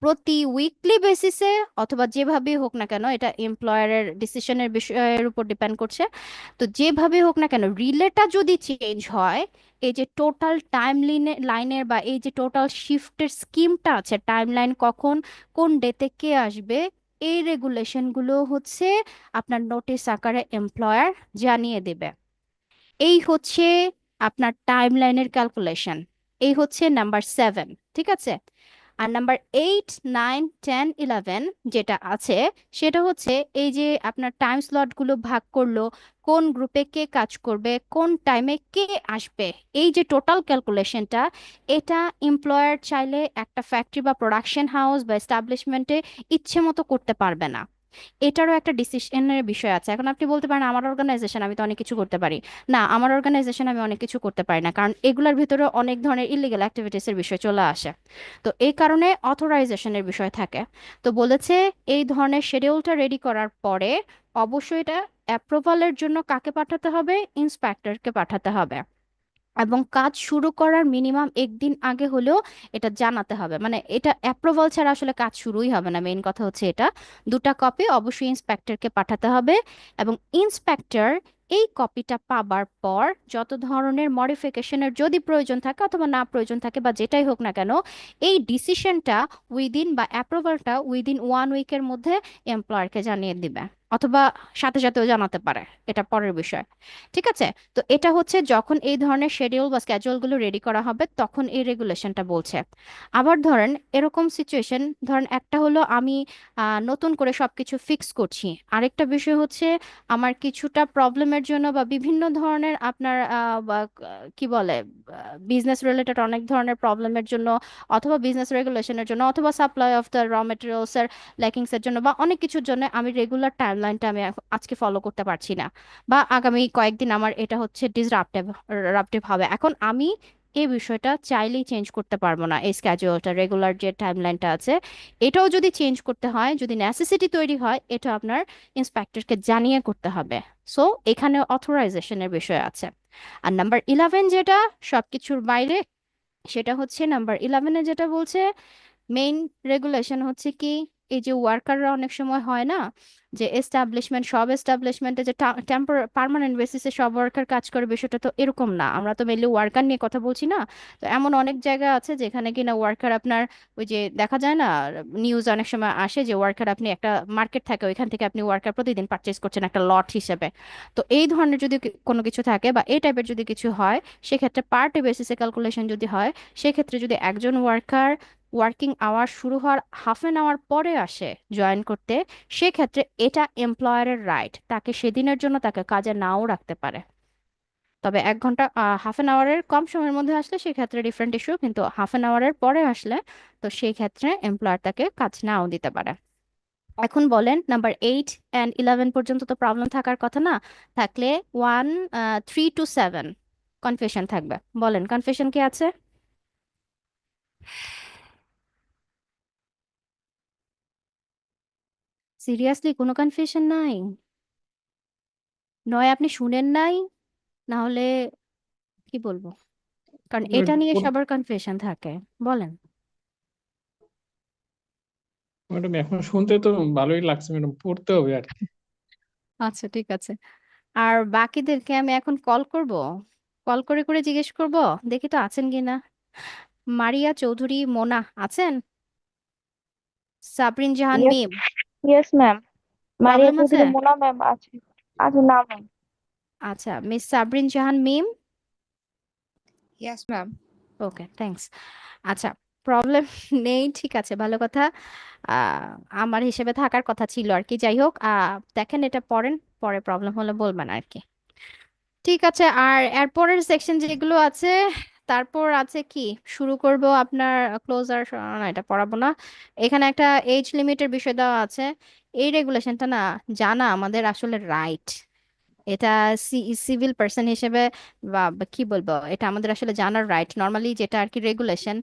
প্রতি উইকলি বেসিসে অথবা যেভাবে হোক না কেন, এটা এমপ্লয়ারের ডিসিশনের বিষয়ের উপর ডিপেন্ড করছে, তো যেভাবে হোক না কেন রিলেটা যদি চেঞ্জ হয়, এই যে টোটাল টাইম লাইনের বা এই যে টোটাল শিফটের স্কিমটা আছে, টাইম লাইন কখন কোন ডেতে কে আসবে, এই রেগুলেশনগুলো হচ্ছে আপনার নোটিশ আকারে এমপ্লয়ার জানিয়ে দেবে। এই হচ্ছে আপনার টাইম লাইনের ক্যালকুলেশন। এই হচ্ছে নাম্বার 7, ঠিক আছে। আর নাম্বার 8, 9, 10, 11 যেটা আছে, সেটা হচ্ছে এই যে আপনার টাইম স্লটগুলো ভাগ করলো, কোন গ্রুপে কে কাজ করবে, কোন টাইমে কে আসবে, এই যে টোটাল ক্যালকুলেশনটা, এটা এমপ্লয়ার চাইলে একটা ফ্যাক্টরি বা প্রোডাকশন হাউস বা এস্টাবলিশমেন্টে ইচ্ছে মতো করতে পারবে না। এটারও একটা ডিসিশনের বিষয় আছে। এখন আপনি বলতে পারেন আমার অর্গানাইজেশন, আমি তো অনেক কিছু করতে পারি। না, আমার অর্গানাইজেশন আমি অনেক কিছু করতে পারি না, কারণ এগুলোর ভিতরে অনেক ধরনের ইলিগাল অ্যাক্টিভিটিসের বিষয় চলে আসে। তো এই কারণে অথরাইজেশনের বিষয় থাকে। তো বলেছে এই ধরনের শিডিউলটা রেডি করার পরে অবশ্যই এটা অ্যাপ্রুভালের জন্য কাকে পাঠাতে হবে, ইন্সপেক্টরকে পাঠাতে হবে, এবং কাজ শুরু করার মিনিমাম একদিন আগে হলেও এটা জানাতে হবে। মানে এটা অ্যাপ্রুভাল ছাড়া আসলে কাজ শুরুই হবে না, মেইন কথা হচ্ছে এটা। দুটা কপি অবশ্যই ইন্সপেক্টরকে পাঠাতে হবে, এবং ইন্সপেক্টর এই কপিটা পাবার পর যত ধরনের মডিফিকেশনের যদি প্রয়োজন থাকে অথবা না প্রয়োজন থাকে বা যেটাই হোক না কেন, এই ডিসিশনটা উইদিন বা অ্যাপ্রুভালটা উইদিন 1 উইকের মধ্যে এমপ্লয়ারকে জানিয়ে দিবে, অথবা সাথে সাথেও জানাতে পারে, এটা পরের বিষয়। ঠিক আছে। তো এটা হচ্ছে যখন এই ধরনের শিডিউল বা স্ক্যাজুয়ালগুলো রেডি করা হবে তখন এই রেগুলেশনটা বলছে। আবার ধরেন এরকম সিচুয়েশন, ধরেন একটা হলো আমি নতুন করে সবকিছু ফিক্স করছি, আরেকটা বিষয় হচ্ছে আমার কিছুটা প্রবলেমের জন্য বা বিভিন্ন ধরনের আপনার কি বলে বিজনেস রিলেটেড অনেক ধরনের প্রবলেমের জন্য, অথবা বিজনেস রেগুলেশনের জন্য, অথবা supply of the raw materials এর ল্যাকিংস এর জন্য, বা অনেক কিছুর জন্য আমি রেগুলার টাইমলাইনটা আমি আজকে ফলো করতে পারছি না, বা আগামী কয়েকদিন আমার এটা হচ্ছে ডিসরাপটিভ হবে। এখন আমি এই বিষয়টা চাইলেই চেঞ্জ করতে পারবো না, এই স্ক্যাজুয়ালটা রেগুলার যে টাইমলাইনটা আছে, এটাও যদি চেঞ্জ করতে হয়, যদি নেসেসিটি তৈরি হয়, এটা আপনার ইন্সপেক্টরকে জানিয়ে করতে হবে। সো এখানে অথরাইজেশনের বিষয় আছে। আর নাম্বার 11 যেটা সবকিছুর বাইরে, সেটা হচ্ছে নাম্বার 11-এ যেটা বলছে মেইন রেগুলেশন হচ্ছে কি, এই যে ওয়ার্কাররা অনেক সময় হয় না যে সব এস্টাবলিশমেন্টে যে পার্মানেন্ট বেসিসে সব ওয়ার্কার কাজ করে, বিষয়টা তো এরকম না। আমরা তো মেইনলি ওয়ার্কার নিয়ে কথা বলছি না। তো এমন অনেক জায়গা আছে যেখানে কিনা ওয়ার্কার আপনার ওই যে দেখা যায় না, নিউজ অনেক সময় আসে যে ওয়ার্কার, আপনি একটা মার্কেট থাকে ওইখান থেকে আপনি ওয়ার্কার প্রতিদিন পারচেজ করছেন একটা লট হিসেবে। তো এই ধরনের যদি কোনো কিছু থাকে বা এই টাইপের যদি কিছু হয়, সেক্ষেত্রে পার ডে বেসিসে ক্যালকুলেশন যদি হয়, সেক্ষেত্রে যদি একজন ওয়ার্কার ওয়ার্কিং আওয়ার শুরু হওয়ার ½ পরে আসে জয়েন করতে, সেক্ষেত্রে এটা এমপ্লয়ারের রাইট, তাকে সেদিনের জন্য তাকে কাজে নাও রাখতে পারে। তবে 1 ঘন্টা ½ কম সময়ের মধ্যে আসলে সেক্ষেত্রে ডিফারেন্ট ইস্যু, কিন্তু ½ পরে আসলে তো সেই ক্ষেত্রে এমপ্লয়ার তাকে কাজ নাও দিতে পারে। এখন বলেন নাম্বার 8 and 11 পর্যন্ত তো প্রবলেম থাকার কথা না, থাকলে 1, 3 to 7 কনফিউশন থাকবে। বলেন কনফিউশন কি আছে? সিরিয়াসলি কোনো কনফিউশন নাই? নয় আপনি শুনেন নাই, না হলে কি বলবো, কারণ এটা নিয়ে সবার কনফিউশন থাকে। বলেন। ম্যাডাম এখন শুনতে তো ভালোই লাগছে ম্যাডাম, পড়তে হবে আর কি। আচ্ছা ঠিক আছে। আর বাকিদেরকে আমি এখন কল করব, কল করে করে জিজ্ঞেস করব দেখি তো আছেন কিনা। মারিয়া চৌধুরী, মোনা আছেন? সাবরিন জাহান ইয়েস মিম, ইয়েস ম্যাম। মারিয়া প্রবলেম আছে? চৌধুরী মোনা ম্যাম আছে? আচ্ছা না ম্যাম। আচ্ছা, মিস সাবরিন জাহান মিম। Yes, ma'am. ওকে, থ্যাঙ্কস। আচ্ছা, প্রবলেম নেই, ঠিক আছে, ভালো কথা। আহ, আমার হিসেবে থাকার কথা ছিল আর কি। যাই হোক, দেখেন এটা পড়েন, পরে প্রবলেম হলে বলবেন আর কি। ঠিক আছে, আর এরপরের সেকশন যেগুলো আছে, তারপর আছে কি, শুরু করব আপনার ক্লোজার। না, এটা পড়াবো না। এখানে একটা এজ লিমিটের বিষয় দেওয়া আছে। এই রেগুলেশনটা না জানা আমাদের আসলে রাইট। এটা সিভিল পার্সন হিসেবে বা কি বলবো, এটা আমাদের আসলে জানার রাইট। নর্মালি যেটা আর কি রেগুলেশন,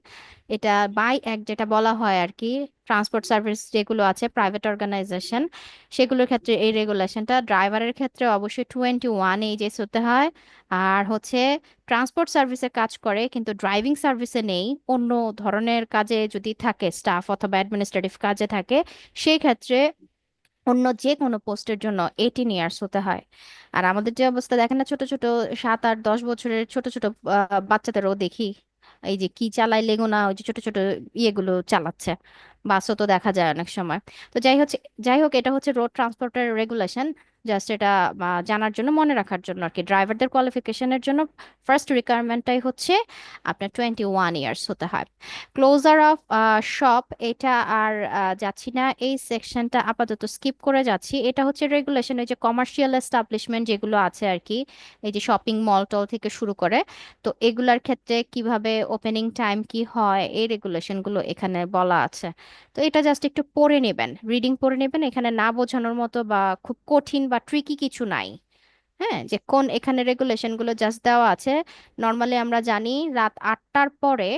এটা বাই অ্যাক্ট যেটা বলা হয় আর কি, ট্রান্সপোর্ট সার্ভিস যেগুলো আছে প্রাইভেট অর্গানাইজেশন, সেগুলোর ক্ষেত্রে এই রেগুলেশনটা, ড্রাইভারের ক্ষেত্রে অবশ্যই 21 এইজেস হতে হয়। আর হচ্ছে ট্রান্সপোর্ট সার্ভিসে কাজ করে কিন্তু ড্রাইভিং সার্ভিসে নেই, অন্য ধরনের কাজে যদি থাকে, স্টাফ অথবা অ্যাডমিনিস্ট্রেটিভ কাজে থাকে, সেই ক্ষেত্রে অন্য যে কোনো পোস্টের জন্য 18 ইয়ার্স হতে হয়। আর আমাদের যে অবস্থা দেখেন না, ছোট ছোট 7 আর 10 বছরের ছোট ছোট বাচ্চাদেরও দেখি এই যে কি চালায় লেগুনা, ওই যে ছোট ছোট ইয়েগুলো চালাচ্ছে। বাসও তো দেখা যায় অনেক সময়। তো যাই হোক, এটা হচ্ছে রোড ট্রান্সপোর্টের রেগুলেশন। জাস্ট এটা জানার জন্য, মনে রাখার জন্য আর কি। ড্রাইভারদের কোয়ালিফিকেশনের জন্য ফার্স্ট রিকোয়ারমেন্টটাই হচ্ছে আপনার 21 ইয়ার্স হতে হয়। ক্লোজার অফ শপ, এটা আর যাচ্ছি না, এই সেকশনটা আপাতত স্কিপ করে যাচ্ছি। এটা হচ্ছে রেগুলেশন, এই যে কমার্শিয়াল এস্টাবলিশমেন্ট যেগুলো আছে আর কি, এই যে শপিং মল টল থেকে শুরু করে, তো এগুলার ক্ষেত্রে কিভাবে ওপেনিং টাইম কি হয়, এই রেগুলেশনগুলো এখানে বলা আছে। তো এটা জাস্ট একটু পড়ে নেবেন, রিডিং পড়ে নেবেন। এখানে না বোঝানোর মতো বা খুব কঠিন বা ট্রিকি কিছু নাই। হ্যাঁ, যে কোন এখানে রেগুলেশন গুলো জাস্ট দেওয়া আছে। নর্মালি আমরা জানি রাত 8টার পরে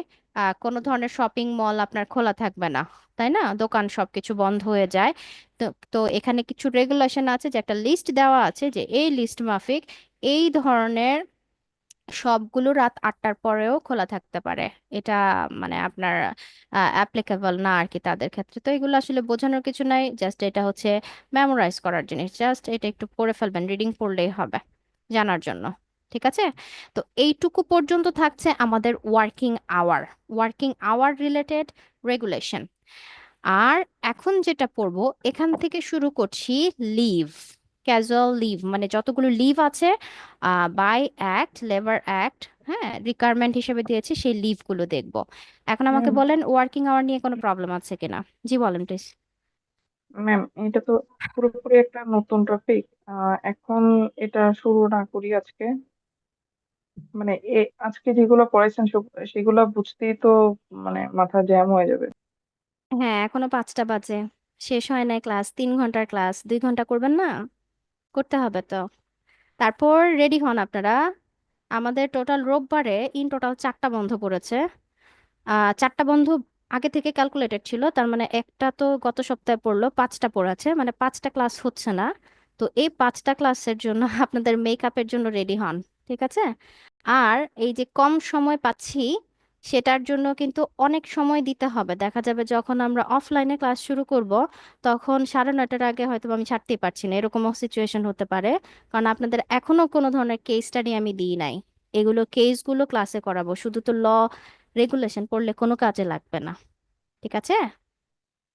কোনো ধরনের শপিং মল আপনার খোলা থাকবে না, তাই না? দোকান সবকিছু বন্ধ হয়ে যায়। তো তো এখানে কিছু রেগুলেশন আছে, যে একটা লিস্ট দেওয়া আছে, যে এই লিস্ট মাফিক এই ধরনের সবগুলো রাত 8টার পরেও খোলা থাকতে পারে। এটা মানে আপনার অ্যাপ্লিকেবল না আর কি তাদের ক্ষেত্রে। তো এগুলো আসলে বোঝানোর কিছু নাই, জাস্ট এটা হচ্ছে মেমোরাইজ করার জিনিস। জাস্ট এটা একটু পড়ে ফেলবেন, রিডিং পড়লেই হবে জানার জন্য। ঠিক আছে? তো এইটুকু পর্যন্ত থাকছে আমাদের ওয়ার্কিং আওয়ার রিলেটেড রেগুলেশন। আর এখন যেটা পড়বো, এখান থেকে শুরু করছি লিভ, ক্যাজুয়াল লিভ, মানে যতগুলো লিভ আছে বাই অ্যাক্ট, লেবার অ্যাক্ট, হ্যাঁ, রিকোয়ারমেন্ট হিসেবে দিয়েছে, সেই লিভগুলো দেখবো। এখন আমাকে ম্যাম বলেন ওয়ার্কিং আওয়ার নিয়ে কোনো প্রবলেম আছে কিনা। জি বলেন প্লিজ। ম্যাম এটা তো পুরোপুরি একটা নতুন টপিক। এখন এটা শুরু না করি আজকে, মানে আজকে যেগুলো পড়াইছেন সেগুলো বুঝতেই তো মানে মাথা জ্যাম হয়ে যাবে। হ্যাঁ, এখনো 5টা বাজে, শেষ হয় নাই ক্লাস। 3 ঘন্টার ক্লাস, 2 ঘন্টা করবেন না? করতে হবে তো। তারপর রেডি হন আপনারা। আমাদের টোটাল রোববারে ইন টোটাল 4টা বন্ধ পড়েছে। 4টা বন্ধু আগে থেকে ক্যালকুলেটেড ছিল, তার মানে একটা তো গত সপ্তাহে পড়লো, 5টা পড়েছে, মানে 5টা ক্লাস হচ্ছে না। তো এই 5টা ক্লাসের জন্য আপনাদের মেকআপের জন্য রেডি হন, ঠিক আছে? আর এই যে কম সময় পাচ্ছি, সেটার জন্য কিন্তু অনেক সময় দিতে হবে। দেখা যাবে যখন আমরা অফলাইনে ক্লাস শুরু করব, তখন 9:30টার আগে হয়তো আমি ছাড়তেই পারছি না, এরকমও সিচুয়েশন হতে পারে। কারণ আপনাদের এখনো কোনো ধরনের কেস স্টাডি আমি দিই নাই। এগুলো কেসগুলো ক্লাসে করাবো, শুধু তো রেগুলেশন পড়লে কোনো কাজে লাগবে না। ঠিক আছে?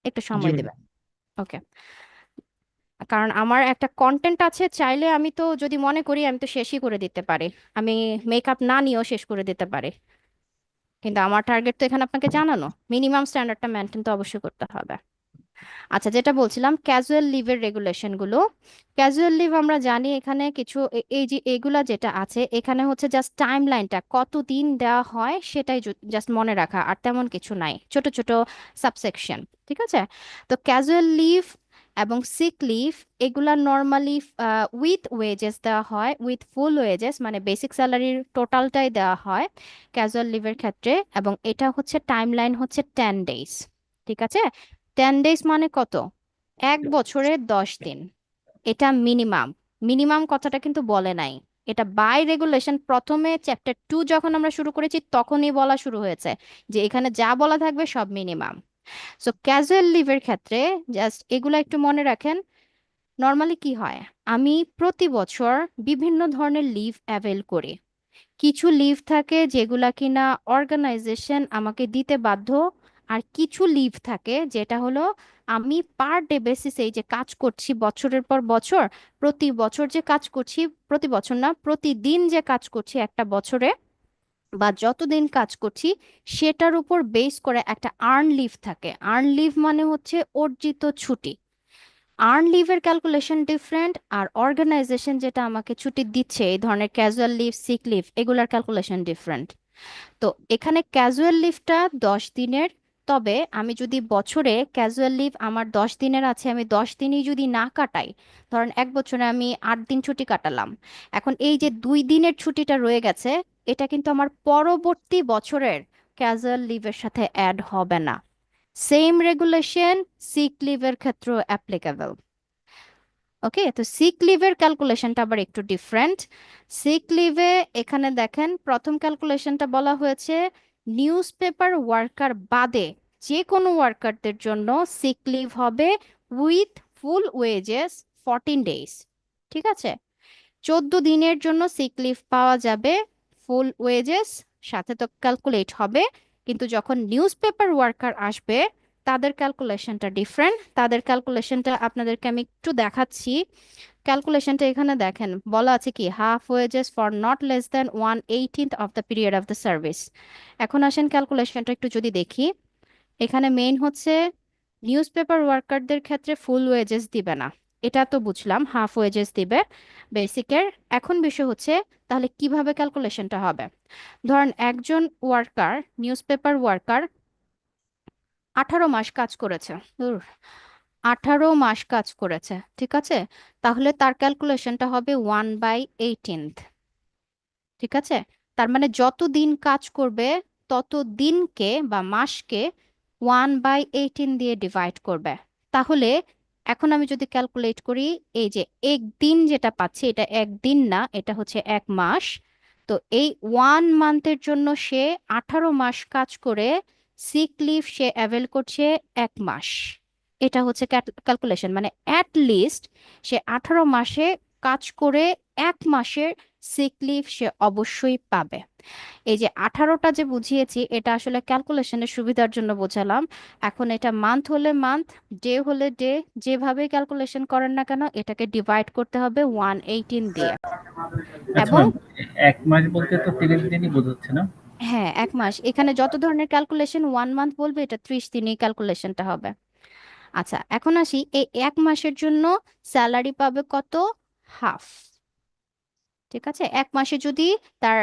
একটু জি সময় ম্যাম। দেবেন। ওকে। কারণ আমার একটা কন্টেন্ট আছে, চাইলে আমি তো, যদি মনে করি, আমি তো শেষই করে দিতে পারি। আমি মেকআপ না নিয়েও শেষ করে দিতে পারি। কিন্তু আমার টার্গেট তো এখানে আপনাকে জানানো, মিনিমাম স্ট্যান্ডার্ডটা মেনটেন তো অবশ্যই করতে হবে। আচ্ছা, যেটা বলছিলাম, ক্যাজুয়াল লিভের রেগুলেশন গুলো। ক্যাজুয়াল লিভ আমরা জানি এখানে কিছু, এই যে এগুলা যেটা আছে এখানে হচ্ছে জাস্ট টাইম লাইনটা কতদিন দেওয়া হয় সেটাই জাস্ট মনে রাখা, আর তেমন কিছু নাই, ছোট ছোট সাবসেকশন। ঠিক আছে? তো ক্যাজুয়াল লিভ এবং সিক লিভ, এগুলা নর্মালি উইথ ওয়েজেস দেওয়া হয়, উইথ ফুল ওয়েজেস, মানে বেসিক স্যালারির টোটালটাই দেওয়া হয় ক্যাজুয়াল লিভের ক্ষেত্রে। এবং এটা হচ্ছে টাইম লাইন হচ্ছে 10 ডেজ। ঠিক আছে? 10 ডেজ মানে কত? 1 বছরে 10 দিন। এটা মিনিমাম। মিনিমাম কথাটা কিন্তু বলে নাই, এটা বাই রেগুলেশন। প্রথমে চ্যাপ্টার 2 যখন আমরা শুরু করেছি তখনই বলা শুরু হয়েছে যে এখানে যা বলা থাকবে সব মিনিমাম। সো ক্যাজুয়াল লিভের ক্ষেত্রে জাস্ট এগুলা একটু মনে রাখেন। নর্মালি কি হয়, আমি প্রতি বছর বিভিন্ন ধরনের লিভ অ্যাভেল করি। কিছু লিভ থাকে যেগুলা কিনা অর্গানাইজেশন আমাকে দিতে বাধ্য, আর কিছু লিভ থাকে যেটা হলো আমি পার ডে বেসিসে এই যে কাজ করছি বছরের পর বছর, প্রতি বছর যে কাজ করছি, প্রতি বছর না প্রতিদিন যে কাজ করছি একটা বছরে বা যতদিন কাজ করছি সেটার উপর বেস করে একটা আর্ন লিভ থাকে। আর্ন লিভ মানে হচ্ছে অর্জিত ছুটি। আর্ন লিভের ক্যালকুলেশন ডিফারেন্ট, আর অর্গানাইজেশন যেটা আমাকে ছুটি দিচ্ছে এই ধরনের ক্যাজুয়াল লিভ, সিক লিভ, এগুলার ক্যালকুলেশন ডিফারেন্ট। তো এখানে ক্যাজুয়াল লিভটা 10 দিনের। তবে আমি যদি বছরে ক্যাজুয়াল লিভ আমার 10 দিনের আছে, আমি 10 দিনই যদি না কাটাই, ধরেন এক বছরে আমি 8 দিন ছুটি কাটালাম, এখন এই যে 2 দিনের ছুটিটা রয়ে গেছে, এটা কিন্তু আমার পরবর্তী বছরের ক্যাজুয়াল লিভের সাথে অ্যাড হবে না। সেম রেগুলেশন সিক লিভের ক্ষেত্রেও অ্যাপ্লিকেবল। ওকে, তো সিক লিভের ক্যালকুলেশনটা আবার একটু ডিফারেন্ট। সিক লিভে এখানে দেখেন প্রথম ক্যালকুলেশনটা বলা হয়েছে নিউজ পেপার ওয়ার্কার বাদে যে কোনো ওয়ার্কারদের জন্য সিক লিভ হবে উইথ ফুল ওয়েজেস 14 ডেজ। ঠিক আছে, 14 দিনের জন্য সিক লিভ পাওয়া যাবে ফুল ওয়েজেস, সাথে তো ক্যালকুলেট হবে। কিন্তু যখন নিউজ পেপার ওয়ার্কার আসবে তাদের ক্যালকুলেশনটা ডিফারেন্ট। তাদের ক্যালকুলেশনটা আপনাদেরকে আমি একটু দেখাচ্ছি। ক্যালকুলেশনটা এখানে দেখেন বলা আছে কি, half wages for not less than 1/18 of the period of the service. এখন আসেন ক্যালকুলেশনটা একটু যদি দেখি, এখানে মেইন হচ্ছে নিউজ পেপার ওয়ার্কারদের ক্ষেত্রে ফুল ওয়েজেস দিবে না, এটা তো বুঝলাম, হাফ ওয়েজেস দিবে বেসিকের। এখন বিষয় হচ্ছে তাহলে কিভাবে ক্যালকুলেশনটা হবে। ধরেন একজন ওয়ার্কার, নিউজ পেপার ওয়ার্কার 18 মাস কাজ করেছে, 18 মাস কাজ করেছে, ঠিক আছে, তাহলে তার ক্যালকুলেশনটা হবে 1/18। ঠিক আছে, তার মানে যত দিন কাজ করবে তত দিনকে বা মাসকে 1/18 দিয়ে ডিভাইড করবে। তাহলে এখন আমি যদি ক্যালকুলেট করি, এই যে একদিন যেটা পাচ্ছি এটা একদিন না, এটা হচ্ছে 1 মাস। তো এই 1 মান্থের জন্য সে 18 মাস কাজ করে সিক লিভ সে অ্যাভেল করছে 1 মাস। এটা হচ্ছে ক্যালকুলেশন, মানে অ্যাট লিস্ট সে 18 মাসে কাজ করে 1 মাসের সিক লিভ সে অবশ্যই পাবে। এই যে 18টা যে বুঝিয়েছি এটা আসলে ক্যালকুলেশনের সুবিধার জন্য বোঝালাম। এখন এটা মান্থ হলে মান্থ, ডে হলে ডে, যেভাবে ক্যালকুলেশন করেন না কেন এটাকে ডিভাইড করতে হবে 1/18 দিয়ে। আচ্ছা এবং ম্যাম, 1 মাস বলতে তো 30 দিনই বোঝাচ্ছে না? হ্যাঁ 1 মাস, এখানে যত ধরনের ক্যালকুলেশন 1 মান্থ বলবে এটা 30 দিনই ক্যালকুলেশনটা হবে। আচ্ছা এখন আসি, এই 1 মাসের জন্য স্যালারি পাবে কত, হাফ। ঠিক আছে, 1 মাসে যদি তার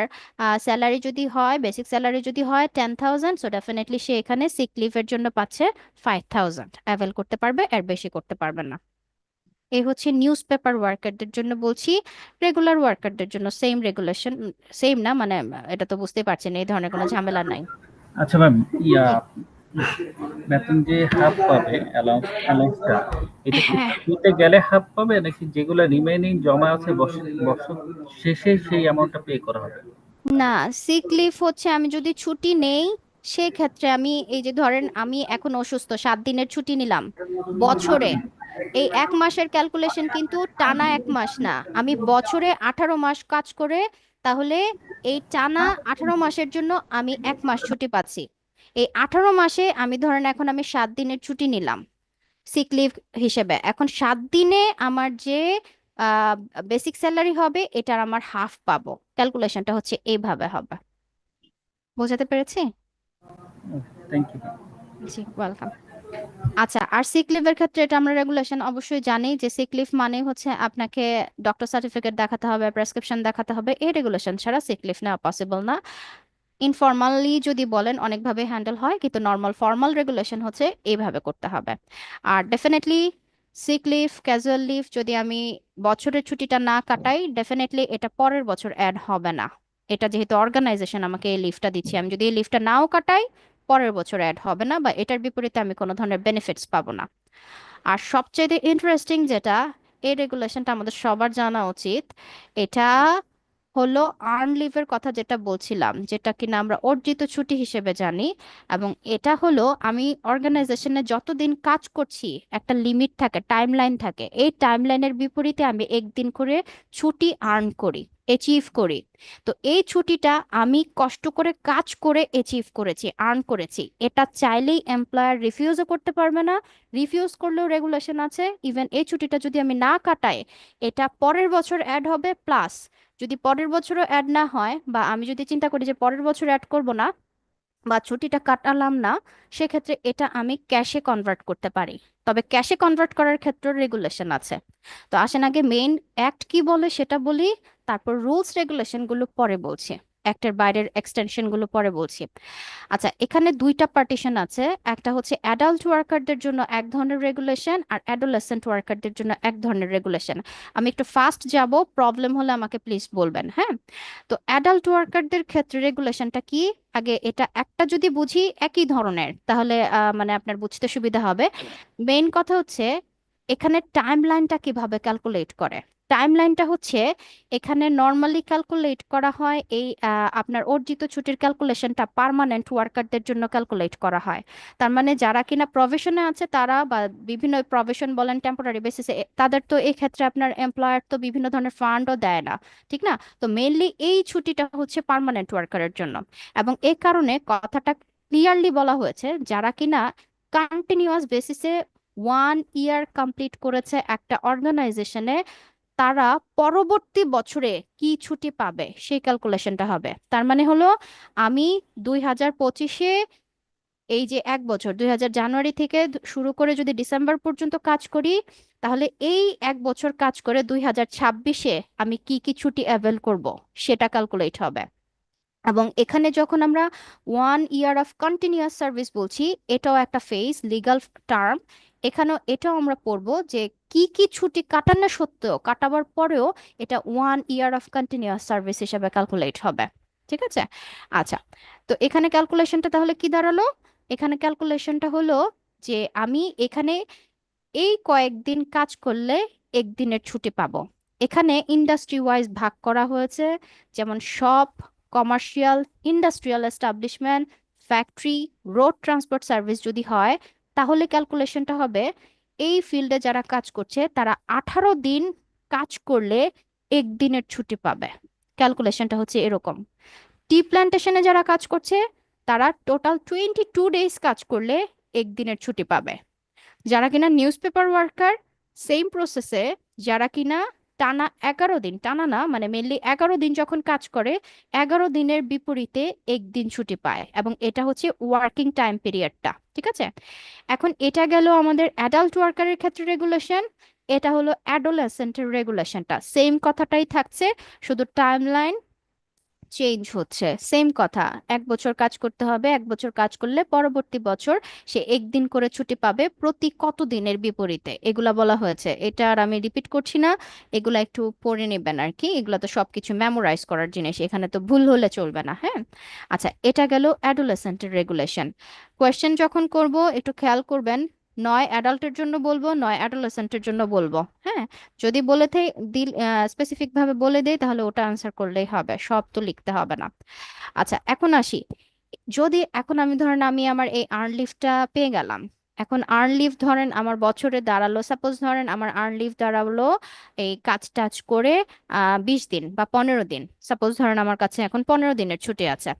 স্যালারি যদি হয়, বেসিক স্যালারি যদি হয় 10,000, সো ডেফিনেটলি সে এখানে সিক লিভের জন্য পাচ্ছে 5,000 অ্যাভেল করতে পারবে, এর বেশি করতে পারবে না। এই হচ্ছে নিউজ পেপার ওয়ার্কারদের জন্য বলছি। রেগুলার ওয়ার্কারদের জন্য সেম রেগুলেশন, সেম না মানে এটা তো বুঝতেই পারছেন এই ধরনের কোনো ঝামেলা নাই। আচ্ছা ম্যাম, জি। বেতন যে হাফ পাবে, অ্যালাউন্সটা, এটা কি হ্যাঁ, ছুটিতে গেলে হাফ পাবে নাকি যেগুলো রিমেইনিং জমা আছে বছর বছর শেষে সেই অ্যামাউন্টটা পে করা হবে? না, সিক লিভ হচ্ছে আমি যদি ছুটি নেই সেক্ষেত্রে আমি এই যে ধরেন আমি এখন অসুস্থ, 7 দিনের ছুটি নিলাম বছরে, এই 1 মাসের ক্যালকুলেশন কিন্তু টানা 1 মাস না, আমি বছরে 18 মাস কাজ করে, তাহলে এই টানা 18 মাসের জন্য আমি 1 মাস ছুটি পাচ্ছি। এই 18 মাসে আমি ধরেন এখন আমি 7 দিনের ছুটি নিলাম সিক লিভ হিসেবে, এখন 7 দিনে আমার যে বেসিক স্যালারি হবে এটার আমার হাফ পাবো। ক্যালকুলেশনটা হচ্ছে এইভাবে হবে। বোঝাতে পেরেছি? Thank you. জি, ওয়েলকাম। আচ্ছা, আর সিক লিভের ক্ষেত্রে এটা আমরা রেগুলেশন অবশ্যই জানি যে সিক লিভ মানে হচ্ছে আপনাকে ডক্টর সার্টিফিকেট দেখাতে হবে, প্রেসক্রিপশন দেখাতে হবে, এই রেগুলেশন ছাড়া সিক লিভ নেওয়া পসিবল না। ইনফর্মালি যদি বলেন অনেকভাবে হ্যান্ডেল হয়, কিন্তু নর্মাল ফর্মাল রেগুলেশন হচ্ছে এইভাবে করতে হবে। আর definitely sick leave, casual leave যদি আমি বছরের ছুটিটা না কাটাই ডেফিনেটলি এটা পরের বছর অ্যাড হবে না। এটা যেহেতু অর্গানাইজেশন আমাকে এই লিভটা দিচ্ছে, আমি যদি এই লিভটা নাও কাটাই পরের বছর অ্যাড হবে না, বা এটার বিপরীতে আমি কোনো ধরনের বেনিফিটস পাবো না। আর সবচেয়ে ইন্টারেস্টিং যেটা, এই রেগুলেশনটা আমাদের সবার জানা উচিত, এটা হলো আর্ন লিভের কথা যেটা বলছিলাম, যেটা কিনা আমরা অর্জিত ছুটি হিসেবে জানি। এবং এটা হলো আমি অর্গানাইজেশনে যতদিন কাজ করছি একটা লিমিট থাকে, টাইমলাইন থাকে, এই টাইমলাইনের বিপরীতে আমি একদিন করে ছুটি আর্ন করি। অ্যাচিভ করি। তো এই ছুটিটা আমি কষ্ট করে কাজ করে অ্যাচিভ করেছি, আর্ন করেছি, এটা চাইলেই এমপ্লয়ার রিফিউজও করতে পারবে না। রিফিউজ করলেও রেগুলেশন আছে, ইভেন এই ছুটিটা যদি আমি না কাটাই এটা পরের বছর অ্যাড হবে, প্লাস যদি পরের বছরও অ্যাড না হয় বা আমি যদি চিন্তা করি যে পরের বছর অ্যাড করব না বা ছুটিটা কাটালাম না, সেক্ষেত্রে এটা আমি ক্যাশে কনভার্ট করতে পারি। তবে ক্যাশে কনভার্ট করার ক্ষেত্রে রেগুলেশন আছে। তো আসেন আগে মেইন অ্যাক্ট কি বলে সেটা বলি, তারপর রুলস রেগুলেশন গুলো পরে বলছি, অ্যাক্টের বাইরের এক্সটেনশন গুলো পরে বলছি। আচ্ছা, এখানে দুইটা পার্টিশন আছে, একটা হচ্ছে অ্যাডাল্ট ওয়ার্কারদের জন্য এক ধরনের রেগুলেশন আর অ্যাডোলেসেন্ট ওয়ার্কারদের জন্য এক ধরনের রেগুলেশন। আমি একটু ফাস্ট যাব, প্রবলেম হলে আমাকে প্লিজ বলবেন, হ্যাঁ? তো অ্যাডাল্ট ওয়ার্কারদের ক্ষেত্রে রেগুলেশনটা কি, আগে এটা একটা যদি বুঝি একই ধরনের তাহলে মানে আপনার বুঝতে সুবিধা হবে। মেইন কথা হচ্ছে এখানে টাইম লাইনটা কিভাবে ক্যালকুলেট করে। টাইম লাইনটা হচ্ছে এখানে নর্মালি ক্যালকুলেট করা হয় এই আপনার অর্জিত ছুটির ক্যালকুলেশনটা পার্মানেন্ট ওয়ার্কারদের জন্য ক্যালকুলেট করা হয়। তার মানে যারা কিনা প্রভিশনে আছে তারা বা বিভিন্ন প্রভিশন বলেন টেম্পোরারি বেসিসে, তাদের তো এই ক্ষেত্রে আপনার এমপ্লয়ার তো বিভিন্ন ধরনের ফান্ডও দেয় না, ঠিক না? তো মেইনলি এই ছুটিটা হচ্ছে পার্মানেন্ট ওয়ার্কারের জন্য। এবং এই কারণে কথাটা ক্লিয়ারলি বলা হয়েছে যারা কিনা কন্টিনিউয়াস বেসিসে 1 ইয়ার কমপ্লিট করেছে একটা অর্গানাইজেশনে, তারা পরবর্তী বছরে কি ছুটি পাবে সেই ক্যালকুলেশনটা হবে। তার মানে হলো আমি 2025-এ এই যে এক বছর 2000 জানুয়ারি থেকে শুরু করে যদি ডিসেম্বর পর্যন্ত কাজ করি, তাহলে এই এক বছর কাজ করে 2026-এ আমি কি কি ছুটি অ্যাভেল করব সেটা ক্যালকুলেট হবে। এবং এখানে যখন আমরা 1 ইয়ার অফ কন্টিনিউয়াস সার্ভিস বলছি, এটাও একটা ফেজ লিগ্যাল টার্ম। এখানেও এটাও আমরা পড়বো যে কি কি ছুটি কাটানো সত্ত্বেও কাটাবার পরেও এটা 1 ইয়ার অফ কন্টিনিউয়াস সার্ভিস হিসেবে ক্যালকুলেট হবে। ঠিক আছে? আচ্ছা, তো এখানে ক্যালকুলেশনটা তাহলে কি দাঁড়ালো? এখানে ক্যালকুলেশনটা হলো যে আমি এখানে এই কয়েকদিন কাজ করলে একদিনের ছুটি পাবো। এখানে ইন্ডাস্ট্রি ওয়াইজ ভাগ করা হয়েছে, যেমন shop, commercial, industrial establishment, factory, road transport service যদি হয়, তাহলে ক্যালকুলেশনটা হবে এই ফিল্ডে যারা কাজ করছে তারা 18 দিন কাজ করলে একদিনের ছুটি পাবে। ক্যালকুলেশনটা হচ্ছে এরকম। টি প্ল্যান্টেশনে যারা কাজ করছে তারা টোটাল 22 ডেজ কাজ করলে একদিনের ছুটি পাবে। যারা কিনা নিউজ পেপার ওয়ার্কার, সেম প্রসেসে যারা কিনা টানা 11 দিন, টানা না মানে মেনলি 11 দিন যখন কাজ করে, 11 দিনের বিপরীতে একদিন ছুটি পায়, এবং এটা হচ্ছে ওয়ার্কিং টাইম পিরিয়ডটা। ঠিক আছে? এখন এটা গেল আমাদের অ্যাডাল্ট ওয়ার্কারের ক্ষেত্রে রেগুলেশন, এটা হলো অ্যাডোলেসেন্টের রেগুলেশনটা, সেম কথাটাই থাকছে, শুধু টাইমলাইন চেঞ্জ হচ্ছে। সেম কথা, এক বছর কাজ করতে হবে, এক বছর কাজ করলে পরবর্তী বছর সে একদিন করে ছুটি পাবে প্রতি কত দিনের বিপরীতে, এগুলা বলা হয়েছে। এটা আর আমি রিপিট করছি না, এগুলা একটু পড়ে নেবেন আর কি, এগুলা তো সবকিছু মেমোরাইজ করার জিনিস, এখানে তো ভুল হলে চলবে না, হ্যাঁ? আচ্ছা, এটা গেল অ্যাডোলেসেন্টের রেগুলেশন। কোয়েশ্চেন যখন করব একটু খেয়াল করবেন, নয় অ্যাডাল্টের জন্য বলবো নয় অ্যাডোলেসেন্টের জন্য বলবো, হ্যাঁ? যদি বলে দিল স্পেসিফিক ভাবে বলে দেই তাহলে ওটা আনসার করলেই হবে, সব তো লিখতে হবে না। আচ্ছা, এখন আসি, যদি এখন আমি ধরেন আমি আমার এই আর্ন লিভটা পেয়ে গেলাম, এখন আর্ন লিভ ধরেন আমার বছরে দাঁড়ালো, সাপোজ ধরেন আমার আর্ন লিভ দাঁড়ালো এই কাজ টাজ করে 20 দিন বা 15 দিন, সাপোজ ধরেন আমার কাছে এখন 15 দিনের ছুটি আছে।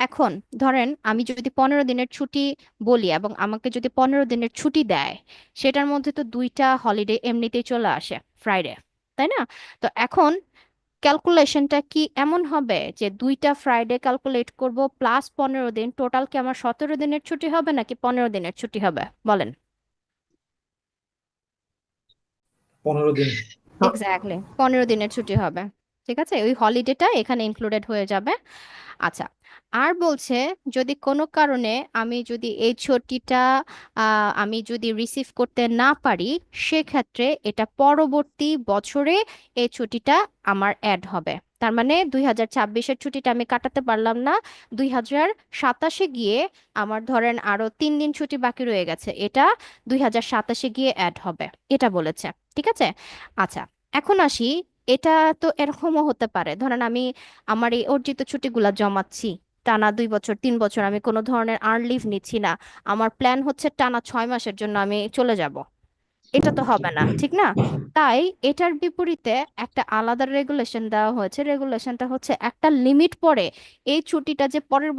এখন ধরেন আমি যদি 15 দিনের ছুটি বলি এবং আমাকে যদি 15 দিনের ছুটি দেয়, সেটার মধ্যে তো দুইটা হলিডে এমনিতেই চলে আসে, ফ্রাইডে, তাই না? তো এখন ক্যালকুলেশনটা কি এমন হবে যে দুইটা ফ্রাইডে ক্যালকুলেট করব প্লাস 15 দিন, টোটাল কি আমার 17 দিনের ছুটি হবে নাকি 15 দিনের ছুটি হবে বলেন? 15 দিন। এক্স্যাক্টলি 15 দিনের ছুটি হবে। ঠিক আছে, ওই হলিডেটা এখানে ইনক্লুডেড হয়ে যাবে। আচ্ছা, আর বলছে যদি কোনো কারণে আমি যদি এই ছুটিটা আমি যদি রিসিভ করতে না পারি, সেক্ষেত্রে এটা পরবর্তী বছরে এই ছুটিটা আমার অ্যাড হবে। তার মানে 2026-এর ছুটিটা আমি কাটাতে পারলাম না, 2027-এ গিয়ে আমার ধরেন আরো 3 দিন ছুটি বাকি রয়ে গেছে, এটা 2027-এ গিয়ে অ্যাড হবে, এটা বলেছে। ঠিক আছে? আচ্ছা, এখন আসি, এটা তো এরকমও হতে পারে ধরেন আমি আমার এই অর্জিত ছুটিগুলা জমাচ্ছি, টানা 2 বছর 3 বছর আমি কোনো ধরনের আর্ন লিভ নিচ্ছি না, আমার প্ল্যান হচ্ছে টানা 6 মাসের জন্য আমি চলে যাব। এটা তো হবে না, ঠিক না? তাই এটার বিপরীতে একটা আলাদা রেগুলেশন দেওয়া হয়েছে। রেগুলেশনটা হচ্ছে একটা লিমিট পরে এই ছুটিটা যে পরের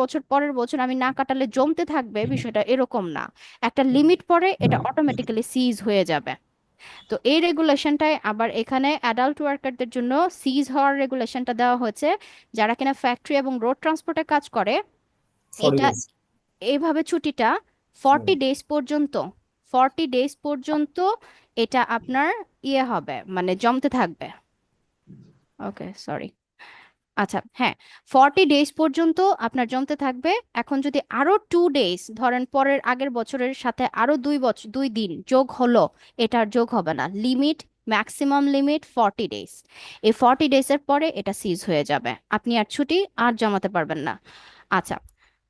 বছর আমি না কাটালে জমতে থাকবে, বিষয়টা এরকম না। একটা লিমিট পরে এটা অটোমেটিক্যালি সিজ হয়ে যাবে। তো এই রেগুলেশনটাই আবার এখানে অ্যাডাল্ট ওয়ার্কারদের জন্য সিজ হওয়ার রেগুলেশনটা দেওয়া হয়েছে। যারা কিনা ফ্যাক্টরি এবং রোড ট্রান্সপোর্টে কাজ করে, 40 এটা days এইভাবে ছুটিটা 40 ডেজ পর্যন্ত, 40 ডেজ পর্যন্ত এটা আপনার ইয়ে হবে, মানে জমতে থাকবে। ওকে, সরি। আচ্ছা, হ্যাঁ, 40 ডেজ পর্যন্ত আপনার জমতে থাকবে। এখন যদি আরো 2 ডেজ ধরেন, পরের আগের বছরের সাথে আরো 2 বছর 2 দিন যোগ হলো, এটার যোগ হবে না। Limit, maximum limit 40 days. এই 40 ডেজের পরে এটা সিজ হয়ে যাবে, আপনি আর ছুটি আর জমাতে পারবেন না। আচ্ছা,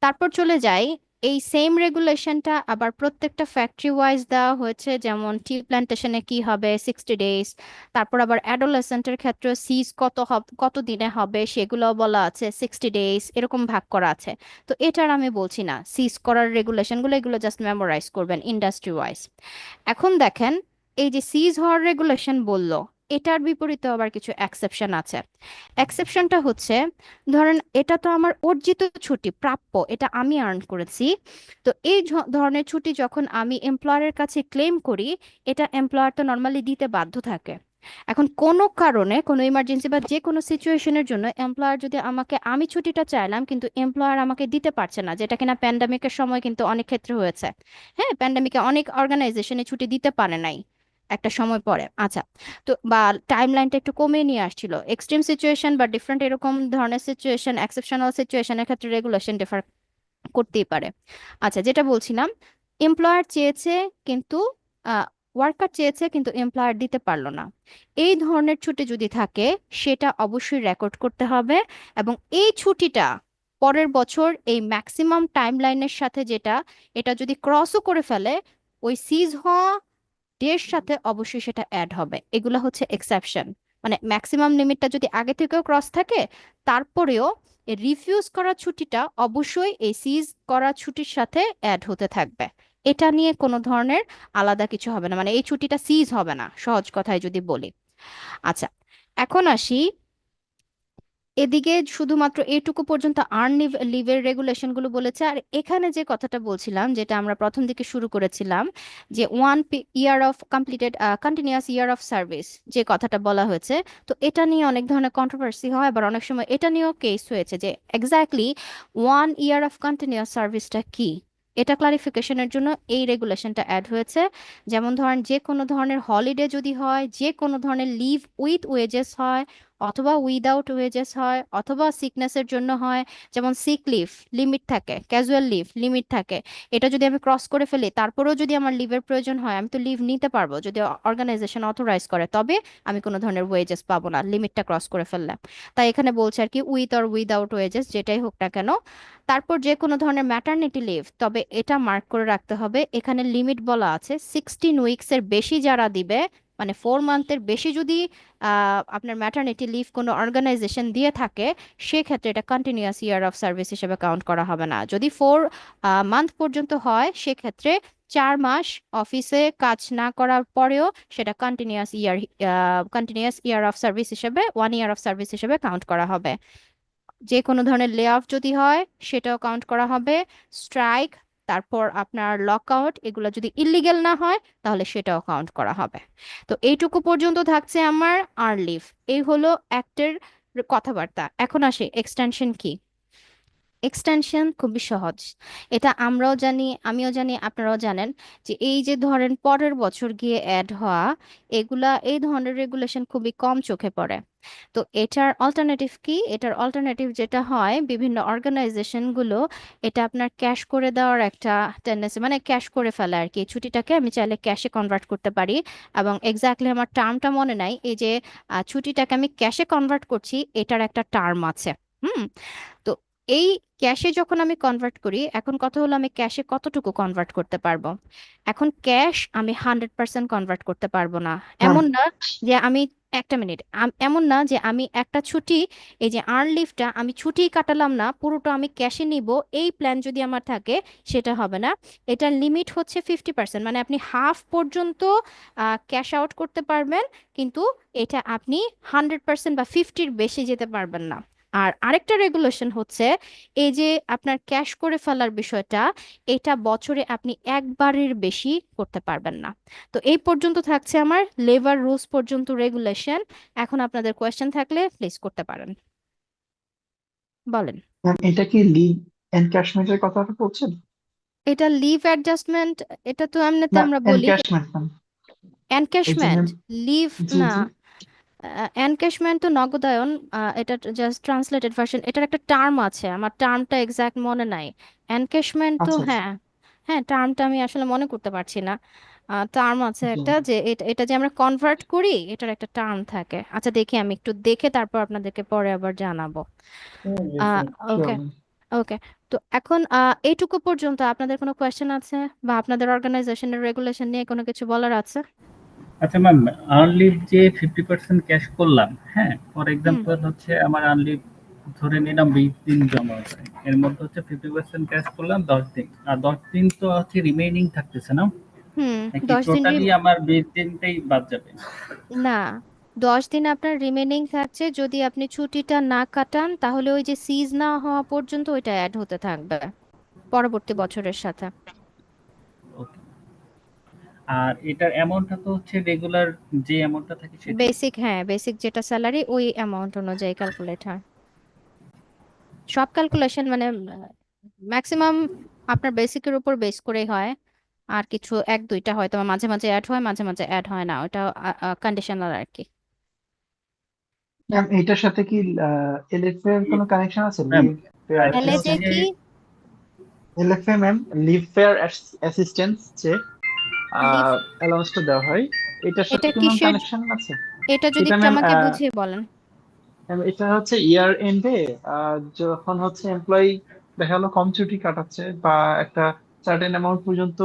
তারপর চলে যাই। এই সেম রেগুলেশনটা আবার প্রত্যেকটা ফ্যাক্টরি ওয়াইজ দেওয়া হয়েছে। যেমন টি প্ল্যান্টেশনে কি হবে 60 ডেজ, তারপর আবার অ্যাডোলেসেন্টের ক্ষেত্রে সিজ কত দিনে হবে সেগুলো বলা আছে 60 ডেজ, এরকম ভাগ করা আছে। তো এটার আমি বলছি না, সিজ করার রেগুলেশনগুলো এগুলো জাস্ট মেমোরাইজ করবেন ইন্ডাস্ট্রি ওয়াইজ। এখন দেখেন, এই যে সিজ হওয়ার রেগুলেশন বললো, এটার বিপরীতে আবার কিছু এক্সেপশন আছে। এক্সেপশনটা হচ্ছে, ধরেন এটা তো আমার অর্জিত ছুটি, প্রাপ্য, এটা আমি আর্ন করেছি। তো এই ধরনের ছুটি যখন আমি এমপ্লয়ারের কাছে ক্লেম করি, এটা এমপ্লয়ার তো নর্মালি দিতে বাধ্য থাকে। এখন কোনো কারণে, কোনো ইমার্জেন্সি বা যে কোনো সিচুয়েশনের জন্য এমপ্লয়ার যদি আমাকে, আমি ছুটিটা চাইলাম কিন্তু এমপ্লয়ার আমাকে দিতে পারছে না, যেটা কিনা প্যান্ডামিকের সময় কিন্তু অনেক ক্ষেত্রে হয়েছে। হ্যাঁ, প্যান্ডামিকে অনেক অর্গানাইজেশনে ছুটি দিতে পারে নাই একটা সময় পরে। আচ্ছা, তো বা টাইম লাইনটা একটু কমিয়ে নিয়ে আসছিল। এক্সট্রিম সিচুয়েশন বা ডিফারেন্ট এরকম ধরনের সিচুয়েশন, এক্সেপশনাল সিচুয়েশনের ক্ষেত্রে রেগুলেশন ডিফার করতেই পারে। আচ্ছা, যেটা বলছিলাম, এমপ্লয়ার চেয়েছে কিন্তু ওয়ার্কার চেয়েছে কিন্তু এমপ্লয়ার দিতে পারলো না, এই ধরনের ছুটি যদি থাকে সেটা অবশ্যই রেকর্ড করতে হবে। এবং এই ছুটিটা পরের বছর এই ম্যাক্সিমাম টাইম লাইনের সাথে যেটা, এটা যদি ক্রসও করে ফেলে, ওই সিজ হওয়া ডের সাথে অবশ্যই সেটা অ্যাড হবে। এগুলো হচ্ছে এক্সেপশন। মানে ম্যাক্সিমাম লিমিটটা যদি আগে থেকেও ক্রস থাকে, তারপরেও রিফিউজ করা ছুটিটা অবশ্যই এই সিজ করা ছুটির সাথে অ্যাড হতে থাকবে। এটা নিয়ে কোনো ধরনের আলাদা কিছু হবে না, মানে এই ছুটিটা সিজ হবে না, সহজ কথায় যদি বলি। আচ্ছা, এখন আসি এদিকে। শুধুমাত্র এইটুকু পর্যন্ত আর্ন লিভের রেগুলেশন গুলো বলেছে। আর এখানে যে কথাটা বলছিলাম, যেটা আমরা প্রথম দিকে শুরু করেছিলাম, যে 1 year of completed continuous year of service, যে কথাটা বলা হয়েছে, তো এটা নিয়ে অনেক ধরনের কন্ট্রোভার্সি হয়। আবার অনেক সময় এটা নিয়েও কেস হয়েছে যে এক্স্যাক্টলি 1 ইয়ার অফ কন্টিনিউয়াস সার্ভিসটা কি। এটা ক্লারিফিকেশনের জন্য এই রেগুলেশনটা অ্যাড হয়েছে। যেমন ধরেন, যে কোনো ধরনের হলিডে যদি হয়, যে কোনো ধরনের লিভ উইথ ওয়েজেস হয়, অথবা উইদাউট ওয়েজেস হয়, অথবা সিকনেসের জন্য হয়। যেমন সিক লিভ লিমিট থাকে, ক্যাজুয়াল লিভ লিমিট থাকে। এটা যদি আমি ক্রস করে ফেলি, তারপরেও যদি আমার লিভের প্রয়োজন হয়, আমি তো লিভ নিতে পারবো যদি অর্গানাইজেশন অথরাইজ করে, তবে আমি কোনো ধরনের ওয়েজেস পাবো না লিমিটটা ক্রস করে ফেললে। তাই এখানে বলছে আর কি, উইথ অর উইদাউট ওয়েজেস যেটাই হোক না কেন। তারপর যে কোনো ধরনের ম্যাটারনিটি লিভ, তবে এটা মার্ক করে রাখতে হবে, এখানে লিমিট বলা আছে 16 উইকসের বেশি যারা দিবে, মানে 4 মান্থের বেশি যদি আপনার ম্যাটারনিটি লিভ কোনো অর্গানাইজেশন দিয়ে থাকে, সেক্ষেত্রে এটা কন্টিনিউয়াস ইয়ার অফ সার্ভিস হিসেবে কাউন্ট করা হবে না। যদি 4 মান্থ পর্যন্ত হয়, সেক্ষেত্রে 4 মাস অফিসে কাজ না করার পরেও সেটা কন্টিনিউয়াস ইয়ার অফ সার্ভিস হিসেবে, 1 ইয়ার অফ সার্ভিস হিসেবে কাউন্ট করা হবে। যে কোনো ধরনের লে অফ যদি হয়, সেটাও কাউন্ট করা হবে। স্ট্রাইক, তারপর আপনার লকআউট, এগুলো যদি ইলিগেল না হয়, তাহলে সেটাও কাউন্ট করা হবে। তো এইটুকু পর্যন্ত থাকছে আমার আর্ন লিভ। এই হলো অ্যাক্টের কথাবার্তা। এখন আসে এক্সটেনশন কি। এক্সটেনশন খুবই সহজ, এটা আমরাও জানি, আমিও জানি, আপনারাও জানেন, যে এই যে ধরেন পরের বছর গিয়ে অ্যাড হওয়া, এগুলা, এই ধরনের রেগুলেশন খুবই কম চোখে পড়ে। তো এটার অল্টারনেটিভ কি? এটার অল্টারনেটিভ যেটা হয়, বিভিন্ন অর্গানাইজেশন গুলো এটা আপনার ক্যাশ করে দেওয়ার একটা টেন্ডেন্সি, মানে ক্যাশ করে ফেলে আর কি। এই ছুটিটাকে আমি চাইলে ক্যাশে কনভার্ট করতে পারি। এবং এক্স্যাক্টলি আমার টার্মটা মনে নাই, এই যে ছুটিটাকে আমি ক্যাশে কনভার্ট করছি, এটার একটা টার্ম আছে। হুম। তো এই ক্যাশে যখন আমি কনভার্ট করি, এখন কথা হলো আমি ক্যাশে কতটুকু কনভার্ট করতে পারবো। এখন ক্যাশ আমি 100% কনভার্ট করতে পারবো না। ম্যাম এমন না যে আমি, একটা মিনিট, এমন না যে আমি একটা ছুটি, এই যে আর্ন লিভটা আমি ছুটিই কাটালাম না, পুরোটা আমি ক্যাশে নিব, এই প্ল্যান যদি আমার থাকে সেটা হবে না। এটার লিমিট হচ্ছে 50%, মানে আপনি হাফ পর্যন্ত ক্যাশ আউট করতে পারবেন, কিন্তু এটা আপনি 100% বা 50-র বেশি যেতে পারবেন না। আর আরেকটা রেগুলেশন হচ্ছে, এই যে আপনার ক্যাশ করে ফেলার বিষয়টা, এটা বছরে আপনি একবারের বেশি করতে পারবেন না। তো এই পর্যন্ত থাকছে আমার লেবার রুলস পর্যন্ত রেগুলেশন। এখন আপনাদের কোয়েশ্চেন থাকলে প্লিজ করতে পারেন, বলেন। ম্যাম এটা কি লিভ এনক্যাশমেন্টের কথা বলছেন? এটা লিভ অ্যাডজাস্টমেন্ট, এটা তো এমনিতে না, আমরা বলি এনক্যাশমেন্ট ম্যাম। এই যে এনক্যাশমেন্ট। ম্যাম, লিভ জি না, জি। এনক্যাশমেন্ট তো নগদায়ন। এটা জাস্ট ট্রান্সলেটেড ভার্সন, এটার একটা টার্ম আছে, আমার টার্মটা এক্সাক্ট মনে নাই। এনক্যাশমেন্ট তো আচ্ছা আচ্ছা। হ্যাঁ, হ্যাঁ টার্মটা আমি আসলে মনে করতে পারছি না। টার্ম আছে জি একটা, যে এটা এটা যে আমরা কনভার্ট করি, এটার একটা টার্ম থাকে। আচ্ছা দেখি, আমি একটু দেখে তারপর আপনাদেরকে পরে আবার জানাবো। Sure okay, ma'am. ওকে। তো এখন এইটুকু পর্যন্ত আপনাদের কোনো কোয়েশ্চেন আছে, বা আপনাদের অর্গানাইজেশনের রেগুলেশন নিয়ে কোনো কিছু বলার আছে? আচ্ছা ম্যাম, আর্নলিভ যে 50% ক্যাশ করলাম, হ্যাঁ, ফর হুম এক্সাম্পল হচ্ছে আমার আর্নলিভ ধরে নিলাম 20 দিন জমা আছে, এর মধ্যে হচ্ছে 50% ক্যাশ করলাম 10 দিন, আর 10 দিন তো হচ্ছে রিমেইনিং থাকতেছে না, হুম নাকি 10 দিন টোটালি আমার 20 দিনটাই বাদ যাবে? না, 10 দিন আপনার রিমেনিং থাকছে, যদি আপনি ছুটিটা না কাটান তাহলে ওই যে সিজ না হওয়া পর্যন্ত ওইটা অ্যাড হতে থাকবে পরবর্তী বছরের সাথে। ওকে। আর এটার অ্যামাউন্টটা তো হচ্ছে রেগুলার যে অ্যামাউন্টটা থাকে সেটাই। বেসিক, হ্যাঁ বেসিক যেটা স্যালারি ওই অ্যামাউন্ট অনুযায়ী ক্যালকুলেট হয়। সব ক্যালকুলেশন মানে ম্যাক্সিমাম আপনার বেসিকের উপর বেস করেই হয়। আর কিছু এক দুইটা হয়তো মাঝে মাঝে অ্যাড হয়, মাঝে মাঝে অ্যাড হয় না, ওটা কন্ডিশনাল আর কি। ম্যাম এটার সাথে কি এলএফএ এর কোনো কানেকশন আছে? ম্যাম লিভ ফেয়ার আরেকটা এলএফএ হচ্ছে যে কি? LFA ma'am, leave fare assistance যে লিভ, অ্যালাউন্সটা দেওয়া হয়, এটার সাথে এটা কি ম্যাম কিসের, কানেকশন আছে? এটা যদি এটা একটু ম্যাম আমাকে বুঝিয়ে বলেন। এটা হচ্ছে ইয়ার এন্ডে যখন হচ্ছে এমপ্লয়ি দেখা গেলো কম ছুটি কাটাচ্ছে বা একটা সার্টেন অ্যামাউন্ট পর্যন্ত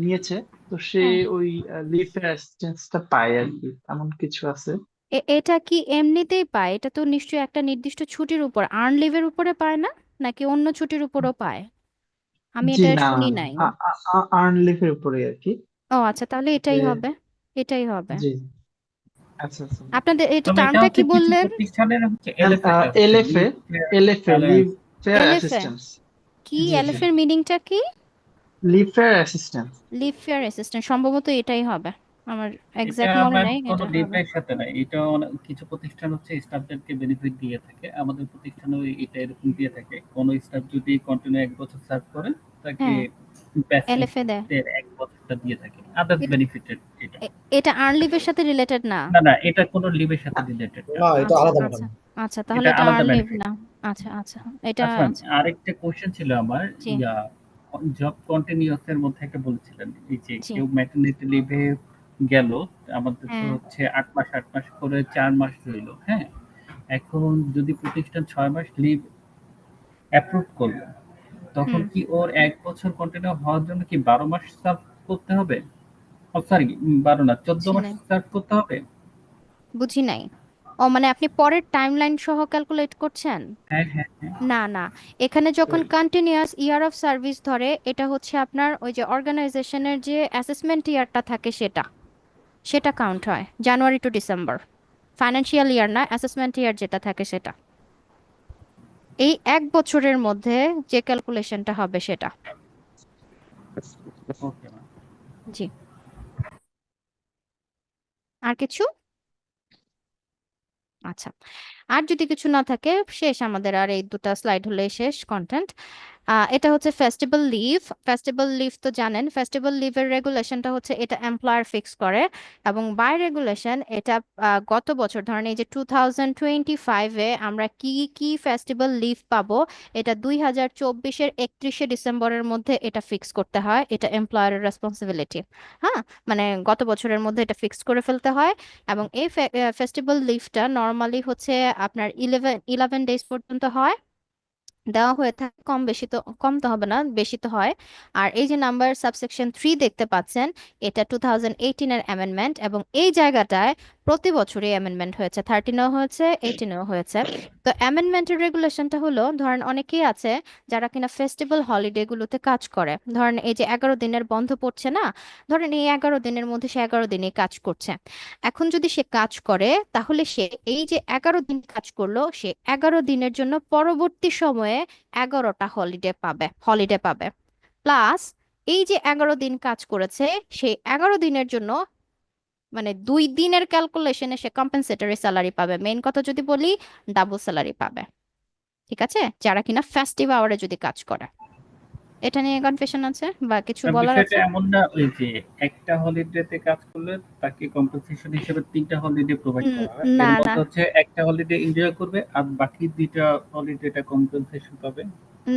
নিয়েছে, তো সে হ্যাঁ, ওই লিভ অ্যাসিস্ট্যান্সটা পায় আর কি, এমন কিছু আছে। এটা কি এমনিতেই পায়? এটা তো নিশ্চয়ই একটা নির্দিষ্ট ছুটির উপর, আর্ন লিভের উপরে পায় না, নাকি অন্য ছুটির উপরও পায়? আমি জি এটা না, শুনি নাই। আর্ন লিভের উপরে আর কি। ও আচ্ছা, তাহলে যে এটাই হবে, এটাই হবে। জি, আচ্ছা আচ্ছা। আপনাদের এটা তবে এটা টার্মটা হচ্ছে কি কিছু বললেন? প্রতিষ্ঠানের হচ্ছে ম্যাম এলএফএ টা হচ্ছে LFA, leave fare LFA leave alliance. Fare LFA assistance. কি? জি জি, এলএফএর মিনিংটা কি? Leave fare assistance. Leave fare assistant, সম্ভবত এটাই হবে, আমার এটা এক্সাক্ট মনে ম্যাম নাই, কোনো এটা হবে। লিভের সাথে নাই, এটা কিছু প্রতিষ্ঠান হচ্ছে স্টাফদেরকে বেনিফিট দিয়ে থাকে, আমাদের প্রতিষ্ঠানেও এটা এরকম দিয়ে থাকে। কোনো স্টাফ যদি কন্টিনিউ 1 বছর সার্ভ করে তাকে হ্যাঁ, প্যাসিভ এলএফএ দেয়। এর 1 বছরটা দিয়ে থাকে, আদার্স এ- বেনিফিটেড এটা। এটা আর্ন লিভের সাথে রিলেটেড না? না না, এটা কোনো লিভের সাথে রিলেটেড না, না, এটা আচ্ছা আলাদা আচ্ছা, ম্যাডাম। আচ্ছা তাহলে এটা এটা আলাদা আর্ন লিভ বেনিফিট। না। আচ্ছা আচ্ছা, এটা আচ্ছা, আচ্ছা। আরেকটা কোশ্চেন ছিল আমার, জি ইয়া জব কন্টিনিউয়াস এর মধ্যে একটা বলছিলেন, এই যে জি, কেউ ম্যাটারনিটি লিভে গেল, আমাদের তো হ্যাঁ হচ্ছে 8 মাস 8 মাস করে 4 মাস রইলো, হ্যাঁ, এখন যদি প্রতিষ্ঠান 6 মাস লিভ অ্যাপ্রুভ করলো, তখন হুম, কি ওর 1 বছর কন্টিনিউ হওয়ার জন্য কি 12 মাস সার্ভ করতে হবে? ও সরি, 12 না, 14 বুঝি মাস নাই, সার্ভ করতে হবে? বুঝি নাই। ও মানে আপনি পরের টাইমলাইন সহ ক্যালকুলেট করছেন? হ্যাঁ হ্যাঁ হ্যাঁ। না না, এখানে যখন কন্টিনিউয়াস ইয়ার অফ সার্ভিস ধরে, এটা হচ্ছে আপনার ওই যে অর্গানাইজেশনের যে অ্যাসেসমেন্ট ইয়ারটা থাকে সেটা, সেটা কাউন্ট হয় জানুয়ারি টু ডিসেম্বর। ফাইন্যান্সিয়াল ইয়ার না, অ্যাসেসমেন্ট ইয়ার যেটা থাকে সেটা, এই এক বছরের মধ্যে যে ক্যালকুলেশনটা হবে সেটা। Okay ma'am. জি, আর কিছু? আচ্ছা, আর যদি কিছু না থাকে, শেষ আমাদের, আর এই দুটো স্লাইড হলে শেষ কন্টেন্ট। এটা হচ্ছে ফেস্টিভ্যাল লিভ। ফেস্টিভ্যাল লিভ তো জানেন, ফেস্টিভ্যাল লিভের রেগুলেশনটা হচ্ছে এটা এমপ্লয়ার ফিক্স করে, এবং বাই রেগুলেশন এটা গত বছর ধরেন এই যে 2025-এ আমরা কি কি ফেস্টিভ্যাল লিভ পাবো, এটা 2024-এর 31শে ডিসেম্বরের মধ্যে এটা ফিক্স করতে হয়, এটা এমপ্লয়ারের রেসপন্সিবিলিটি। হ্যাঁ, মানে গত বছরের মধ্যে এটা ফিক্স করে ফেলতে হয়। এবং এই ফেস্টিভ্যাল লিভটা নর্মালি হচ্ছে আপনার 11 ডেজ পর্যন্ত হয়। দেওয়া হয়ে থাকে, কম বেশি তো, কম তো হবে না, বেশি তো হয়। আর এই যে নাম্বার সাবসেকশন 3 দেখতে পাচ্ছেন, এটা 2018 এর অ্যামেন্ডমেন্ট, এবং এই জায়গাটায় প্রতি বছরই অ্যামেন্ডমেন্ট হয়েছে, 13-এও হয়েছে, 18-এও হয়েছে। তো অ্যামেন্ডমেন্টের রেগুলেশনটা হলো, ধরেন অনেকেই আছে যারা কিনা ফেস্টিভ্যাল হলিডে গুলোতে কাজ করে, ধরেন এই যে 11 দিনের বন্ধ পড়ছে না, ধরেন এই 11 দিনের মধ্যে সে 11 দিনই কাজ করছে। এখন যদি সে কাজ করে, তাহলে সে এই যে 11 দিন কাজ করলো, সে 11 দিনের জন্য পরবর্তী সময়ে 11টা হলিডে পাবে প্লাস এই যে 11 দিন কাজ করেছে, সেই 11 দিনের জন্য মানে 2 দিনের ক্যালকুলেশনে সে কম্পেনসেটরি স্যালারি পাবে। মেইন কথা যদি বলি, ডাবল স্যালারি পাবে। ঠিক আছে, যারা কিনা ফেস্টিভ আওয়ারে যদি কাজ করে। এটা নিয়ে কনফিউশন আছে বা কিছু বলার বিষয়টা আছে? এমন না ওই যে একটা হলিডেতে কাজ করলে তাকে কম্পেনসেশন হিসেবে 3টা হলিডে প্রোভাইড উম, করা হয়, না এর না মধ্যে হচ্ছে একটা হলিডে এনজয় করবে আর বাকি 2টা হলিডেটা কম্পেনসেশন পাবে।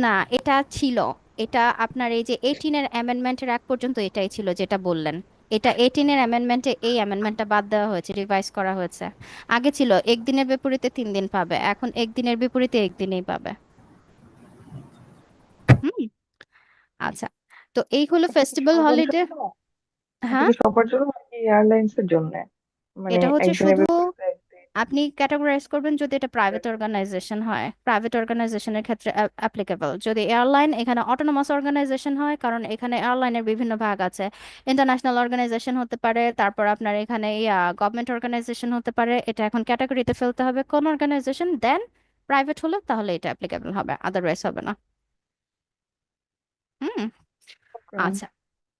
না, এটা ছিল, এটা আপনার এই যে 18-এর অ্যামেন্ডমেন্টের আগ পর্যন্ত এটাই ছিল যেটা বললেন। এটা 18-এর অ্যামেন্ডমেন্টে এই অ্যামেন্ডমেন্টটা বাদ দেওয়া হয়েছে, রিভাইজ করা হয়েছে। আগে ছিল একদিনের বিপরীতে 3 দিন পাবে, এখন একদিনের বিপরীতে একদিনেই পাবে। হুম। আচ্ছা, তো এই হলো এটা কি ফেস্টিভ্যাল সবার হলিডে। জন্য? এটা হ্যাঁ, কি সবার জন্য নাকি এয়ারলাইন্স এর জন্য? মানে এটা হচ্ছে একদিনের শুধু, বিপরীতে একদিন। আপনি ক্যাটাগরাইজ করবেন যদি এটা প্রাইভেট অর্গানাইজেশন হয়, প্রাইভেট অর্গানাইজেশনের ক্ষেত্রে অ্যাপ্লিকেবল। যদি এয়ারলাইন, এখানে অটোনমাস অর্গানাইজেশন হয়, কারণ এখানে এয়ারলাইনের বিভিন্ন ভাগ আছে। ইন্টারন্যাশনাল অর্গানাইজেশন হতে পারে, তারপর আপনার এখানে গভর্নমেন্ট অর্গানাইজেশন হতে পারে। এটা এখন ক্যাটাগরিতে ফেলতে হবে কোন অর্গানাইজেশন, দেন প্রাইভেট হলে তাহলে এটা অ্যাপ্লিকেবল হবে, আদারওয়াইজ হবে না। হুম। ওকে। আচ্ছা,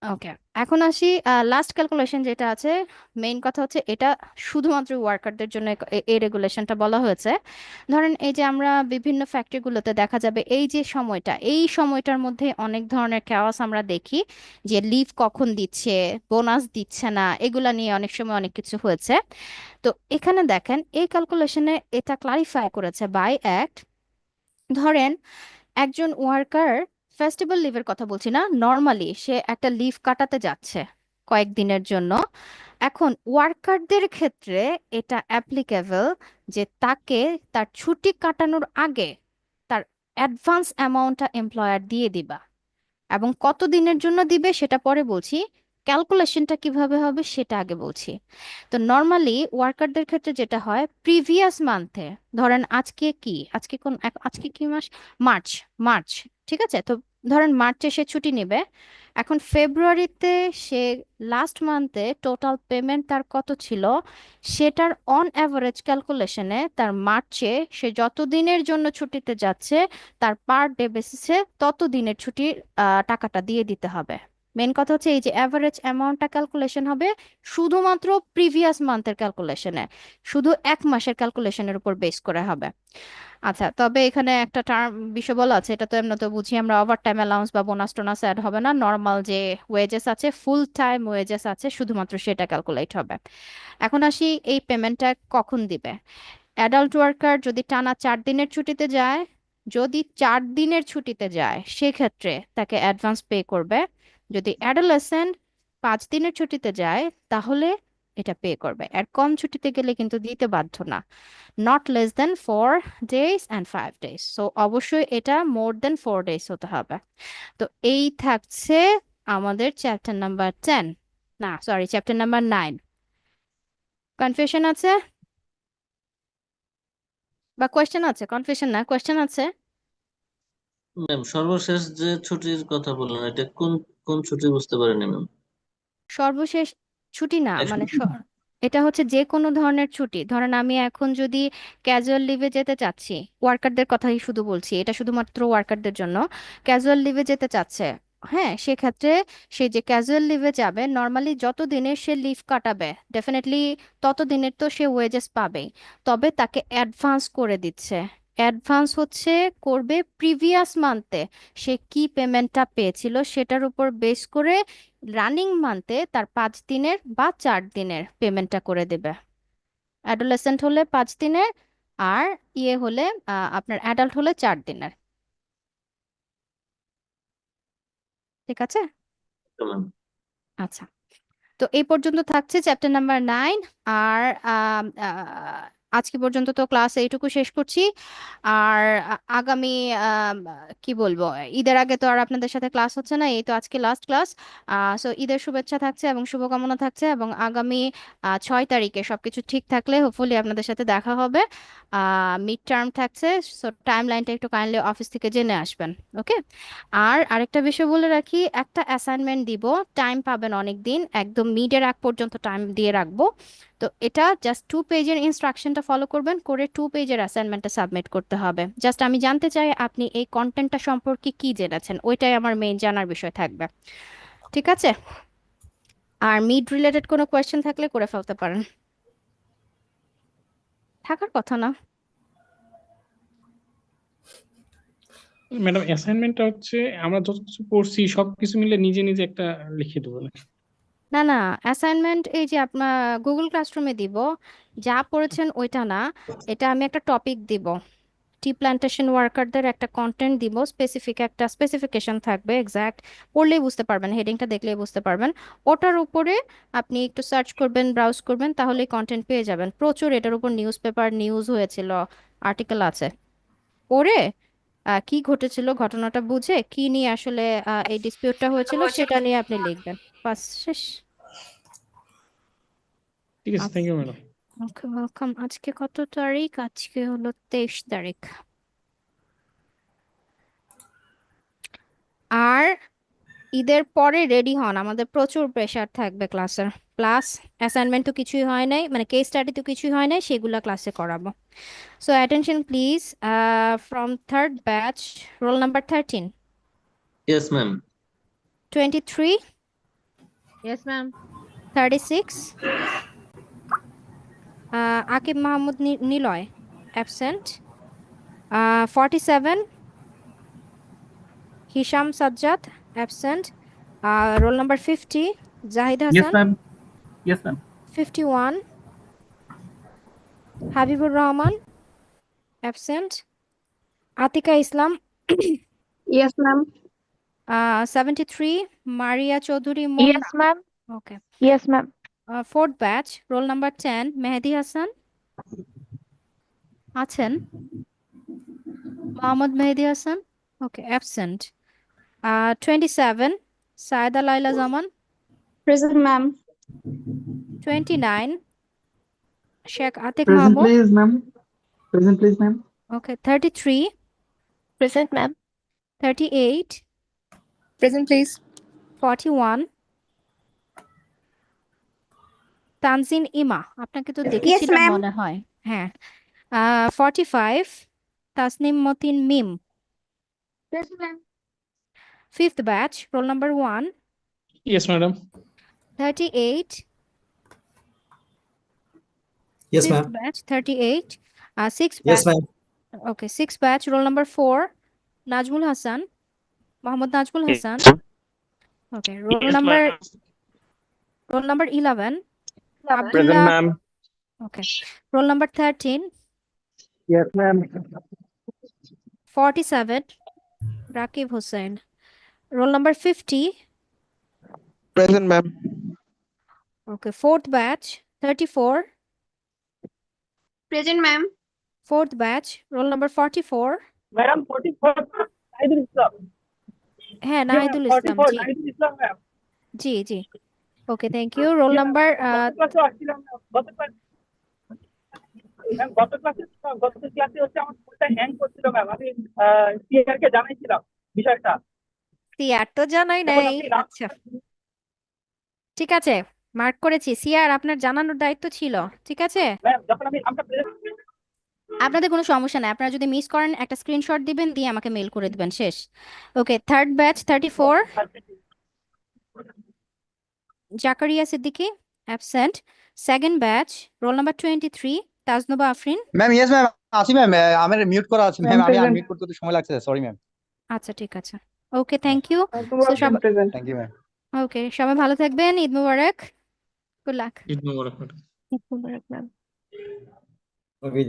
ওকে, এখন আসি লাস্ট ক্যালকুলেশন যেটা আছে। মেইন কথা হচ্ছে এটা শুধুমাত্র ওয়ার্কারদের জন্য এই রেগুলেশনটা বলা হয়েছে। ধরেন এই যে আমরা বিভিন্ন ফ্যাক্টরিগুলোতে দেখা যাবে এই যে সময়টা, এই সময়টার মধ্যে অনেক ধরনের chaos আমরা দেখি, যে লিভ কখন দিচ্ছে, বোনাস দিচ্ছে না, এগুলা নিয়ে অনেক সময় অনেক কিছু হয়েছে। তো এখানে দেখেন এই ক্যালকুলেশনে এটা ক্লারিফাই করেছে বাই অ্যাক্ট। ধরেন একজন ওয়ার্কার, ফেস্টিভ্যাল লিভের কথা বলছি না, নর্মালি সে একটা লিভ কাটাতে যাচ্ছে কয়েকদিনের জন্য। এখন ওয়ার্কারদের ক্ষেত্রে এটা অ্যাপ্লিকেবল, যে তাকে তার ছুটি কাটানোর আগে তার অ্যাডভান্স অ্যামাউন্টটা এমপ্লয়ার দিয়ে দিবা, এবং কত দিনের জন্য দিবে সেটা পরে বলছি, ক্যালকুলেশনটা কিভাবে হবে সেটা আগে বলছি। তো নর্মালি ওয়ার্কারদের ক্ষেত্রে যেটা হয়, প্রিভিয়াস মান্থে, ধরেন আজকে কি মাস, মার্চ, মার্চ, ঠিক আছে, তো ধরেন মার্চে সে ছুটি নেবে। এখন ফেব্রুয়ারিতে সে লাস্ট মান্থে টোটাল পেমেন্ট তার কত ছিল, সেটার অন অ্যাভারেজ ক্যালকুলেশনে তার মার্চে সে যত দিনের জন্য ছুটিতে যাচ্ছে, তার পার ডে বেসিসে তত দিনের ছুটির টাকাটা দিয়ে দিতে হবে। মেন কথা হচ্ছে এই যে অ্যাভারেজ অ্যামাউন্টটা ক্যালকুলেশন হবে শুধুমাত্র প্রিভিয়াস মান্থের ক্যালকুলেশনে, শুধু 1 মাসের ক্যালকুলেশনের উপর বেস করে হবে। আচ্ছা, তবে এখানে একটা টার্ম বিষয় বলা আছে, এটা তো এমনি তো বুঝি আমরা, ওভার টাইম অ্যালাউন্স বা বোনাস টোনাস অ্যাড হবে না, নর্মাল যে ওয়েজেস আছে, ফুল টাইম ওয়েজেস আছে, শুধুমাত্র সেটা ক্যালকুলেট হবে। এখন আসি এই পেমেন্টটা কখন দিবে। অ্যাডাল্ট ওয়ার্কার যদি টানা 4 দিনের ছুটিতে যায়, যদি 4 দিনের ছুটিতে যায় সেক্ষেত্রে তাকে অ্যাডভান্স পে করবে। যদি অ্যাডোলেসেন্ট 5 দিনের ছুটিতে যায়, তাহলে এটা পে করবে। আর কম ছুটিতে গেলে কিন্তু দিতে বাধ্য না, not less then 4 days and 5 days। So অবশ্যই এটা মোর দেন 4 days হতে হবে। তো এই থাকছে আমাদের চ্যাপ্টার নাম্বার 10, না সরি, চ্যাপ্টার নাম্বার 9। কনফিউশন আছে বা কোয়েশ্চেন আছে? কনফিউশন না, কোয়েশ্চেন আছে? ম্যাম, সর্বশেষ যে ছুটির কথা বললেন এটা কোন কোন ছুটি বুঝতে পারিনি ম্যাম। সর্বশেষ ছুটি না, এখন মানে এটা হচ্ছে যে কোনো ধরনের ছুটি। ধরেন আমি এখন যদি ক্যাজুয়াল লিভে যেতে চাচ্ছি, ওয়ার্কারদের কথাই শুধু বলছি, এটা শুধুমাত্র ওয়ার্কারদের জন্য, ক্যাজুয়াল লিভে যেতে চাচ্ছে, হ্যাঁ, সেক্ষেত্রে সে যে ক্যাজুয়াল লিভে যাবে, নর্মালি যত দিনের সে লিভ কাটাবে ডেফিনেটলি তত দিনের তো সে ওয়েজেস পাবেই, তবে তাকে অ্যাডভান্স করে দিচ্ছে। অ্যাডভান্স হচ্ছে করবে প্রিভিয়াস মান্থে সে কি পেমেন্টটা পেয়েছিল সেটার উপর বেস করে রানিং মান্থে তার 5 দিনের বা 4 দিনের পেমেন্টটা করে দেবে। অ্যাডোলেসেন্ট হলে 5 দিনের, আর ইয়ে হলে আপনার অ্যাডাল্ট হলে 4 দিনের। ঠিক আছে। ম্যাম, আচ্ছা, তো এই পর্যন্ত থাকছে চ্যাপ্টার নাম্বার 9। আর আজকে পর্যন্ত তো ক্লাস এইটুকু শেষ করছি। আর আগামী কি বলবো, ঈদের আগে তো আর আপনাদের সাথে ক্লাস হচ্ছে না, এই তো আজকে লাস্ট ক্লাস। সো ঈদের শুভেচ্ছা থাকছে এবং শুভকামনা থাকছে, এবং আগামী 6 তারিখে সবকিছু ঠিক থাকলে হোপফুলি আপনাদের সাথে দেখা হবে। মিড টার্ম থাকছে, সো টাইম লাইনটা একটু কাইন্ডলি অফিস থেকে জেনে আসবেন। ওকে। আর আরেকটা বিষয় বলে রাখি, একটা অ্যাসাইনমেন্ট দিব, টাইম পাবেন অনেক দিন, একদম মিডের আগ পর্যন্ত টাইম দিয়ে রাখবো। তো এটা জাস্ট 2 পেজের ইনস্ট্রাকশনটা ফলো করবেন, করে 2 পেজের অ্যাসাইনমেন্টটা সাবমিট করতে হবে। জাস্ট আমি জানতে চাই আপনি এই কন্টেন্টটা সম্পর্কে কি জেনেছেন, ওইটাই আমার মেইন জানার বিষয় থাকবে। ঠিক আছে? আর মিড রিলেটেড কোনো কোয়েশ্চেন থাকলে করে ফেলতে পারেন, থাকার কথা না। ম্যাডাম অ্যাসাইনমেন্টটা হচ্ছে আমরা যত কিছু পড়ছি সবকিছু মিলে নিজে নিজে একটা লিখে দেবো না? না না, অ্যাসাইনমেন্ট এই যে আপনার গুগল ক্লাসরুমে দিব, যা পড়েছেন ওইটা না, এটা আমি একটা টপিক দিব, টি প্ল্যান্টেশন ওয়ার্কারদের একটা কন্টেন্ট দিব, স্পেসিফিক একটা স্পেসিফিকেশন থাকবে, এক্সাক্ট পড়লেই বুঝতে পারবেন, হেডিংটা দেখলেই বুঝতে পারবেন। ওটার উপরে আপনি একটু সার্চ করবেন, ব্রাউজ করবেন, তাহলেই কন্টেন্ট পেয়ে যাবেন। প্রচুর এটার উপর নিউজ পেপার, নিউজ হয়েছিল, আর্টিকেল আছে। পড়ে কি ঘটেছিল, ঘটনাটা বুঝে কি নিয়ে আসলে এই ডিসপিউটটা হয়েছিল সেটা নিয়ে আপনি লিখবেন, বাস শেষ। ঠিক আছে, thank you madam. Okay, welcome. আজকে কত তারিখ? আজকে হলো 23 তারিখ। আর ঈদের পরে রেডি হন, আমাদের প্রচুর প্রেশার থাকবে ক্লাসের। প্লাস অ্যাসাইনমেন্ট তো কিছুই হয় নাই, মানে কেস স্টাডি তো কিছুই হয় নাই, সেগুলা ক্লাসে করাবো। So attention please, from third batch, roll number 13, yes ma'am. 23, yes ma'am. 36, Akib Mahmud Niloy, absent. 47, Hisham Sajjad, absent. Roll number 50, Zahid yes Hasan. Ma'am. Yes ma'am. 51, Habibur Rahman, absent. Atika Islam, yes ma'am. 73, Maria Chowdhury Munna. Yes ma'am. Okay. Yes ma'am. Fourth batch, roll number 10, Mehedi Hasan আছেন? Mohammad Mehedi Hasan, okay, absent. 27, Sayeda Laila Zaman. Present ma'am. 29, Sheikh Atik present Mahmud, please ma'am. Present please ma'am. Okay. 33, present ma'am. 38, Present, please. 41, Tanjin Ima, আপনাকে তো Yes, দেখেছিলাম ma'am. মনে হয়। হ্যাঁ। 45, Tasnim Motin Mim. Present ma'am. Fifth batch, roll number 1, yes madam. 38, Yes, fifth ma'am. batch, 38, sixth Yes, batch, ma'am. okay, sixth batch, roll number 4, Najmul Hassan, Mohammad Najmul Hassan, okay, roll number 11, Present, Abdullah, ma'am. okay, roll number 13, Yes, ma'am. 47, Rakib Hussain, roll number 50, Present, ma'am. okay, fourth batch, 34, Present, ma'am. fourth batch, roll number 44, madam 44 Nahidul Islam. হ্যাঁ, জি ma'am, Nahidul Islam, 44 জি Nahidul Islam ma'am. জি জি, okay, thank you. Roll জি ma'am, number গত ক্লাসে আসছিলাম ma'am. গত ক্লাসে হচ্ছে আমার ফোনটা হ্যাং করছিল ম্যাম। আমি সিআর কে জানাইছিলাম বিষয়টা। সিআর তো জানাই এখন নাই। আপনি না আচ্ছা, ঠিক আছে, মার্ক করেছি। সিআর আপনার জানানোর দায়িত্ব ছিল, ঠিক আছে? ম্যাম, যখন আমি নামটা প্রেজেন্ট আপনাদের কোনো সমস্যা নাই, আপনারা যদি মিস করেন একটা স্ক্রিনশট দিবেন, দিয়ে আমাকে মেল করে দিবেন, শেষ। Okay, third batch 34, Zakaria Siddiqui, absent. Second batch, roll number 23, Tajnuba Afrin. Ma'am, yes ma'am, আসি ম্যাম। আমার মিউট করা আছে ম্যাম, আমি প্রেজেন্ট। আনমিউট করতে একটু সময় লাগছে, সরি ম্যাম। আচ্ছা, ঠিক আছে, ওকে, থ্যাংক ইউ। তোমরা present. Thank you ma'am. Okay, সবাই ভালো থাকবেন, ঈদ মুবারক, গুড লাক। ঈদ মোবারক ম্যাডাম। ঈদ মুবারক ম্যাম। ওকে।